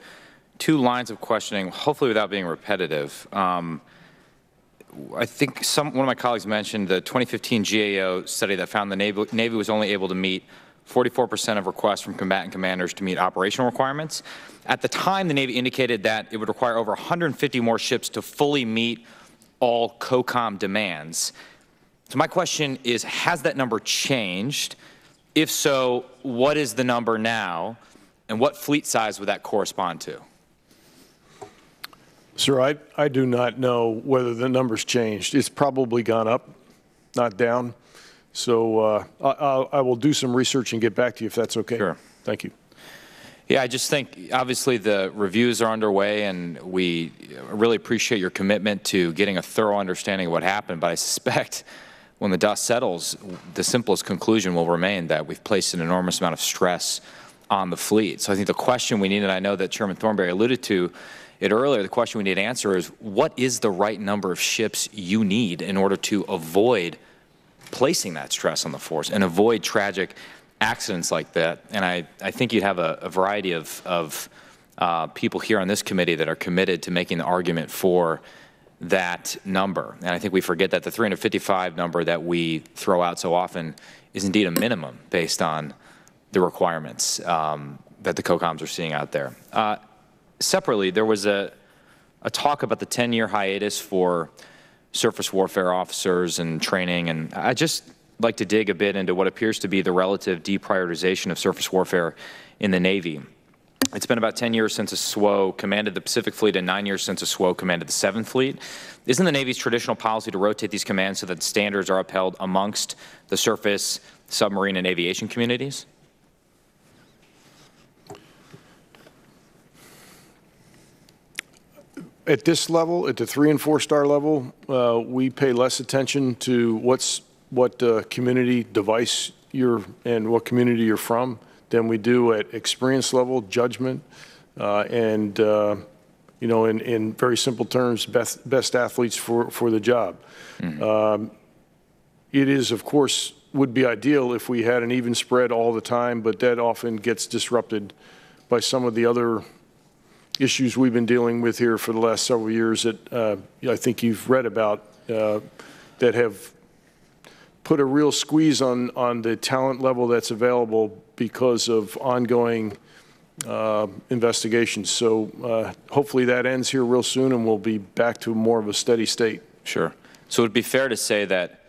two lines of questioning, hopefully without being repetitive. I think one of my colleagues mentioned the 2015 GAO study that found the Navy was only able to meet 44% of requests from combatant commanders to meet operational requirements. At the time, the Navy indicated that it would require over 150 more ships to fully meet all COCOM demands. So my question is, has that number changed? If so, what is the number now, and what fleet size would that correspond to? Sir, I do not know whether the number's changed. It's probably gone up, not down. So I will do some research and get back to you if that's okay. Sure. Thank you. Yeah, I just think obviously the reviews are underway, and we really appreciate your commitment to getting a thorough understanding of what happened. But I suspect when the dust settles, the simplest conclusion will remain that we've placed an enormous amount of stress on the fleet. So I think the question we need, and I know that Chairman Thornberry alluded to it earlier, the question we need to answer is, what is the right number of ships you need in order to avoid placing that stress on the force and avoid tragic accidents like that? And I think you'd have a variety of people here on this committee that are committed to making the argument for that number. And I think we forget that the 355 number that we throw out so often is indeed a minimum based on the requirements that the COCOMs are seeing out there. Separately, there was a talk about the 10-year hiatus for surface warfare officers and training, and I'd just like to dig a bit into what appears to be the relative deprioritization of surface warfare in the Navy. It's been about 10 years since a SWO commanded the Pacific Fleet and 9 years since a SWO commanded the 7th Fleet. Isn't the Navy's traditional policy to rotate these commands so that standards are upheld amongst the surface, submarine, and aviation communities? At this level, at the 3- and 4-star level, we pay less attention to what community device and what community you're from than we do at experience level, judgment, and you know, in very simple terms, best athletes for the job. Mm-hmm. It is, of course, would be ideal if we had an even spread all the time, but that often gets disrupted by some of the other issues we've been dealing with here for the last several years that I think you've read about that have put a real squeeze on the talent level that's available because of ongoing investigations. So hopefully that ends here real soon and we'll be back to more of a steady state. Sure. So it would be fair to say that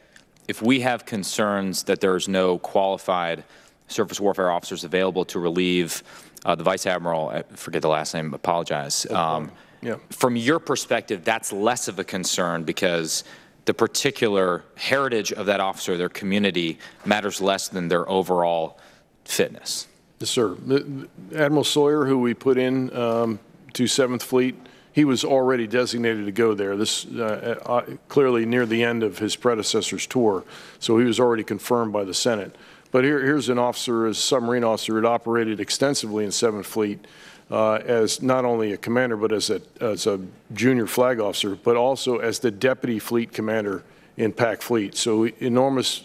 if we have concerns that there's no qualified surface warfare officers available to relieve the Vice Admiral, I forget the last name, apologize. Yeah. From your perspective, that's less of a concern because the particular heritage of that officer, their community, matters less than their overall fitness. Yes, sir. Admiral Sawyer, who we put in to 7th Fleet, he was already designated to go there. This clearly near the end of his predecessor's tour, so he was already confirmed by the Senate. But here's an officer, as a submarine officer, that operated extensively in 7th Fleet as not only a commander, but as a junior flag officer, but also as the deputy fleet commander in PAC Fleet. So enormous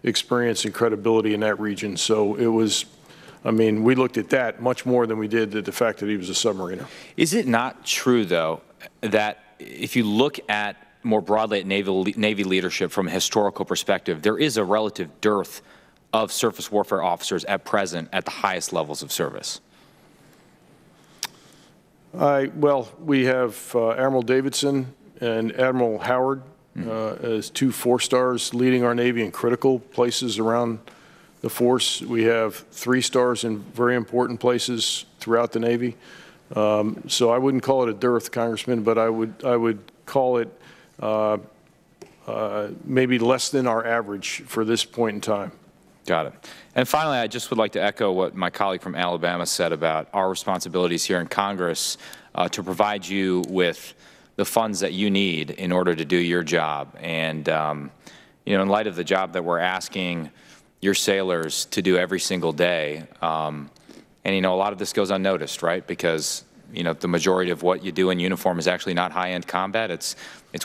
experience and credibility in that region. So it was, I mean, we looked at that much more than we did at the fact that he was a submariner. Is it not true, though, that if you look at more broadly at Navy leadership from a historical perspective, there is a relative dearth of surface warfare officers at present at the highest levels of service? Well, we have Admiral Davidson and Admiral Howard as 2 4-stars leading our Navy in critical places around the force. We have 3 stars in very important places throughout the Navy. So I wouldn't call it a dearth, Congressman, but I would call it maybe less than our average for this point in time. Got it. And finally, I just would like to echo what my colleague from Alabama said about our responsibilities here in Congress to provide you with the funds that you need in order to do your job. And, you know, in light of the job that we're asking your sailors to do every single day, and, you know, a lot of this goes unnoticed, right? Because, you know, the majority of what you do in uniform is actually not high-end combat. It's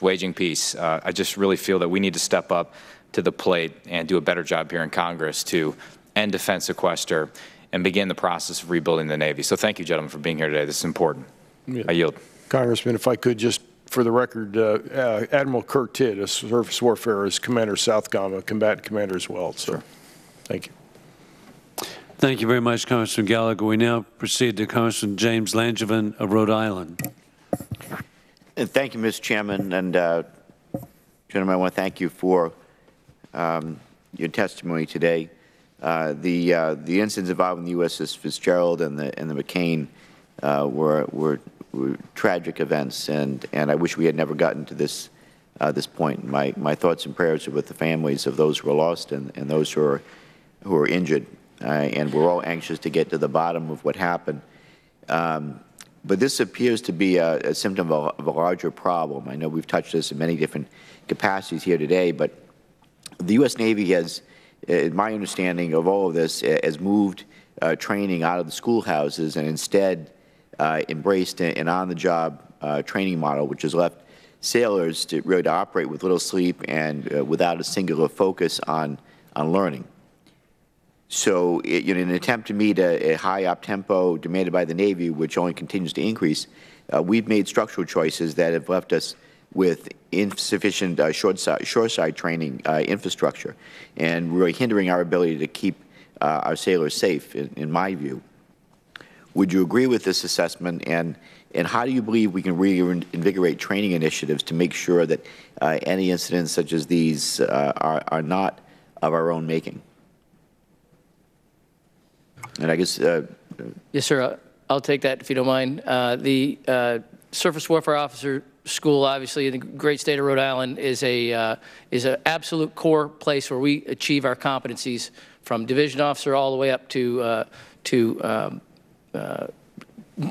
waging peace. I just really feel that we need to step up to the plate and do a better job here in Congress to end defense sequester and begin the process of rebuilding the Navy. So thank you, gentlemen, for being here today. This is important. Yeah. I yield. Congressman, if I could just, for the record, Admiral Kurt Tidd, a surface warfare, is Commander Southcom, a combatant commander as well. So, sure. Thank you. Thank you very much, Congressman Gallagher. We now proceed to Congressman James Langevin of Rhode Island. And thank you, Mr. Chairman. And gentlemen, I want to thank you for your testimony today. The incidents involving the USS Fitzgerald and the McCain were tragic events, and I wish we had never gotten to this point. My thoughts and prayers are with the families of those who were lost and those who are injured, and we're all anxious to get to the bottom of what happened. But this appears to be a symptom of a larger problem. I know we've touched this in many different capacities here today, but the U.S. Navy has, in my understanding of all of this, has moved training out of the schoolhouses and instead embraced an on-the-job training model, which has left sailors to really operate with little sleep and without a singular focus on learning. So, in an attempt to meet a high op-tempo demanded by the Navy, which only continues to increase, we've made structural choices that have left us with insufficient shoreside training infrastructure, and really hindering our ability to keep our sailors safe, in my view. Would you agree with this assessment, and how do you believe we can reinvigorate training initiatives to make sure that any incidents such as these are not of our own making? And I guess... yes, sir. I'll take that if you don't mind. The Surface Warfare Officer School, obviously, in the great state of Rhode Island, is an absolute core place where we achieve our competencies, from division officer all the way up to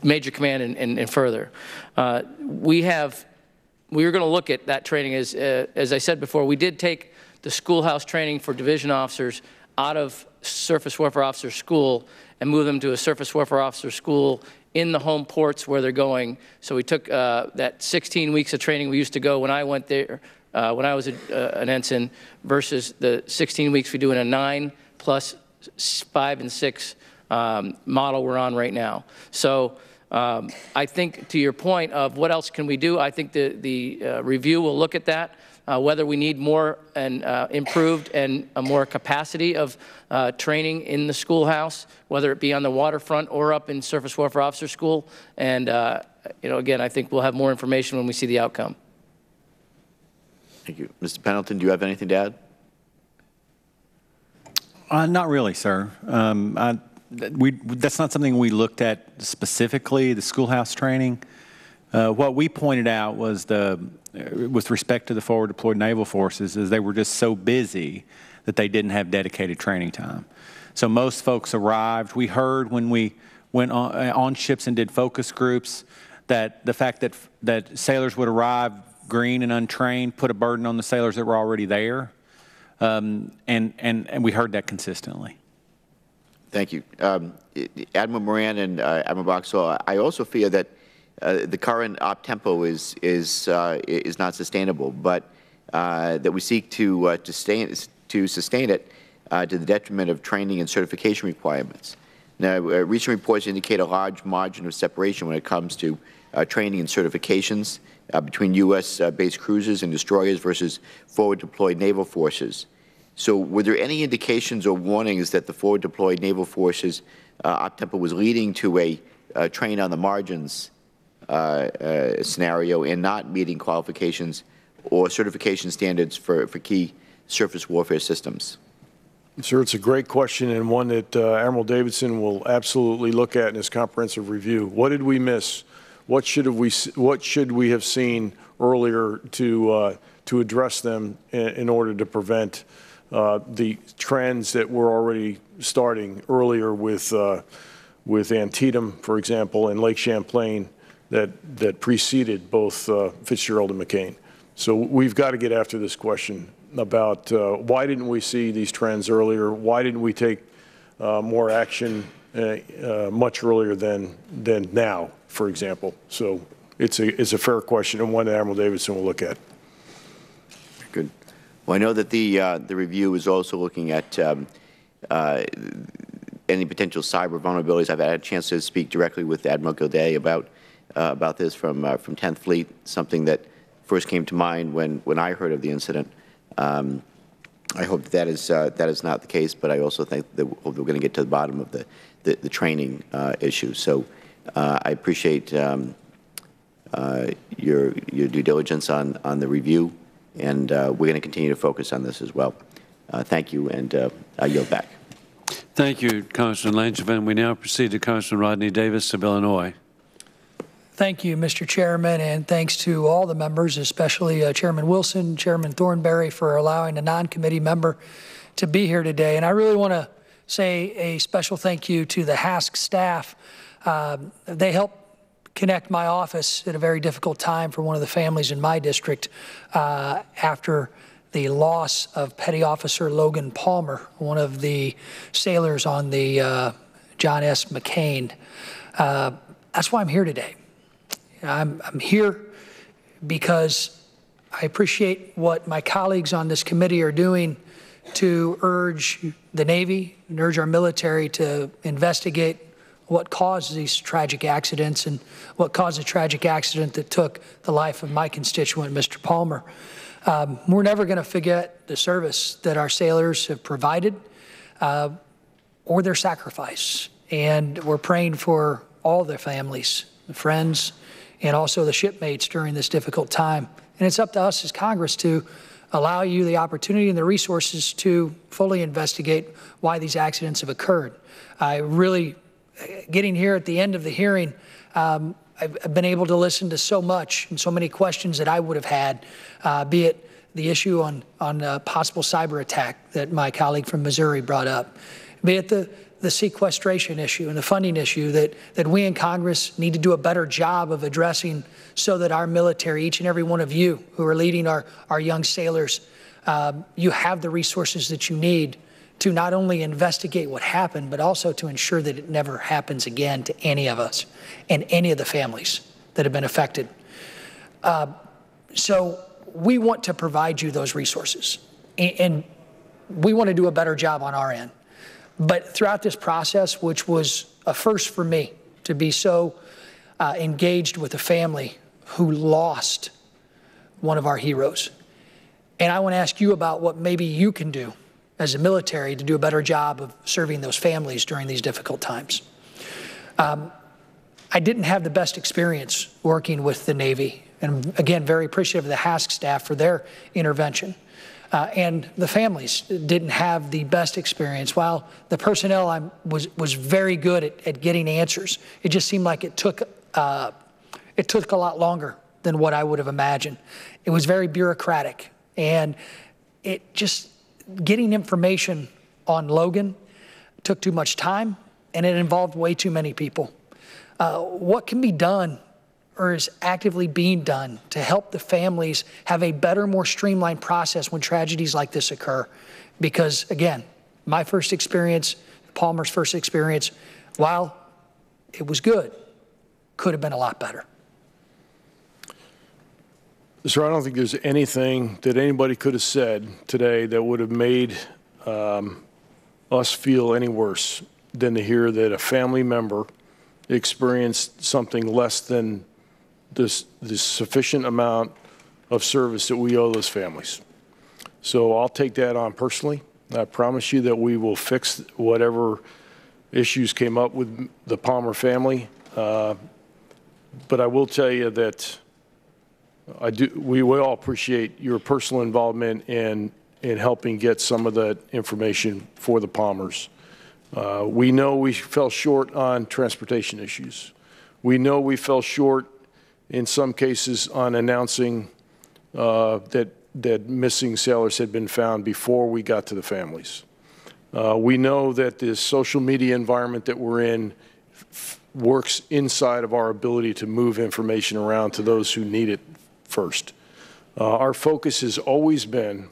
major command and further. We were going to look at that training as I said before. We did take the schoolhouse training for division officers out of Surface Warfare Officer School and move them to a Surface Warfare Officer School in the home ports where they're going. So we took that 16 weeks of training we used to go when I went there, when I was an ensign, versus the 16 weeks we do in a 9 plus 5 and 6 model we're on right now. So I think, to your point of what else can we do, I think the review will look at that. Whether we need more and improved and a more capacity of training in the schoolhouse, whether it be on the waterfront or up in Surface Warfare Officer School. And, you know, again, I think we'll have more information when we see the outcome. Thank you. Mr. Pendleton, do you have anything to add? Not really, sir. That's not something we looked at specifically, the schoolhouse training. What we pointed out was with respect to the forward deployed naval forces, is they were just so busy that they didn't have dedicated training time. So most folks arrived. We heard when we went on ships and did focus groups that the fact that sailors would arrive green and untrained put a burden on the sailors that were already there, and we heard that consistently. Thank you. Admiral Moran and Admiral Boxall, I also fear that the current op-tempo is not sustainable, but that we seek to sustain it to the detriment of training and certification requirements. Now, recent reports indicate a large margin of separation when it comes to training and certifications between U.S.-based cruisers and destroyers versus forward-deployed naval forces. So were there any indications or warnings that the forward-deployed naval forces op-tempo was leading to a train on the margins scenario and not meeting qualifications or certification standards for key surface warfare systems? Sir, it's a great question and one that Admiral Davidson will absolutely look at in his comprehensive review. What did we miss? What should we have seen earlier to address them in order to prevent the trends that were already starting earlier with Antietam, for example, and Lake Champlain that preceded both Fitzgerald and McCain. So we've got to get after this question about why didn't we see these trends earlier? Why didn't we take more action much earlier than now, for example? So it's a fair question and one that Admiral Davidson will look at. Good. Well, I know that the review is also looking at any potential cyber vulnerabilities. I've had a chance to speak directly with Admiral Gilday about this from 10th Fleet, something that first came to mind when I heard of the incident. I hope that is not the case, but I also think that we're going to get to the bottom of the training issue. So I appreciate your due diligence on the review, and we're going to continue to focus on this as well. Thank you, and I yield back. Thank you, Congressman Langevin. We now proceed to Congressman Rodney Davis of Illinois. Thank you, Mr. Chairman, and thanks to all the members, especially Chairman Wilson, Chairman Thornberry, for allowing a non-committee member to be here today. And I really want to say a special thank you to the HASC staff. They helped connect my office at a very difficult time for one of the families in my district after the loss of Petty Officer Logan Palmer, one of the sailors on the John S. McCain. That's why I'm here today. I'm here because I appreciate what my colleagues on this committee are doing to urge the Navy and urge our military to investigate what caused these tragic accidents and what caused a tragic accident that took the life of my constituent, Mr. Palmer. We're never going to forget the service that our sailors have provided or their sacrifice. And we're praying for all their families, the friends, and also the shipmates during this difficult time. And it's up to us as Congress to allow you the opportunity and the resources to fully investigate why these accidents have occurred. I really, getting here at the end of the hearing, I've been able to listen to so much and so many questions that I would have had, be it the issue on possible cyber attack that my colleague from Missouri brought up, be it the sequestration issue and the funding issue that we in Congress need to do a better job of addressing so that our military, each and every one of you who are leading our young sailors, you have the resources that you need to not only investigate what happened, but also to ensure that it never happens again to any of us and any of the families that have been affected. So we want to provide you those resources, and we want to do a better job on our end. But throughout this process, which was a first for me to be so engaged with a family who lost one of our heroes, and I want to ask you about what maybe you can do as a military to do a better job of serving those families during these difficult times. I didn't have the best experience working with the Navy, and again, very appreciative of the HASC staff for their intervention. And the families didn't have the best experience. While the personnel was very good at getting answers, it just seemed like it took a lot longer than what I would have imagined. It was very bureaucratic, and it just getting information on Logan took too much time, and it involved way too many people. What can be done or is actively being done to help the families have a better, more streamlined process when tragedies like this occur? Because again, my first experience, Palmer's first experience, while it was good, could have been a lot better. Sir, I don't think there's anything that anybody could have said today that would have made us feel any worse than to hear that a family member experienced something less than the sufficient amount of service that we owe those families. So I'll take that on personally. I promise you that we will fix whatever issues came up with the Palmer family. But I will tell you that we all appreciate your personal involvement in helping get some of that information for the Palmers. We know we fell short on transportation issues. We know we fell short in some cases on announcing that missing sailors had been found before we got to the families. We know that this social media environment that we're in works inside of our ability to move information around to those who need it first. Our focus has always been,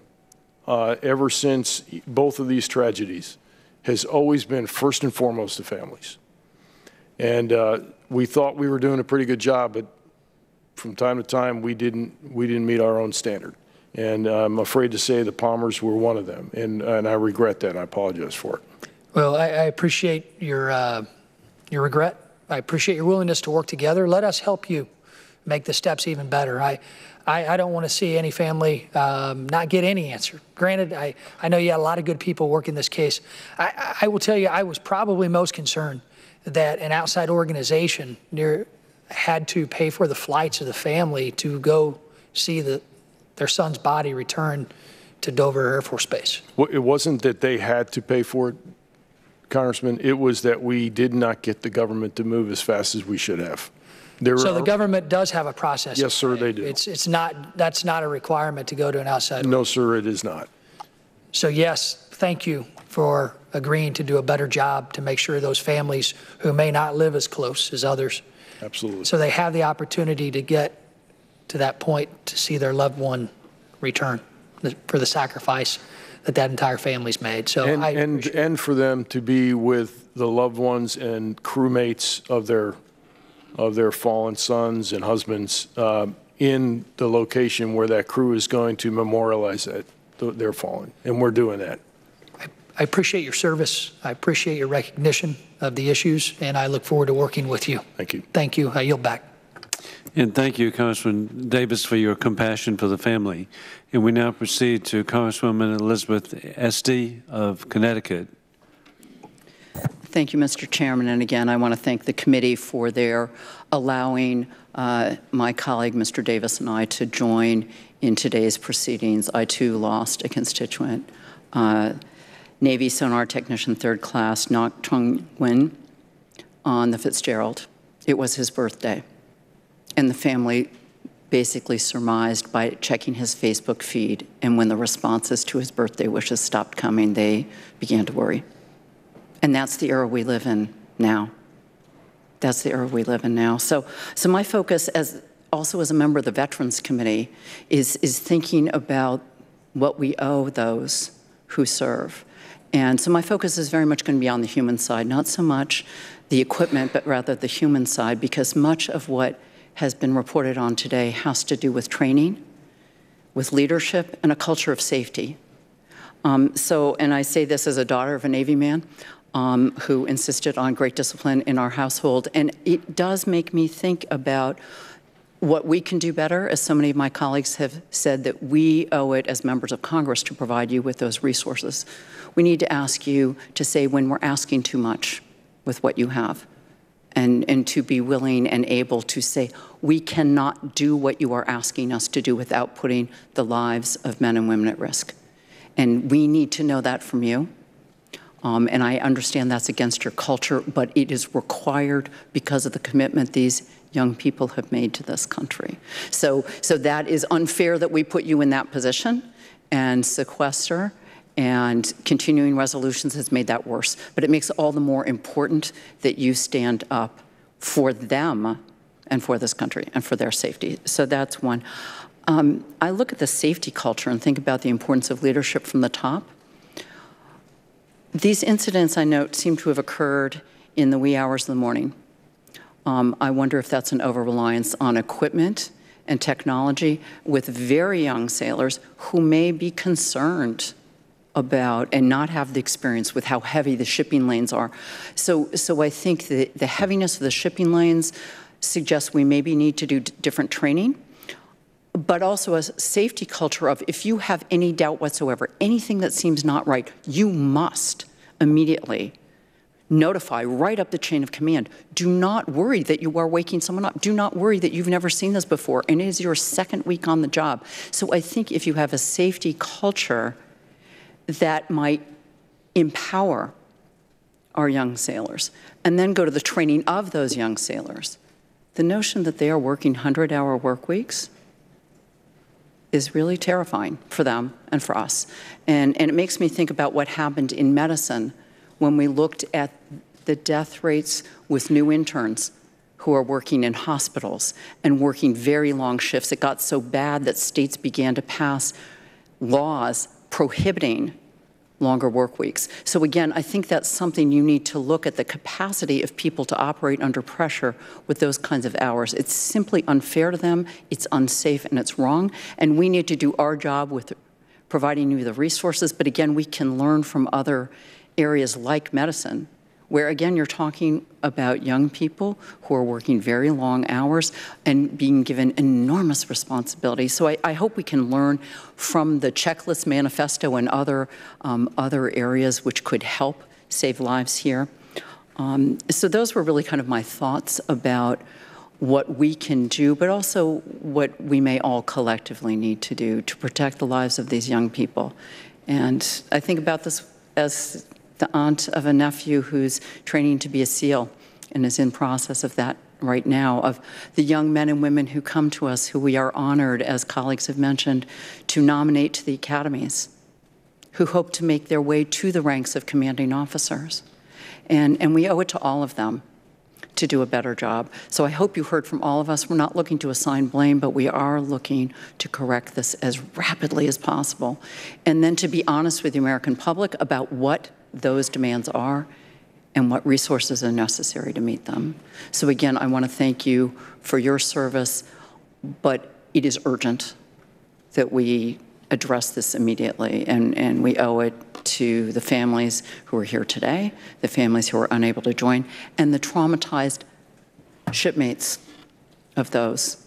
ever since both of these tragedies, has always been first and foremost the families. And we thought we were doing a pretty good job, but from time to time we didn't meet our own standard. And I'm afraid to say the Palmers were one of them, and I regret that, and I apologize for it. Well, I appreciate your regret. I appreciate your willingness to work together. Let us help you make the steps even better. I don't want to see any family not get any answer. Granted, I know you had a lot of good people working this case. I will tell you, I was probably most concerned that an outside organization had to pay for the flights of the family to go see their son's body returned to Dover Air Force Base. Well, it wasn't that they had to pay for it, Congressman. It was that we did not get the government to move as fast as we should have. So the government does have a process. Yes, sir, they do. That's not a requirement to go to an outside. No, sir, it is not. So yes, thank you for agreeing to do a better job to make sure those families who may not live as close as others. Absolutely. So they have the opportunity to get to that point to see their loved one return for the sacrifice that entire family's made. So and for them to be with the loved ones and crewmates of their fallen sons and husbands in the location where that crew is going to memorialize their fallen, and we're doing that. I appreciate your service. I appreciate your recognition of the issues, and I look forward to working with you. Thank you. Thank you. I yield back. And thank you, Congressman Davis, for your compassion for the family. And we now proceed to Congresswoman Elizabeth Esty of Connecticut. Thank you, Mr. Chairman. And again, I want to thank the committee for their allowing my colleague, Mr. Davis, and I to join in today's proceedings. I, too, lost a constituent, Navy Sonar Technician 3rd Class, Nok Trung Nguyen, on the Fitzgerald. It was his birthday. And the family basically surmised by checking his Facebook feed, and when the responses to his birthday wishes stopped coming, they began to worry. And that's the era we live in now. That's the era we live in now. So my focus, also as a member of the Veterans Committee, is thinking about what we owe those who serve. And so my focus is very much going to be on the human side, not so much the equipment, but rather the human side, because much of what has been reported on today has to do with training, with leadership, and a culture of safety. And I say this as a daughter of a Navy man who insisted on great discipline in our household, and it does make me think about what we can do better, as so many of my colleagues have said, that we owe it as members of Congress to provide you with those resources. We need to ask you to say when we're asking too much with what you have, and to be willing and able to say, we cannot do what you are asking us to do without putting the lives of men and women at risk. And we need to know that from you. And I understand that's against your culture, but it is required because of the commitment these young people have made to this country. So that is unfair that we put you in that position, and sequester and continuing resolutions has made that worse. But it makes it all the more important that you stand up for them and for this country and for their safety. So that's one. I look at the safety culture and think about the importance of leadership from the top. These incidents, I note, seem to have occurred in the wee hours of the morning. I wonder if that's an over-reliance on equipment and technology with very young sailors who may be concerned about and not have the experience with how heavy the shipping lanes are. So I think that the heaviness of the shipping lanes suggests we maybe need to do different training, but also a safety culture of if you have any doubt whatsoever, anything that seems not right, you must immediately notify right up the chain of command. Do not worry that you are waking someone up. Do not worry that you've never seen this before, and it is your second week on the job. So I think if you have a safety culture that might empower our young sailors, and then go to the training of those young sailors, the notion that they are working 100-hour work weeks is really terrifying for them and for us. And it makes me think about what happened in medicine when we looked at the death rates with new interns who are working in hospitals and working very long shifts. It got so bad that states began to pass laws prohibiting longer work weeks. So again, I think that's something you need to look at, the capacity of people to operate under pressure with those kinds of hours. It's simply unfair to them, it's unsafe, and it's wrong. And we need to do our job with providing you the resources. But again, we can learn from other areas like medicine, where again, you're talking about young people who are working very long hours and being given enormous responsibility. So I hope we can learn from the checklist manifesto and other areas which could help save lives here. So those were really kind of my thoughts about what we can do, but also what we may all collectively need to do to protect the lives of these young people. And I think about this as the aunt of a nephew who's training to be a SEAL and is in process of that right now, of the young men and women who come to us, who we are honored, as colleagues have mentioned, to nominate to the academies, who hope to make their way to the ranks of commanding officers. And we owe it to all of them to do a better job. So I hope you heard from all of us. We're not looking to assign blame, but we are looking to correct this as rapidly as possible. And then to be honest with the American public about what those demands are and what resources are necessary to meet them. So again, I want to thank you for your service, but it is urgent that we address this immediately, and we owe it to the families who are here today, the families who are unable to join, and the traumatized shipmates of those,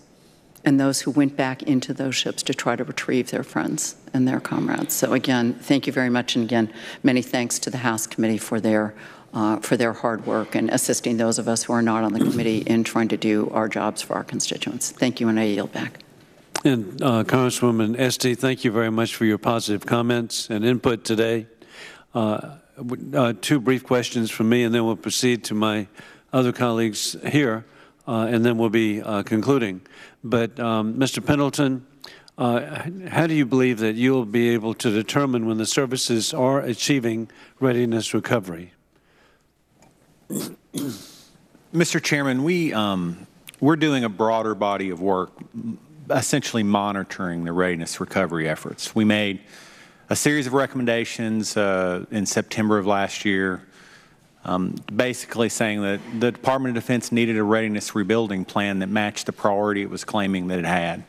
and those who went back into those ships to try to retrieve their friends and their comrades. So again, thank you very much, and again, many thanks to the House Committee for their hard work and assisting those of us who are not on the committee in trying to do our jobs for our constituents. Thank you, and I yield back. And Congresswoman Esty, thank you very much for your positive comments and input today. Two brief questions from me, and then we'll proceed to my other colleagues here, and then we'll be concluding. But Mr. Pendleton, how do you believe that you'll be able to determine when the services are achieving readiness recovery? Mr. Chairman, we're doing a broader body of work, essentially monitoring the readiness recovery efforts. We made a series of recommendations in September of last year, basically saying that the Department of Defense needed a readiness rebuilding plan that matched the priority it was claiming that it had,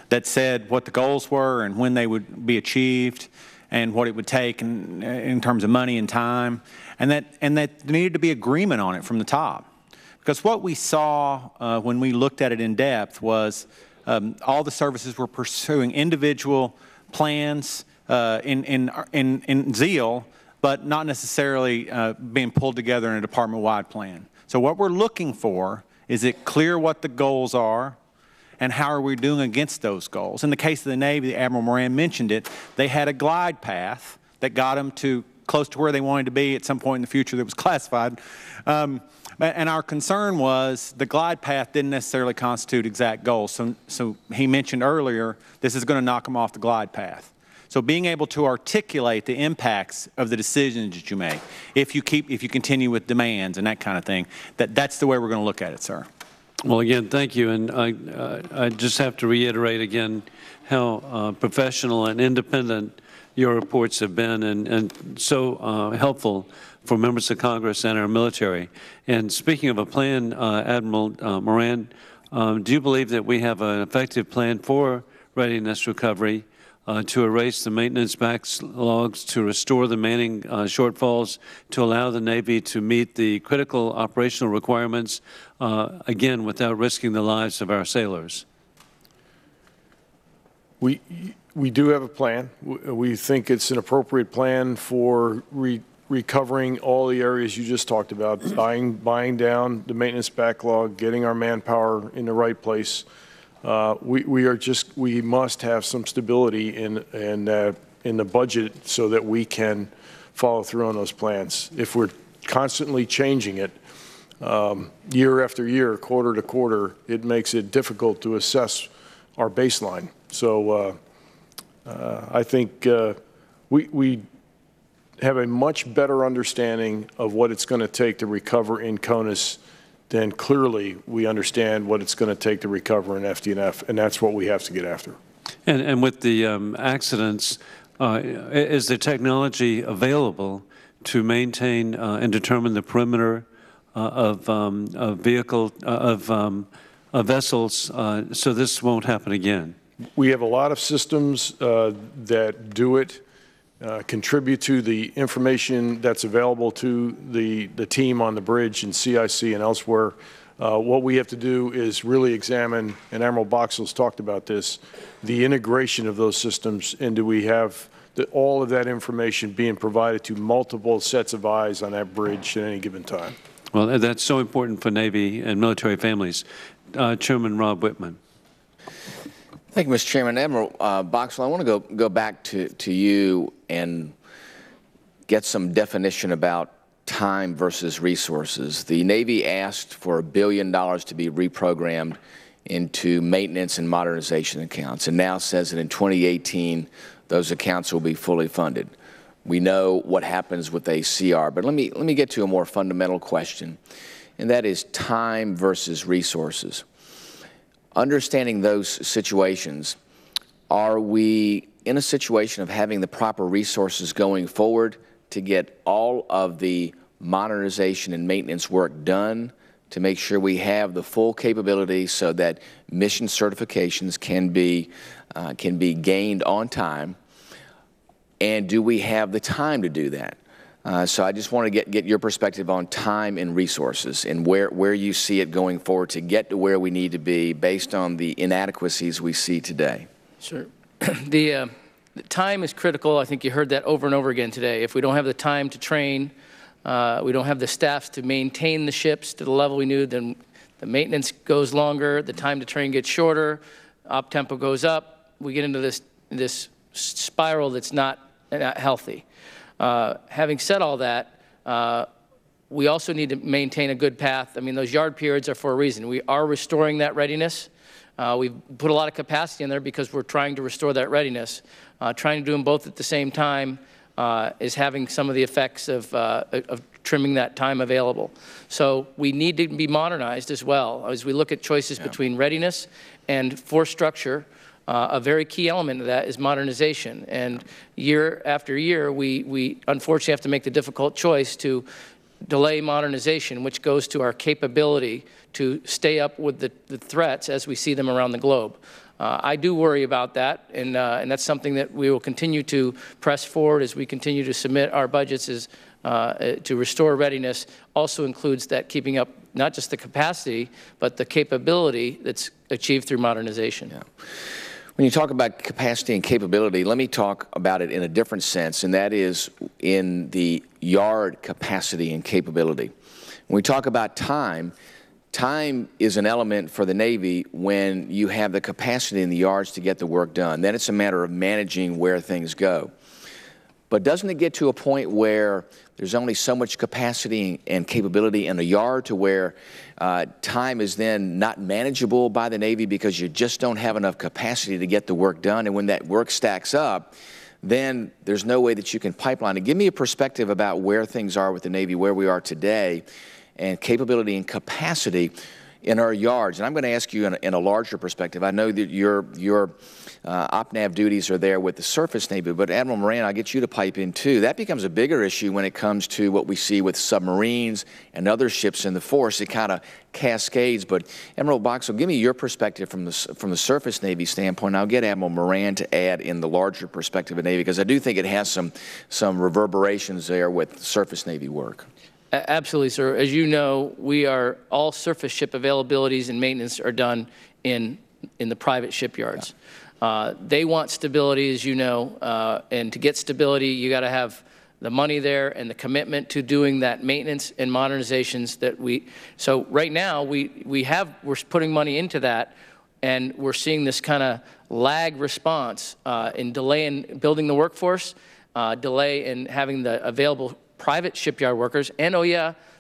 that said what the goals were and when they would be achieved and what it would take in terms of money and time, and that there needed to be agreement on it from the top. Because what we saw when we looked at it in depth was all the services were pursuing individual plans in zeal, but not necessarily being pulled together in a department-wide plan. So what we're looking for is it clear what the goals are and how are we doing against those goals. In the case of the Navy, Admiral Moran mentioned it, they had a glide path that got them to close to where they wanted to be at some point in the future that was classified. And our concern was the glide path didn't necessarily constitute exact goals. So he mentioned earlier, this is going to knock them off the glide path. So being able to articulate the impacts of the decisions that you make, if you continue with demands and that kind of thing, that's the way we're going to look at it, sir. Well, again, thank you. And I just have to reiterate again how professional and independent your reports have been and so helpful for members of Congress and our military. And speaking of a plan, Admiral Moran, do you believe that we have an effective plan for readiness recovery to erase the maintenance backlogs, to restore the manning shortfalls, to allow the Navy to meet the critical operational requirements, again, without risking the lives of our sailors? We do have a plan. We think it's an appropriate plan for recovering all the areas you just talked about, buying down the maintenance backlog, getting our manpower in the right place. We must have some stability in the budget so that we can follow through on those plans. If we're constantly changing it year after year, quarter to quarter, it makes it difficult to assess our baseline. So I think we have a much better understanding of what it's going to take to recover in CONUS than clearly we understand what it's going to take to recover in FDNF, and that's what we have to get after. And with the accidents, is the technology available to maintain and determine the perimeter of vessels so this won't happen again? We have a lot of systems that do it. Contribute to the information that's available to the team on the bridge in CIC and elsewhere. What we have to do is really examine, and Admiral Boxall's talked about this, the integration of those systems, and do we have all of that information being provided to multiple sets of eyes on that bridge at any given time. Well, that's so important for Navy and military families. Chairman Rob Whitman. Thank you, Mr. Chairman. Admiral Boxall, I want to go back to you and get some definition about time versus resources. The Navy asked for $1 billion to be reprogrammed into maintenance and modernization accounts, and now says that in 2018 those accounts will be fully funded. We know what happens with a CR, but let me get to a more fundamental question, and that is time versus resources. Understanding those situations, are we in a situation of having the proper resources going forward to get all of the modernization and maintenance work done to make sure we have the full capability so that mission certifications can be gained on time? And do we have the time to do that? So I just want to get your perspective on time and resources and where you see it going forward to get to where we need to be based on the inadequacies we see today. Sure. The time is critical. I think you heard that over and over again today. If we don't have the time to train, we don't have the staffs to maintain the ships to the level we need, then the maintenance goes longer, the time to train gets shorter, op tempo goes up. We get into this spiral that's not healthy. Having said all that, we also need to maintain a good path. I mean, those yard periods are for a reason. We are restoring that readiness. We've put a lot of capacity in there because we're trying to restore that readiness. Trying to do them both at the same time is having some of the effects of trimming that time available. So we need to be modernized as well. As we look at choices between readiness and force structure, a very key element of that is modernization. And year after year, we unfortunately have to make the difficult choice to delay modernization, which goes to our capability to stay up with the threats as we see them around the globe. I do worry about that, and that's something that we will continue to press forward as we continue to submit our budgets to restore readiness. Also includes that keeping up not just the capacity, but the capability that's achieved through modernization. Yeah. When you talk about capacity and capability, let me talk about it in a different sense, and that is in the yard capacity and capability. When we talk about time, time is an element for the Navy when you have the capacity in the yards to get the work done. Then it's a matter of managing where things go. But doesn't it get to a point where there's only so much capacity and capability in a yard to where time is then not manageable by the Navy because you just don't have enough capacity to get the work done? And when that work stacks up, then there's no way that you can pipeline it. Give me a perspective about where things are with the Navy, where we are today, and capability and capacity in our yards. And I'm going to ask you in a larger perspective. I know that your OPNAV duties are there with the surface Navy, but Admiral Moran, I'll get you to pipe in too. That becomes a bigger issue when it comes to what we see with submarines and other ships in the force. It kind of cascades. But Admiral Boxall, give me your perspective from the surface Navy standpoint. I'll get Admiral Moran to add in the larger perspective of Navy, because I do think it has some reverberations there with surface Navy work. Absolutely, sir. As you know, all surface ship availabilities and maintenance are done in the private shipyards. Yeah. They want stability, as you know, and to get stability, you got to have the money there and the commitment to doing that maintenance and modernizations that so right now we're putting money into that, and we're seeing this kind of lag response in delay in building the workforce, delay in having the available private shipyard workers, and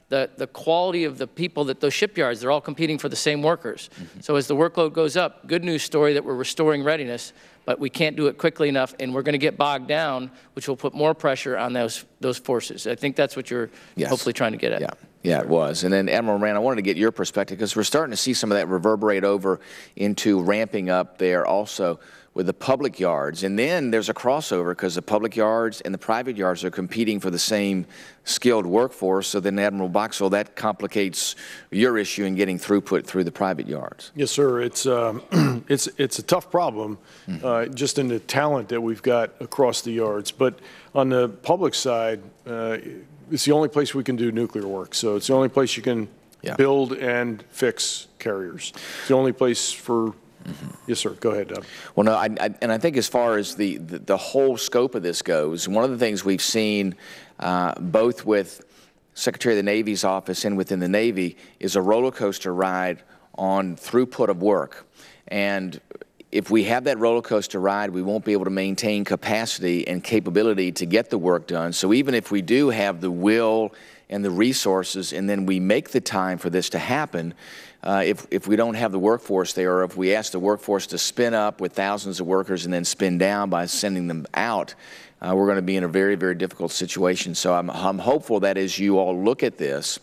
the quality of the people at those shipyards, they're all competing for the same workers. So as the workload goes up, good news story that we're restoring readiness, but we can't do it quickly enough, and we're going to get bogged down, which will put more pressure on those forces. I think that's what you're hopefully trying to get at. Yeah, it was. And then, Admiral Moran, I wanted to get your perspective, because we're starting to see some of that reverberate over into ramping up there also with the public yards. And then there's a crossover, because the public yards and the private yards are competing for the same skilled workforce. So then, Admiral Boxall, that complicates your issue in getting throughput through the private yards. Yes, sir. It's a tough problem, just in the talent that we've got across the yards. But on the public side, it's the only place we can do nuclear work. So it's the only place you can build and fix carriers. It's the only place for. Yes, sir. Go ahead, Doug. Well, no, I think as far as the whole scope of this goes, one of the things we've seen both with Secretary of the Navy's office and within the Navy is a roller coaster ride on throughput of work. And if we have that roller coaster ride, we won't be able to maintain capacity and capability to get the work done. So even if we do have the will and the resources, and then we make the time for this to happen, if we don't have the workforce there, or if we ask the workforce to spin up with thousands of workers and then spin down by sending them out, we're going to be in a very, very difficult situation. So I'm hopeful that as you all look at this,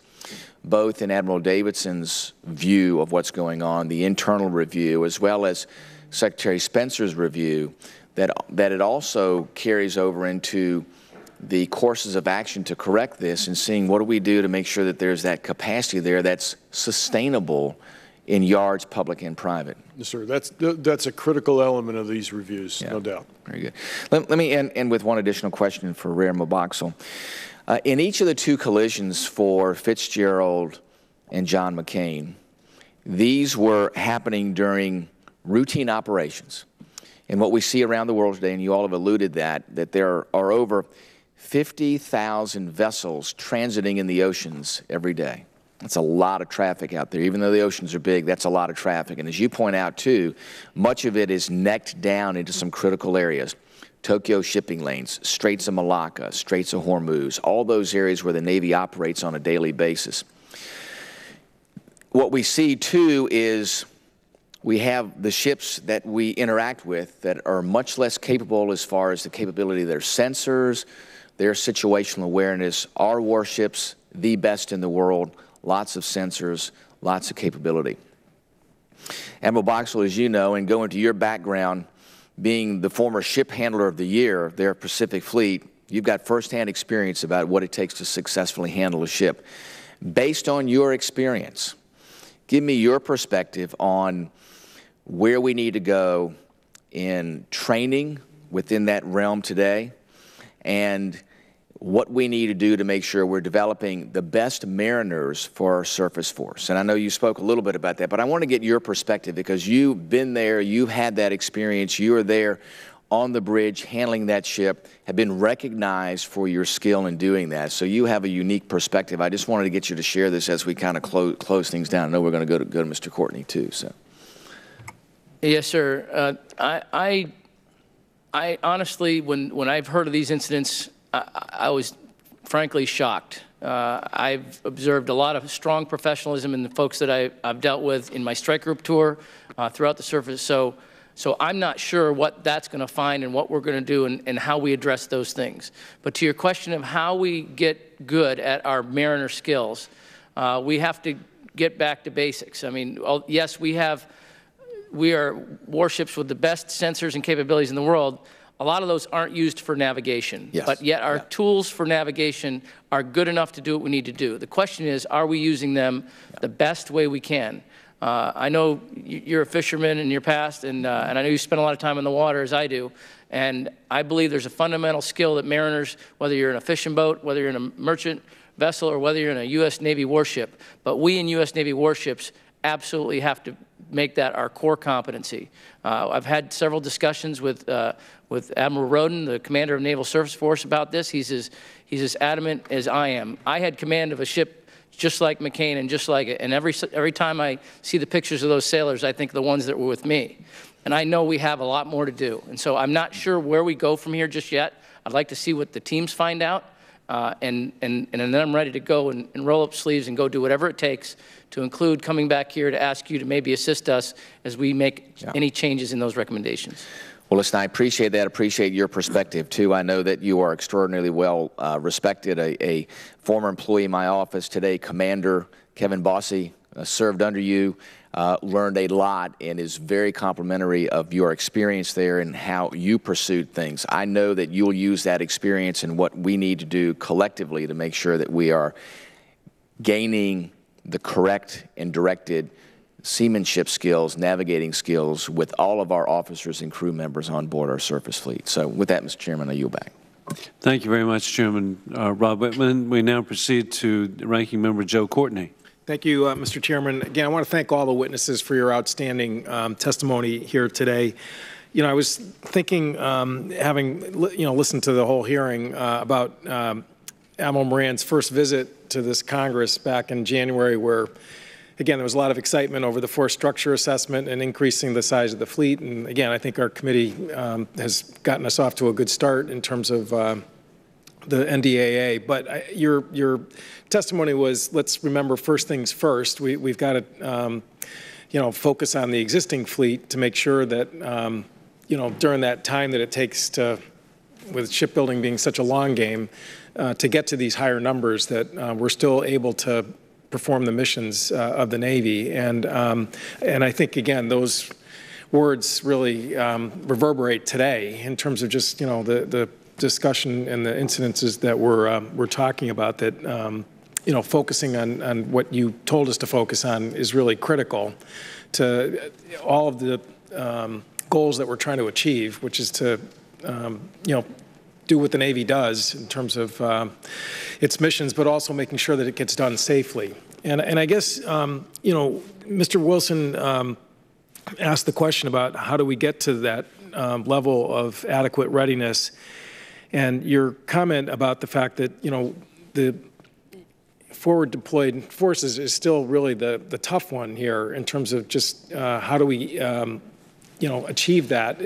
both in Admiral Davidson's view of what's going on, the internal review, as well as Secretary Spencer's review, that it also carries over into the courses of action to correct this, and seeing what do we do to make sure that there's that capacity there that's sustainable in yards, public and private. Yes, sir. That's a critical element of these reviews, no doubt. Very good. Let me end with one additional question for Rear Admiral Boxall. In each of the two collisions for Fitzgerald and John McCain, these were happening during routine operations. And what we see around the world today, and you all have alluded that there are over 50,000 vessels transiting in the oceans every day. That's a lot of traffic out there. Even though the oceans are big, that's a lot of traffic. And as you point out, too, much of it is necked down into some critical areas. Tokyo shipping lanes, Straits of Malacca, Straits of Hormuz, all those areas where the Navy operates on a daily basis. What we see, too, is we have the ships that we interact with that are much less capable as far as the capability of their sensors, their situational awareness. Our warships, the best in the world, lots of sensors, lots of capability. Admiral Boxall, as you know, and going to your background, being the former ship handler of the year of their Pacific Fleet, you've got firsthand experience about what it takes to successfully handle a ship. Based on your experience, give me your perspective on where we need to go in training within that realm today, and what we need to do to make sure we're developing the best mariners for our surface force. And I know you spoke a little bit about that, but I want to get your perspective, because you've been there, you've had that experience, you were there on the bridge handling that ship, have been recognized for your skill in doing that. So you have a unique perspective. I just wanted to get you to share this as we kind of close things down. I know we're going to go to Mr. Courtney too. So. Yes, sir. I honestly, when I've heard of these incidents, I was frankly shocked. I've observed a lot of strong professionalism in the folks that I've dealt with in my strike group tour throughout the surface. So I'm not sure what that's going to find and what we're going to do and how we address those things. But to your question of how we get good at our mariner skills, we have to get back to basics. I mean, yes, we are warships with the best sensors and capabilities in the world. A lot of those aren't used for navigation, but yet our tools for navigation are good enough to do what we need to do. The question is, are we using them the best way we can? I know you're a fisherman in your past, and I know you spend a lot of time in the water, as I do, and I believe there's a fundamental skill that mariners, whether you're in a fishing boat, whether you're in a merchant vessel, or whether you're in a U.S. Navy warship, but we in U.S. Navy warships absolutely have to make that our core competency. I've had several discussions with Admiral Roden, the commander of Naval Surface Force, about this. He's as adamant as I am. I had command of a ship just like McCain and just like it, and every time I see the pictures of those sailors, I think of the ones that were with me. And I know we have a lot more to do. And so I'm not sure where we go from here just yet. I'd like to see what the teams find out, and then I'm ready to go and roll up sleeves and go do whatever it takes, to include coming back here to ask you to maybe assist us as we make any changes in those recommendations. Well, listen, I appreciate that. I appreciate your perspective, too. I know that you are extraordinarily well respected. A former employee in my office today, Commander Kevin Bossy, served under you, learned a lot, and is very complimentary of your experience there and how you pursued things. I know that you'll use that experience in what we need to do collectively to make sure that we are gaining the correct and directed seamanship skills, navigating skills with all of our officers and crew members on board our surface fleet. So with that, Mr. Chairman, I yield back. Thank you very much, Chairman Rob Whitman. We now proceed to Ranking Member Joe Courtney. Thank you, Mr. Chairman. Again, I want to thank all the witnesses for your outstanding testimony here today. You know, I was thinking, having listened to the whole hearing about Admiral Moran's first visit to this Congress back in January, where, again, there was a lot of excitement over the force structure assessment and increasing the size of the fleet. And again, I think our committee has gotten us off to a good start in terms of the NDAA. But your testimony was, let's remember first things first. We've got to, focus on the existing fleet to make sure that, during that time that it takes to, with shipbuilding being such a long game, to get to these higher numbers, that we're still able to perform the missions of the Navy. And I think, again, those words really reverberate today in terms of just, the discussion and the incidences that we're talking about, that, focusing on what you told us to focus on is really critical to all of the goals that we're trying to achieve, which is to, do what the Navy does in terms of its missions, but also making sure that it gets done safely. And I guess, Mr. Wilson asked the question about how do we get to that level of adequate readiness, and your comment about the fact that, the forward deployed forces is still really the tough one here in terms of just how do we, achieve that.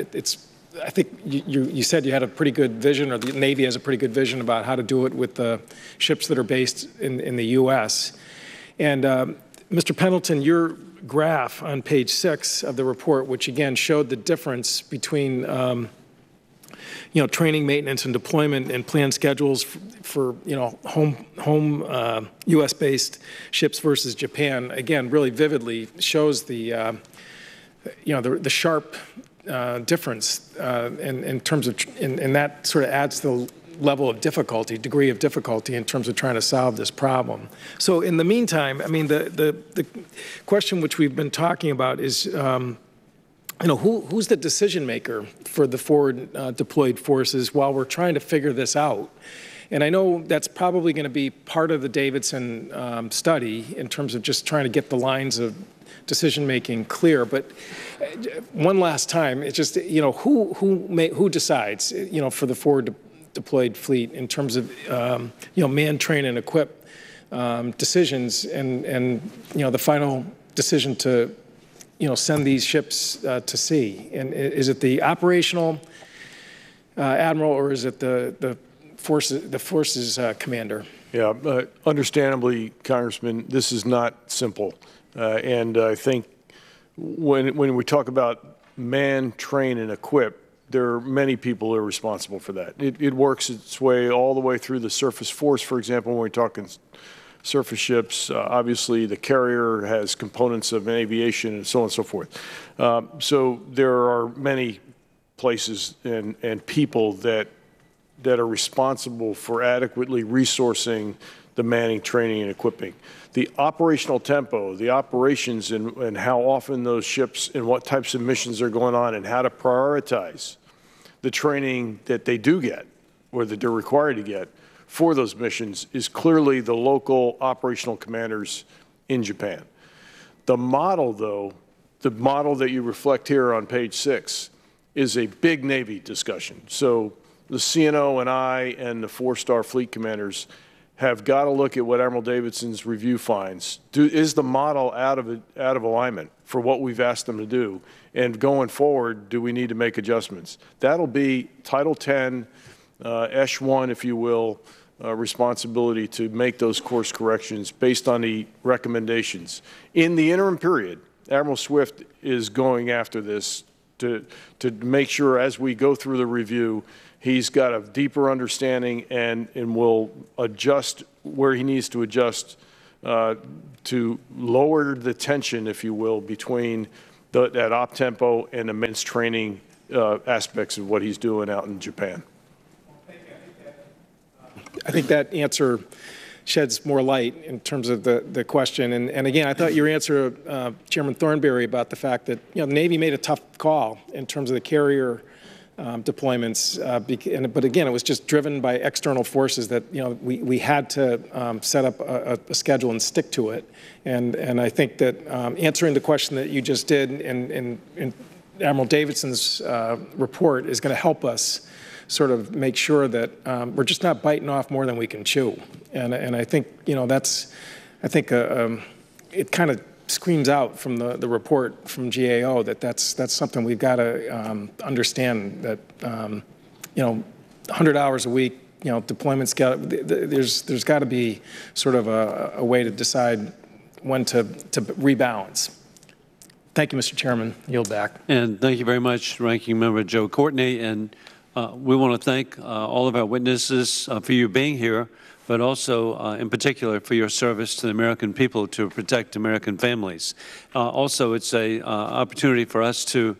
I think you said you had a pretty good vision, or the Navy has a pretty good vision about how to do it with the ships that are based in the U.S. And Mr. Pendleton, your graph on page 6 of the report, which again showed the difference between training, maintenance, and deployment and planned schedules for home U.S.-based ships versus Japan, again really vividly shows the the sharp difference in terms of, and that sort of adds to the level of difficulty, degree of difficulty in terms of trying to solve this problem. So in the meantime, I mean, the question which we've been talking about is, who's the decision maker for the forward deployed forces while we're trying to figure this out? And I know that's probably going to be part of the Davidson study in terms of just trying to get the lines of decision-making clear, but one last time, it's just, who decides, for the forward deployed fleet in terms of, man, train, and equip decisions, and the final decision to, send these ships to sea. And is it the operational admiral, or is it the forces commander? Yeah, understandably, Congressman, this is not simple. And I think when we talk about man, train, and equip, there are many people who are responsible for that. It works its way all the way through the surface force, for example, when we're talking surface ships. Obviously, the carrier has components of aviation and so on and so forth. So there are many places and people that are responsible for adequately resourcing the manning, training, and equipping. The operational tempo, the operations, and how often those ships and what types of missions are going on, and how to prioritize the training that they do get or that they're required to get for those missions is clearly the local operational commanders in Japan. The model, though, the model that you reflect here on page 6 is a big Navy discussion. So the CNO and I and the 4-star fleet commanders have got to look at what Admiral Davidson's review finds. Is the model out of alignment for what we've asked them to do? And going forward, do we need to make adjustments? That'll be Title 10, ESH-1, if you will, responsibility to make those course corrections based on the recommendations. In the interim period, Admiral Swift is going after this to make sure as we go through the review, he's got a deeper understanding and will adjust where he needs to adjust to lower the tension, if you will, between that op tempo and immense training aspects of what he's doing out in Japan. I think that answer sheds more light in terms of the question. And again, I thought your answer, Chairman Thornberry, about the fact that the Navy made a tough call in terms of the carrier deployments. But again, it was just driven by external forces that we had to set up a schedule and stick to it. And I think that answering the question that you just did in Admiral Davidson's report is going to help us sort of make sure that we're just not biting off more than we can chew. And I think, it kind of screams out from the report from GAO that's something we've got to understand, that, 100 hours a week, deployments there's got to be sort of a way to decide when to rebalance. Thank you, Mr. Chairman. Yield back. And thank you very much, Ranking Member Joe Courtney. And we want to thank all of our witnesses for you being here, but also in particular for your service to the American people to protect American families. Also, it's an opportunity for us to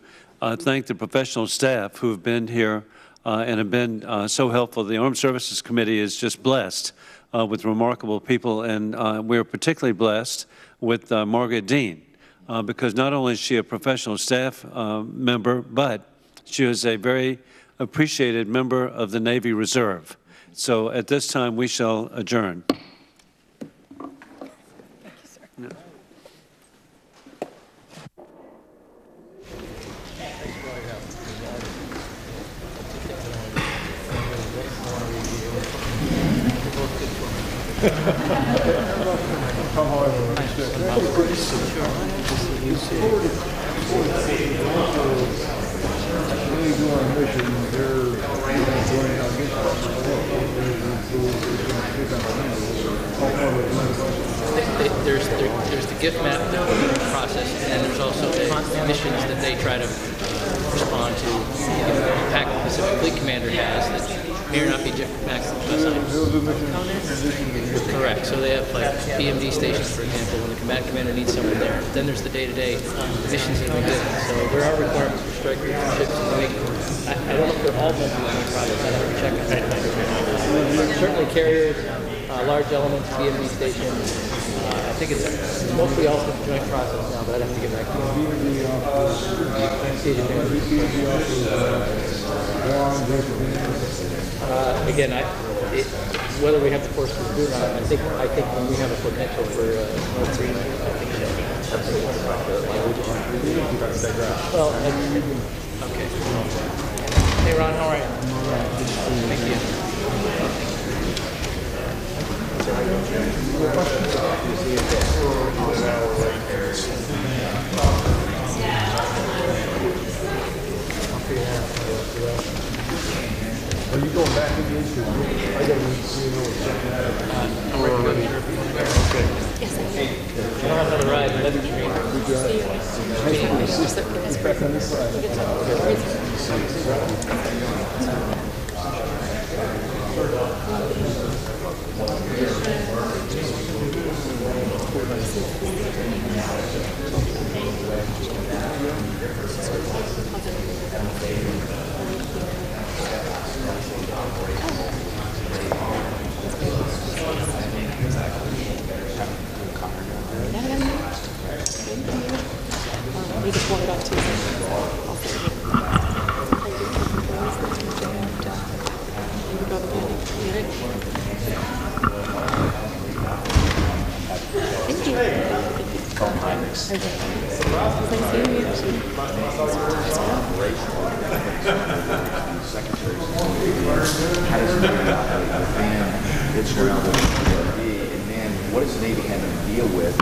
thank the professional staff who have been here and have been so helpful. The Armed Services Committee is just blessed with remarkable people, and we're particularly blessed with Margaret Dean, because not only is she a professional staff member, but she is a very appreciated member of the Navy Reserve. So at this time, we shall adjourn. Thank you, sir. No. There's the gift map process, and there's also the missions that they try to respond to. The pack the Pacific Fleet Commander has that may or not be maximum assigned. Correct. So they have like BMD stations, for example, when the Combat Commander needs someone there. Then there's the day-to-day missions that we do. So there are requirements for strikers and ships. I don't know if they're all meant to be on the project. I'd have to check on that. Certainly carriers, large elements, BMD stations. I think it's mostly also a joint process now, but I'd have to get back to you. Again, whether we have the force to do or not, I think when we have a potential for North Korea, I think well, okay. Hey, Ron, how are you? Thank you. Are you going back again? I got to meet I'm ready to go to the interview. Okay. Yes, I am. I don't have another ride. Let me train. We just walk back to you. Thank you. And then what is the Navy having to deal with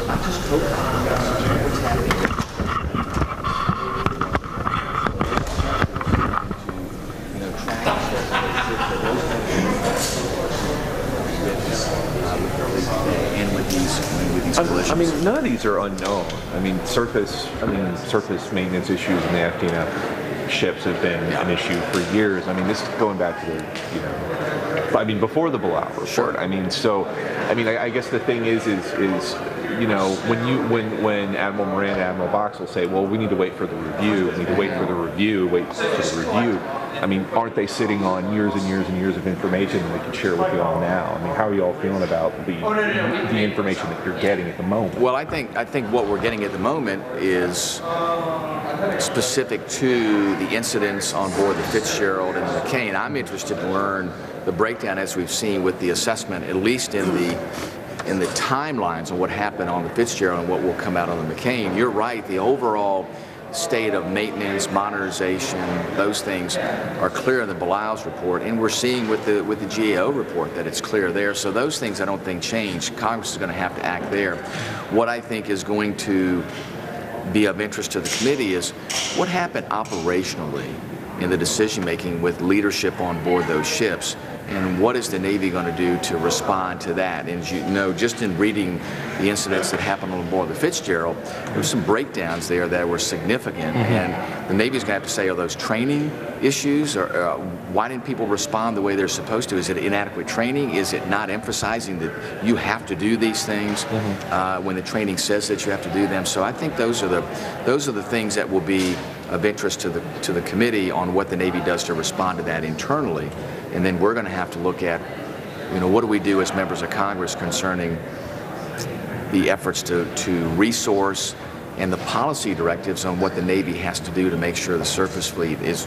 not just co-pilots, what's happening I mean, none of these are unknown. I mean, surface maintenance issues in the F-18 ships have been an issue for years. I mean, this is going back to the, I mean, before the Blowout report. Sure. I mean, so, I mean, I guess the thing is, you know, when Admiral Moran and Admiral Box will say, well, we need to wait for the review, we need to wait for the review, I mean, aren't they sitting on years and years and years of information that they can share with you all now? I mean, how are you all feeling about the information that you're getting at the moment? Well, I think what we're getting at the moment is specific to the incidents on board the Fitzgerald and the McCain. I'm interested to learn the breakdown, as we've seen with the assessment, at least in the timelines of what happened on the Fitzgerald and what will come out on the McCain. You're right, the overall state of maintenance, modernization, those things are clear in the Belial's report, and we're seeing with the GAO report that it's clear there. So those things I don't think change. Congress is going to have to act there. What I think is going to be of interest to the committee is what happened operationally in the decision-making with leadership on board those ships, and what is the Navy going to do to respond to that? And as you know, just in reading the incidents that happened on board the Fitzgerald, there were some breakdowns there that were significant, and the Navy's going to have to say, are those training issues, or why didn't people respond the way they're supposed to? Is it inadequate training? Is it not emphasizing that you have to do these things when the training says that you have to do them? So I think those are the things that will be of interest to the committee on what the Navy does to respond to that internally. And then we're going to have to look at, you know, what do we do as members of Congress concerning the efforts to resource and the policy directives on what the Navy has to do to make sure the surface fleet is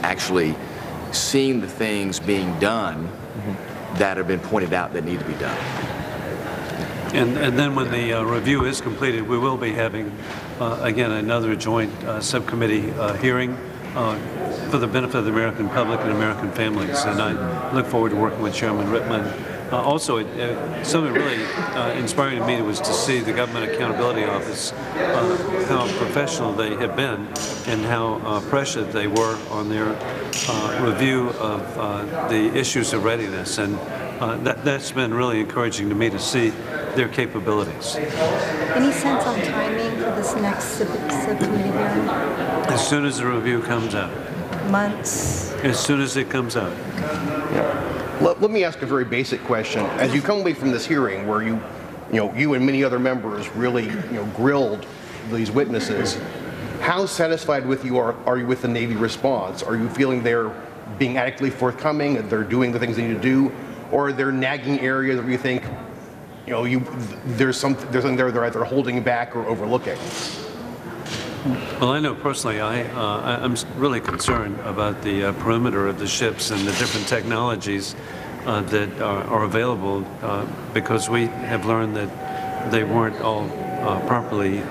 actually seeing the things being done that have been pointed out that need to be done. And then when the review is completed, we will be having, again, another joint subcommittee hearing for the benefit of the American public and American families. And I look forward to working with Chairman Rittman. Also, something really inspiring to me was to see the Government Accountability Office, how professional they have been and how prescient they were on their review of the issues of readiness. And that's been really encouraging to me to see their capabilities. Any sense on timing for this next subcommittee hearing? As soon as the review comes out. Months? As soon as it comes out. Let me ask a very basic question. As you come away from this hearing where you and many other members really grilled these witnesses, how satisfied are you with the Navy response? Are you feeling they're being adequately forthcoming, that they're doing the things they need to do, or are there nagging areas where you think there's something there they're either holding back or overlooking? Well, I know personally I'm really concerned about the perimeter of the ships and the different technologies that are available because we have learned that they weren't all properly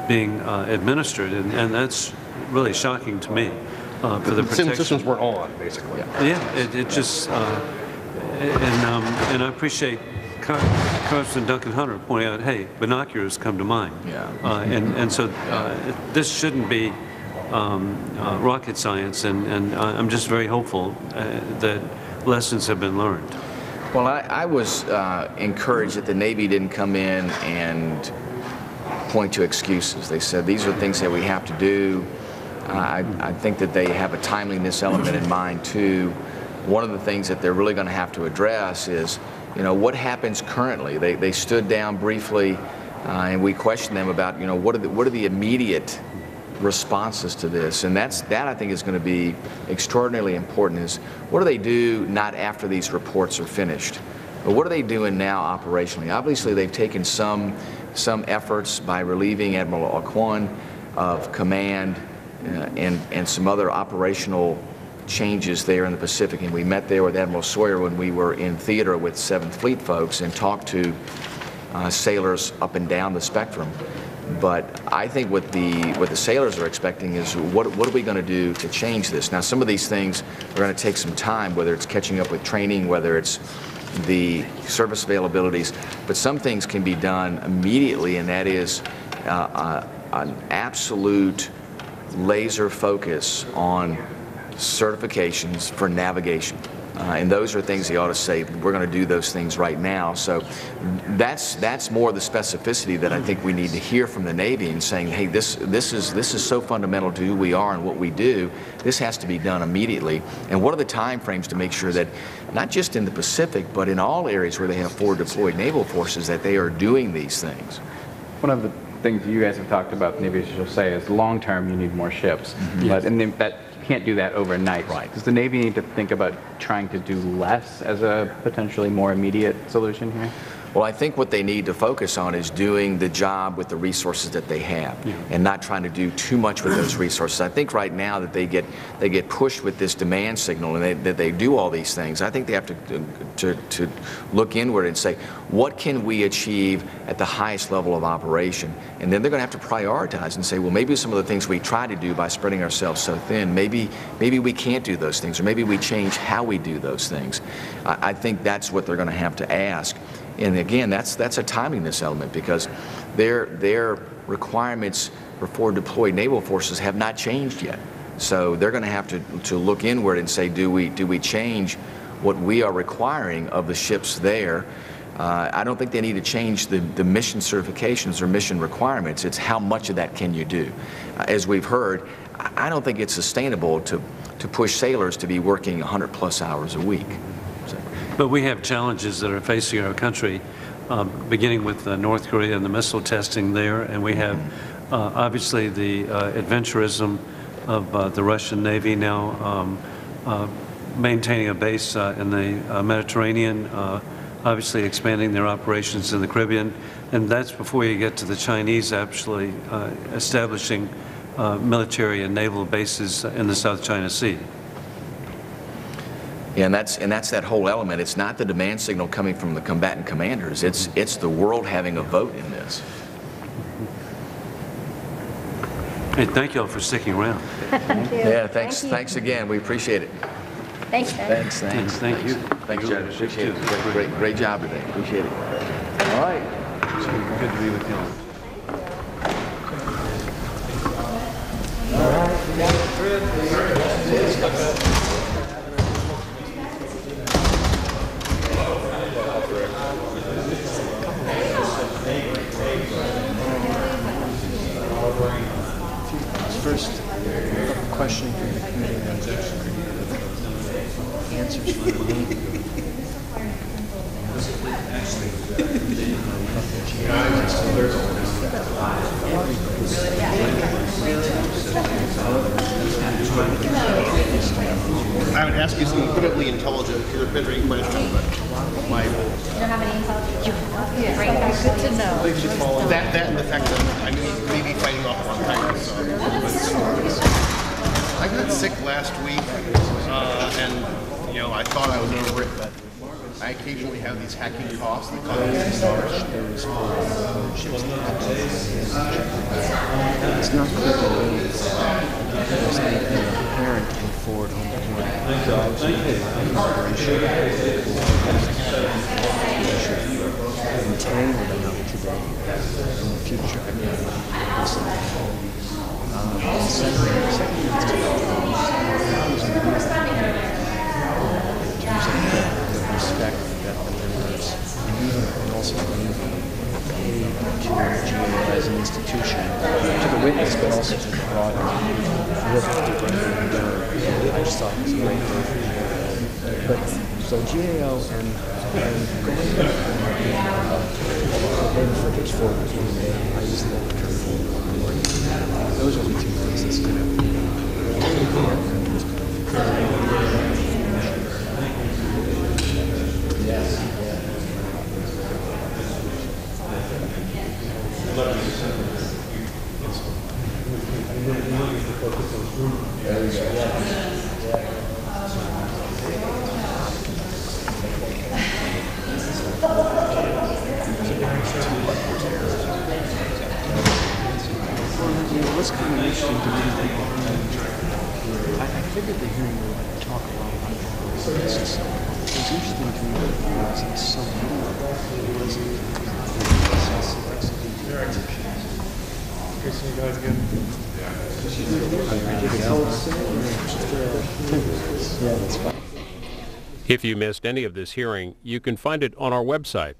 being administered, and that's really shocking to me for the protection. Systems weren't on, basically. Yeah, it just, and I appreciate Congressman Duncan Hunter pointing out, hey, binoculars come to mind. Yeah. And so this shouldn't be rocket science, and I'm just very hopeful that lessons have been learned. Well, I was encouraged that the Navy didn't come in and point to excuses. They said these are things that we have to do. I think that they have a timeliness element in mind too. One of the things that they're really going to have to address is, what happens currently. They stood down briefly, and we questioned them about, what are the immediate responses to this, and that I think is going to be extraordinarily important. Is what do they do not after these reports are finished, but what are they doing now operationally? Obviously, they've taken some efforts by relieving Admiral Alquan of command and some other operational changes there in the Pacific, and we met there with Admiral Sawyer when we were in theater with 7th Fleet folks and talked to sailors up and down the spectrum. But I think what the sailors are expecting is what are we going to do to change this? Now, some of these things are going to take some time, whether it's catching up with training, whether it's the service availabilities, but some things can be done immediately, and that is an absolute laser focus on certifications for navigation. And those are things they ought to say, we're going to do those things right now. So that's more the specificity that I think we need to hear from the Navy, and saying, hey, this is so fundamental to who we are and what we do. This has to be done immediately. And what are the time frames to make sure that not just in the Pacific, but in all areas where they have forward deployed naval forces, that they are doing these things? One of the things you guys have talked about, the Navy officials will say, is long term you need more ships. Mm-hmm. But and that you can't do that overnight. Right. Does the Navy need to think about trying to do less as a potentially more immediate solution here? Well, I think what they need to focus on is doing the job with the resources that they have, and not trying to do too much with those resources. I think right now that they get pushed with this demand signal, and that they do all these things. I think they have to look inward and say, what can we achieve at the highest level of operation? And then they're going to have to prioritize and say, well, maybe some of the things we try to do by spreading ourselves so thin, maybe we can't do those things, or maybe we change how we do those things. I think that's what they're going to have to ask. And again, that's a timeliness element, because their requirements for forward deployed naval forces have not changed yet. So they're going to have to look inward and say, do we change what we are requiring of the ships there? I don't think they need to change the mission certifications or mission requirements. It's how much of that can you do. As we've heard, I don't think it's sustainable to push sailors to be working 100+ hours a week. But we have challenges that are facing our country, beginning with North Korea and the missile testing there, and we have obviously the adventurism of the Russian Navy now maintaining a base in the Mediterranean, obviously expanding their operations in the Caribbean, and that's before you get to the Chinese actually establishing military and naval bases in the South China Sea. And that's that whole element. It's not the demand signal coming from the combatant commanders. It's the world having a vote in this. Hey, thank you all for sticking around. Thank you. Yeah, thanks again. We appreciate it. Thanks, Ted. Thanks. Thank you. Thanks, Judge. Appreciate it. Great job today. Appreciate it. All right. Good to be with you all. First, a question from the committee, and answers from me. I would ask you some incredibly intelligent, penetrating questions, but my... You don't have any intelligence? Great. Good to know. That and the fact that I may be fighting off one time. So. I got sick last week, and I thought I was over it, but I occasionally have these hacking coughs that cause me to start. It's not clear to me because the parent can forward home jobs entangled enough today in the future. Respect that the members and also pay to GA as an institution, to the witness, but also to the broader community. I just thought it was great. But so GAO and going frigates forward was one day. I use the term forward. Those are the two things that's going to would talk a lot about this. What's interesting to me is that so many of the If you missed any of this hearing, you can find it on our website,